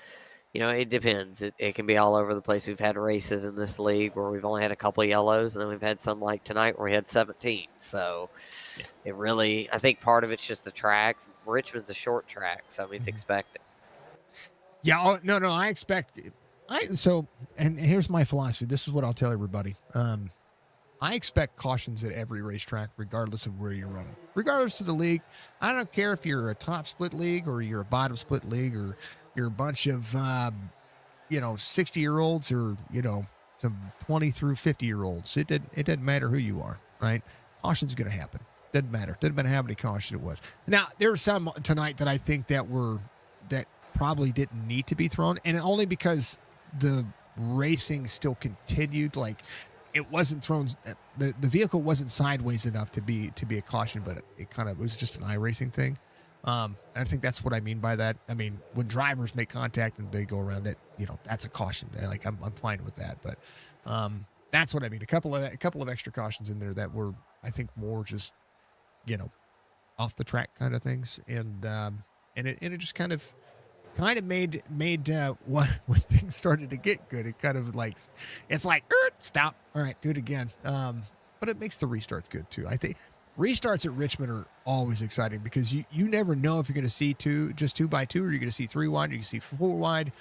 G: it depends. It can be all over the place. We've had races in this league where we've only had a couple of yellows, and then we've had some like tonight where we had 17. So it really, I think part of it's just the tracks. Richmond's a short track, so I mean, it's expected.
B: Yeah, no, I expect. And here's my philosophy. This is what I'll tell everybody. I expect cautions at every racetrack, regardless of where you're running, regardless of the league. I don't care if you're a top split league or you're a bottom split league or you're a bunch of, 60-year-olds or, some 20 through 50-year-olds. It doesn't matter who you are, right? Caution's going to happen. Didn't matter. Didn't matter how many cautions it was. Now, there were some tonight that I think that probably didn't need to be thrown, and only because the racing still continued. Like, it wasn't thrown. The vehicle wasn't sideways enough to be a caution, but it was just an iRacing thing. And I think that's what I mean by that. I mean, when drivers make contact and they go around that, that's a caution. Like, I'm fine with that, but that's what I mean. A couple of extra cautions in there that were, I think, more just off the track kind of things, and it just kind of made when things started to get good, it kind of like, it's like, stop, all right, do it again. But it makes the restarts good too. I think restarts at Richmond are always exciting because you never know if you're going to see two by two, or you're going to see 3 wide, or you can see 4 wide.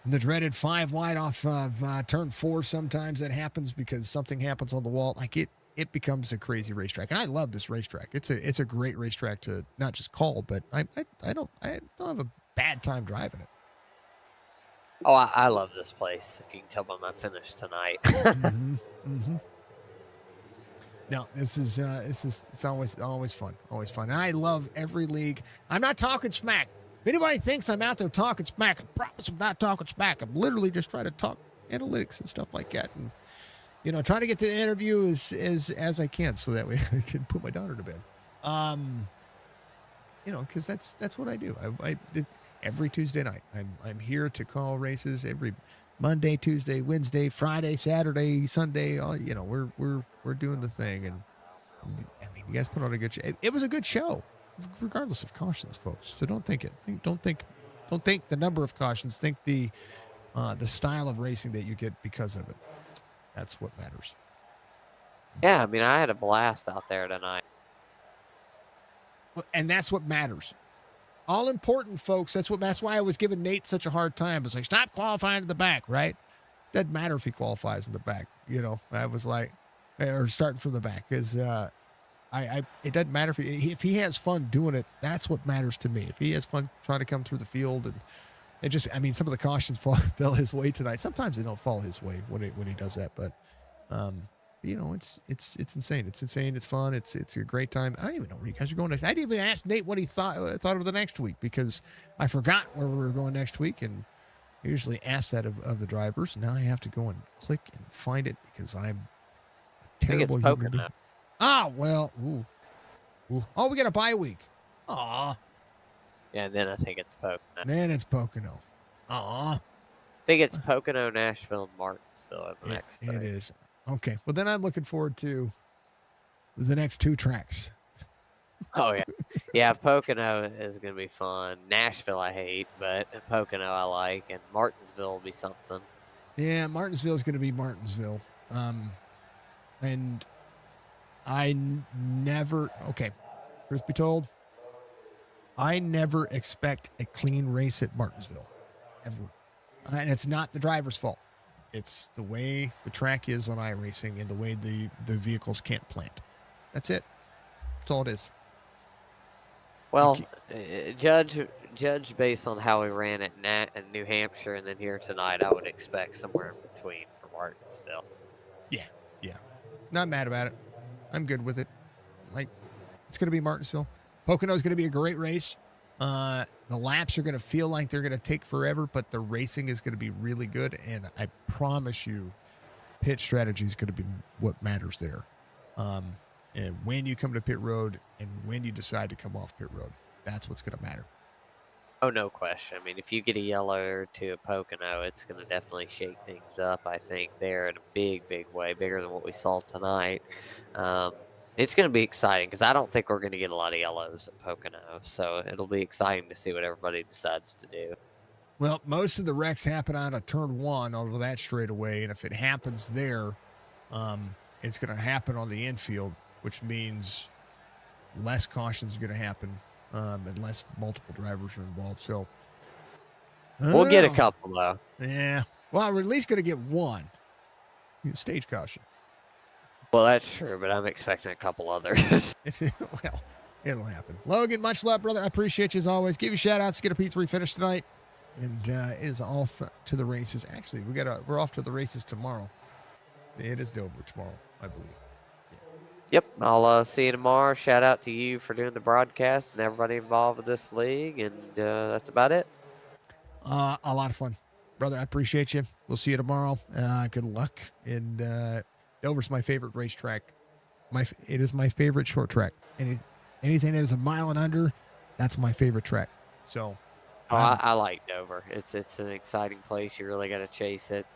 B: And the dreaded 5 wide off of turn 4. Sometimes that happens because something happens on the wall. Like, it becomes a crazy racetrack, and I love this racetrack. It's a great racetrack to not just call, but I don't have a bad time driving it.
G: Oh, I love this place. If you can tell by my finish tonight.
B: Mm-hmm. No, it's always fun, And I love every league. I'm not talking smack. If anybody thinks I'm out there talking smack, I promise I'm not talking smack. I'm literally just trying to talk analytics and stuff like that, and try to get to the interview as I can, so that way I can put my daughter to bed. Because that's what I do. I every Tuesday night. I'm here to call races every Monday, Tuesday, Wednesday, Friday, Saturday, Sunday. All we're doing the thing, and I mean, you guys put on a good show. It was a good show, regardless of cautions, folks. So don't think the number of cautions. Think the style of racing that you get because of it. That's what matters.
G: Yeah, I mean, I had a blast out there tonight.
B: And that's what matters. All important, folks. That's why I was giving Nate such a hard time. It's like, stop qualifying in the back, right? Doesn't matter if he qualifies in the back. I was like, or starting from the back, because it doesn't matter if he has fun doing it. That's what matters to me. If he has fun trying to come through the field, and it just, I mean, some of the cautions fell his way tonight. Sometimes they don't fall his way when he does that, but it's insane. It's insane. It's fun. It's a great time. I don't even know where you guys are going next. I didn't even ask Nate what he thought of the next week, because I forgot where we were going next week, and I usually ask that of the drivers. Now I have to go and click and find it because I'm a terrible human being. Ah, well, ooh. Oh, we got a bye week. Aw.
G: Yeah, and then I think it's Pocono.
B: Then it's Pocono. Aw.
G: I think it's Pocono, Nashville, and Martinsville at the next.
B: It is. Okay. Well, then I'm looking forward to the next 2 tracks.
G: Oh, yeah. Yeah, Pocono is going to be fun. Nashville I hate, but Pocono I like, and Martinsville will be something.
B: Yeah, Martinsville is going to be Martinsville. And I never, okay, truth be told, I never expect a clean race at Martinsville, ever. And it's not the driver's fault. It's the way the track is on iRacing and the way the vehicles can't plant. That's it. That's all it is.
G: Well, judge based on how we ran at New Hampshire and then here tonight, I would expect somewhere in between for Martinsville.
B: Yeah. Not mad about it. I'm good with it. Like, it's going to be Martinsville. Pocono is going to be a great race. The laps are going to feel like they're going to take forever, but the racing is going to be really good. And I promise you, pit strategy is going to be what matters there. And when you come to pit road and when you decide to come off pit road, that's what's going to matter.
G: Oh, no question. I mean, if you get a yellow to a Pocono, it's going to definitely shake things up, I think, there in a big, big way, bigger than what we saw tonight. It's going to be exciting because I don't think we're going to get a lot of yellows at Pocono. So it'll be exciting to see what everybody decides to do.
B: Well, most of the wrecks happen out of turn 1 over that straightaway. And if it happens there, it's going to happen on the infield, which means less cautions are going to happen. Unless multiple drivers are involved. So
G: we'll get a couple, though.
B: Yeah. Well, we're at least going to get one. Stage caution.
G: Well, that's true, but I'm expecting a couple others.
B: Well, it'll happen. Logan, much love, brother. I appreciate you as always. Give you shout outs. Get a P3 finish tonight. And it is off to the races. Actually, we're off to the races tomorrow. It is Dover tomorrow, I believe. Yeah.
G: Yep, I'll see you tomorrow. Shout out to you for doing the broadcast and everybody involved with this league, and that's about it.
B: A lot of fun, brother. I appreciate you. We'll see you tomorrow. Good luck. And Dover's my favorite racetrack. It is my favorite short track. Anything that is a mile and under, that's my favorite track. So,
G: I like Dover. It's an exciting place. You really got to chase it.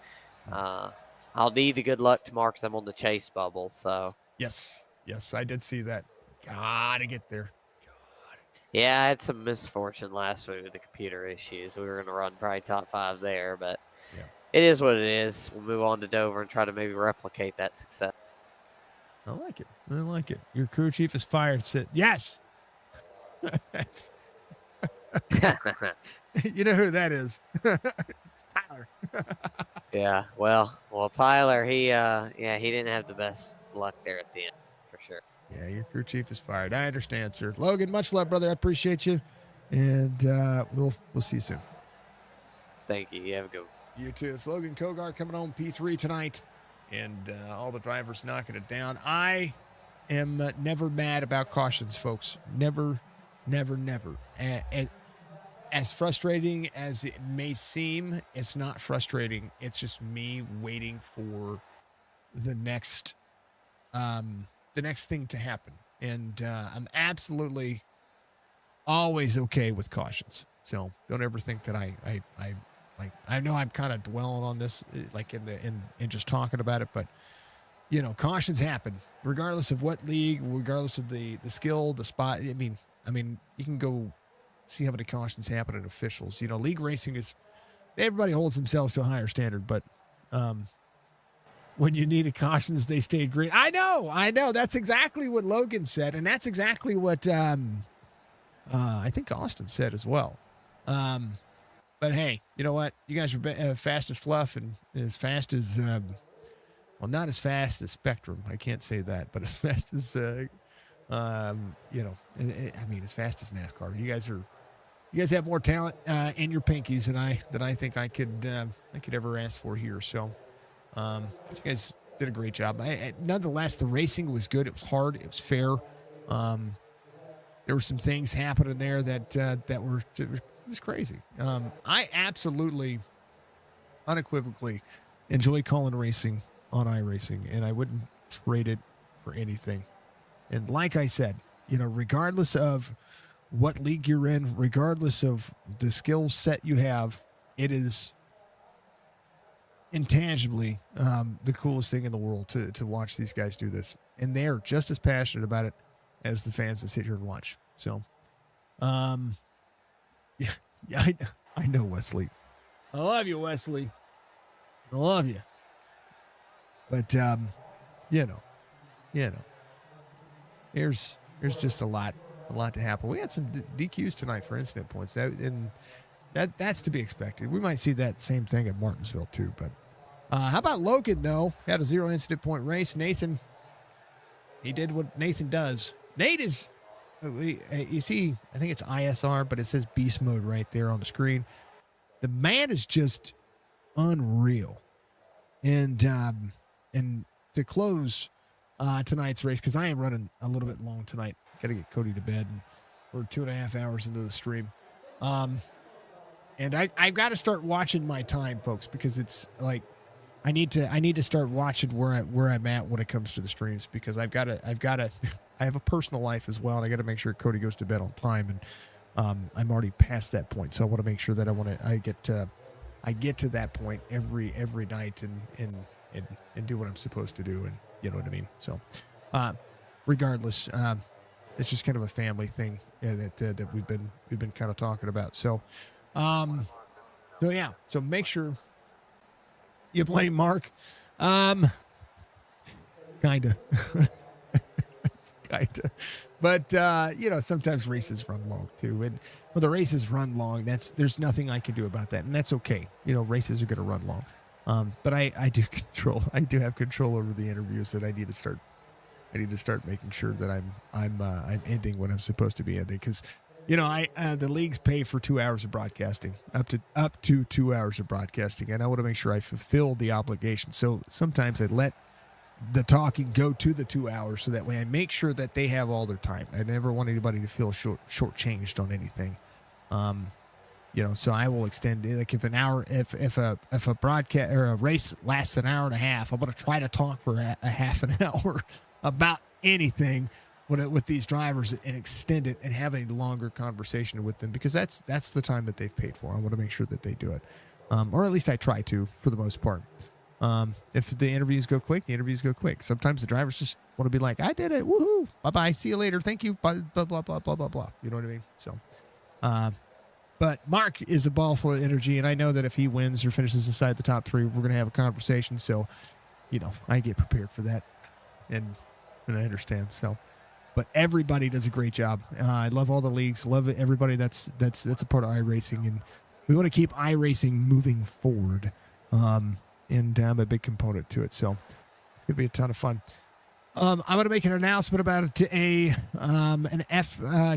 G: I'll need the good luck tomorrow because I'm on the chase bubble. So
B: yes, I did see that. Gotta get there.
G: yeah, I had some misfortune last week with the computer issues. We were going to run probably top 5 there, but
B: Yeah.
G: it is what it is. We'll move on to Dover and try to maybe replicate that success.
B: I like it. I like it. Your crew chief is fired. Yes. That's. You know who that is? It's Tyler.
G: Yeah, well, Tyler, he didn't have the best luck there at the end, for sure.
B: Yeah, your crew chief is fired. I understand, sir. Logan, much love, brother. I appreciate you, and we'll see you soon.
G: Thank you. You have a good one.
B: You too. It's Logan Kogar coming home P3 tonight, and all the drivers knocking it down. I am never mad about cautions, folks. Never, never, never. And as frustrating as it may seem, it's not frustrating. It's just me waiting for the next thing to happen. And I'm absolutely always okay with cautions. So don't ever think that I know I'm kind of dwelling on this, like in just talking about it, but you know, cautions happen regardless of what league, regardless of the skill, the spot. I mean, you can go see how many cautions happen in officials. You know, league racing is, everybody holds themselves to a higher standard, but when you needed cautions, they stayed green. I know. That's exactly what Logan said, and that's exactly what I think Austin said as well. But hey, you know what? You guys are fast as fluff and as fast as, well, not as fast as Spectrum. I can't say that, but as fast as, as fast as NASCAR. You guys have more talent in your pinkies than I think I could ever ask for here. So, but you guys did a great job. Nonetheless, the racing was good. It was hard. It was fair. There were some things happening there that were. It was crazy. I absolutely, unequivocally enjoy calling racing on iRacing, and I wouldn't trade it for anything. And like I said, you know, regardless of what league you're in, regardless of the skill set you have, it is intangibly the coolest thing in the world to watch these guys do this. And they're just as passionate about it as the fans that sit here and watch. So, yeah, I know, Wesley. I love you, Wesley. I love you. But, you know, there's just a lot to happen. We had some DQs tonight for incident points, and that's to be expected. We might see that same thing at Martinsville too. But how about Logan though? Had a 0 incident point race. Nathan, he did what Nathan does. Nate is, you see, I think it's ISR, but it says beast mode right there on the screen. The man is just unreal, and to close tonight's race, because I am running a little bit long tonight. Got to get Cody to bed, and we're 2.5 hours into the stream. And I've got to start watching my time, folks, because it's like I need to start watching where I'm at when it comes to the streams, because I have a personal life as well, and I got to make sure Cody goes to bed on time, and I'm already past that point, so I want to make sure that I get to that point every night and do what I'm supposed to do, and you know what I mean. So, regardless, it's just kind of a family thing that we've been kind of talking about. So, so make sure you blame Mark. Kinda. But sometimes races run long too. And when the races run long, there's nothing I can do about that. And that's okay. Races are gonna run long. But I do have control over the interviews, that I need to start making sure that I'm ending when I'm supposed to be ending, because the leagues pay for 2 hours of broadcasting, up to 2 hours of broadcasting, and I want to make sure I fulfill the obligation. So sometimes I let the talking go to the 2 hours, so that way I make sure that they have all their time. I never want anybody to feel shortchanged on anything. So I will extend it. Like if a broadcast or a race lasts an hour and a half, I'm going to try to talk for a half an hour about anything with these drivers and extend it and have a longer conversation with them, because that's the time that they've paid for. I want to make sure that they do it, or at least I try to, for the most part. If the interviews go quick, the interviews go quick. Sometimes the drivers just want to be like, I did it. Woohoo. Bye-bye. See you later. Thank you. Blah, blah, blah, blah, blah, blah, blah. You know what I mean? So, but Mark is a ball full of energy, and I know that if he wins or finishes inside the top 3, we're going to have a conversation. So, I get prepared for that, and I understand. So, but everybody does a great job. I love all the leagues. Love everybody that's a part of iRacing, and we want to keep iRacing moving forward. And I'm a big component to it, so it's gonna be a ton of fun. I'm gonna make an announcement about an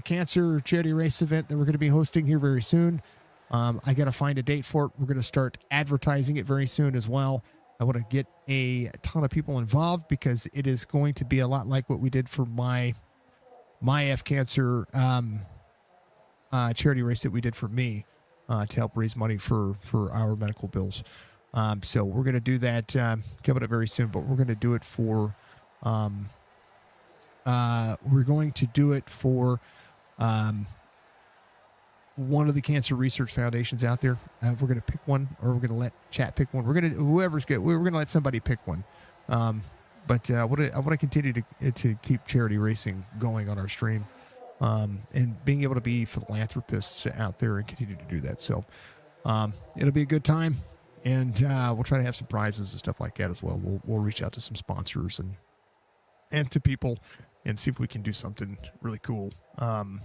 B: cancer charity race event that we're gonna be hosting here very soon. I gotta find a date for it. We're gonna start advertising it very soon as well. I want to get a ton of people involved, because it is going to be a lot like what we did for my cancer charity race that we did for me, to help raise money for our medical bills. So we're going to do that coming up very soon, but we're going to do it for one of the cancer research foundations out there. We're going to pick one, or we're going to let chat pick one. We're going to let somebody pick one. But I want to continue to keep charity racing going on our stream, and being able to be philanthropists out there and continue to do that. So it'll be a good time. And we'll try to have some prizes and stuff like that as well. We'll reach out to some sponsors and to people and see if we can do something really cool, and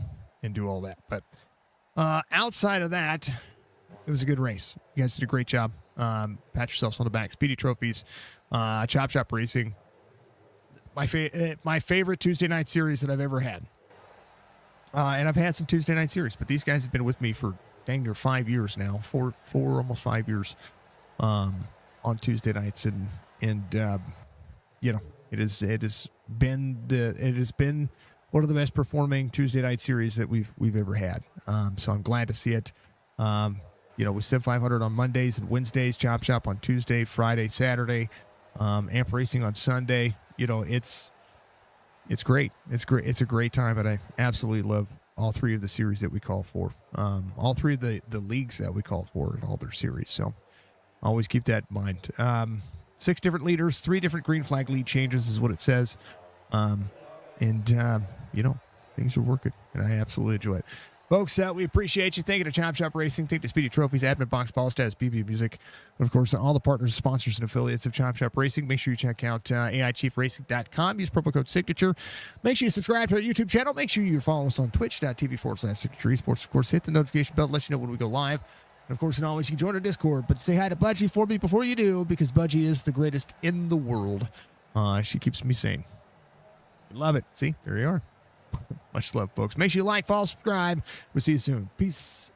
B: do all that. But outside of that, it was a good race. You guys did a great job. Pat yourselves on the back. Speedy Trophies, Chop Shop Racing. My favorite Tuesday night series that I've ever had. And I've had some Tuesday night series, but these guys have been with me for dang near 5 years now, four almost 5 years. On Tuesday nights, and it has been one of the best performing Tuesday night series that we've ever had. So I'm glad to see it. With Sim 500 on Mondays and Wednesdays, Chop Shop on Tuesday, Friday, Saturday, Amp Racing on Sunday. It's great. It's a great time, and I absolutely love all 3 of the series that we call for. All 3 of the leagues that we call for in all their series. So always keep that in mind. 6 different leaders, 3 different green flag lead changes is what it says. Things are working, and I absolutely enjoy it. Folks, we appreciate you. Thank you to Chop Shop Racing. Thank you to Speedy Trophies, Admin Box, Ball Status, BB Music, and, of course, all the partners, sponsors, and affiliates of Chop Shop Racing. Make sure you check out AIChiefRacing.com. Use promo code Signature. Make sure you subscribe to our YouTube channel. Make sure you follow us on twitch.tv/Signature Esports. Of course, hit the notification bell to let you know when we go live. And, of course, and always, you can join our Discord. But say hi to Budgie for me before you do, because Budgie is the greatest in the world. She keeps me sane. Love it. See, there you are. Much love, folks. Make sure you like, follow, subscribe. We'll see you soon. Peace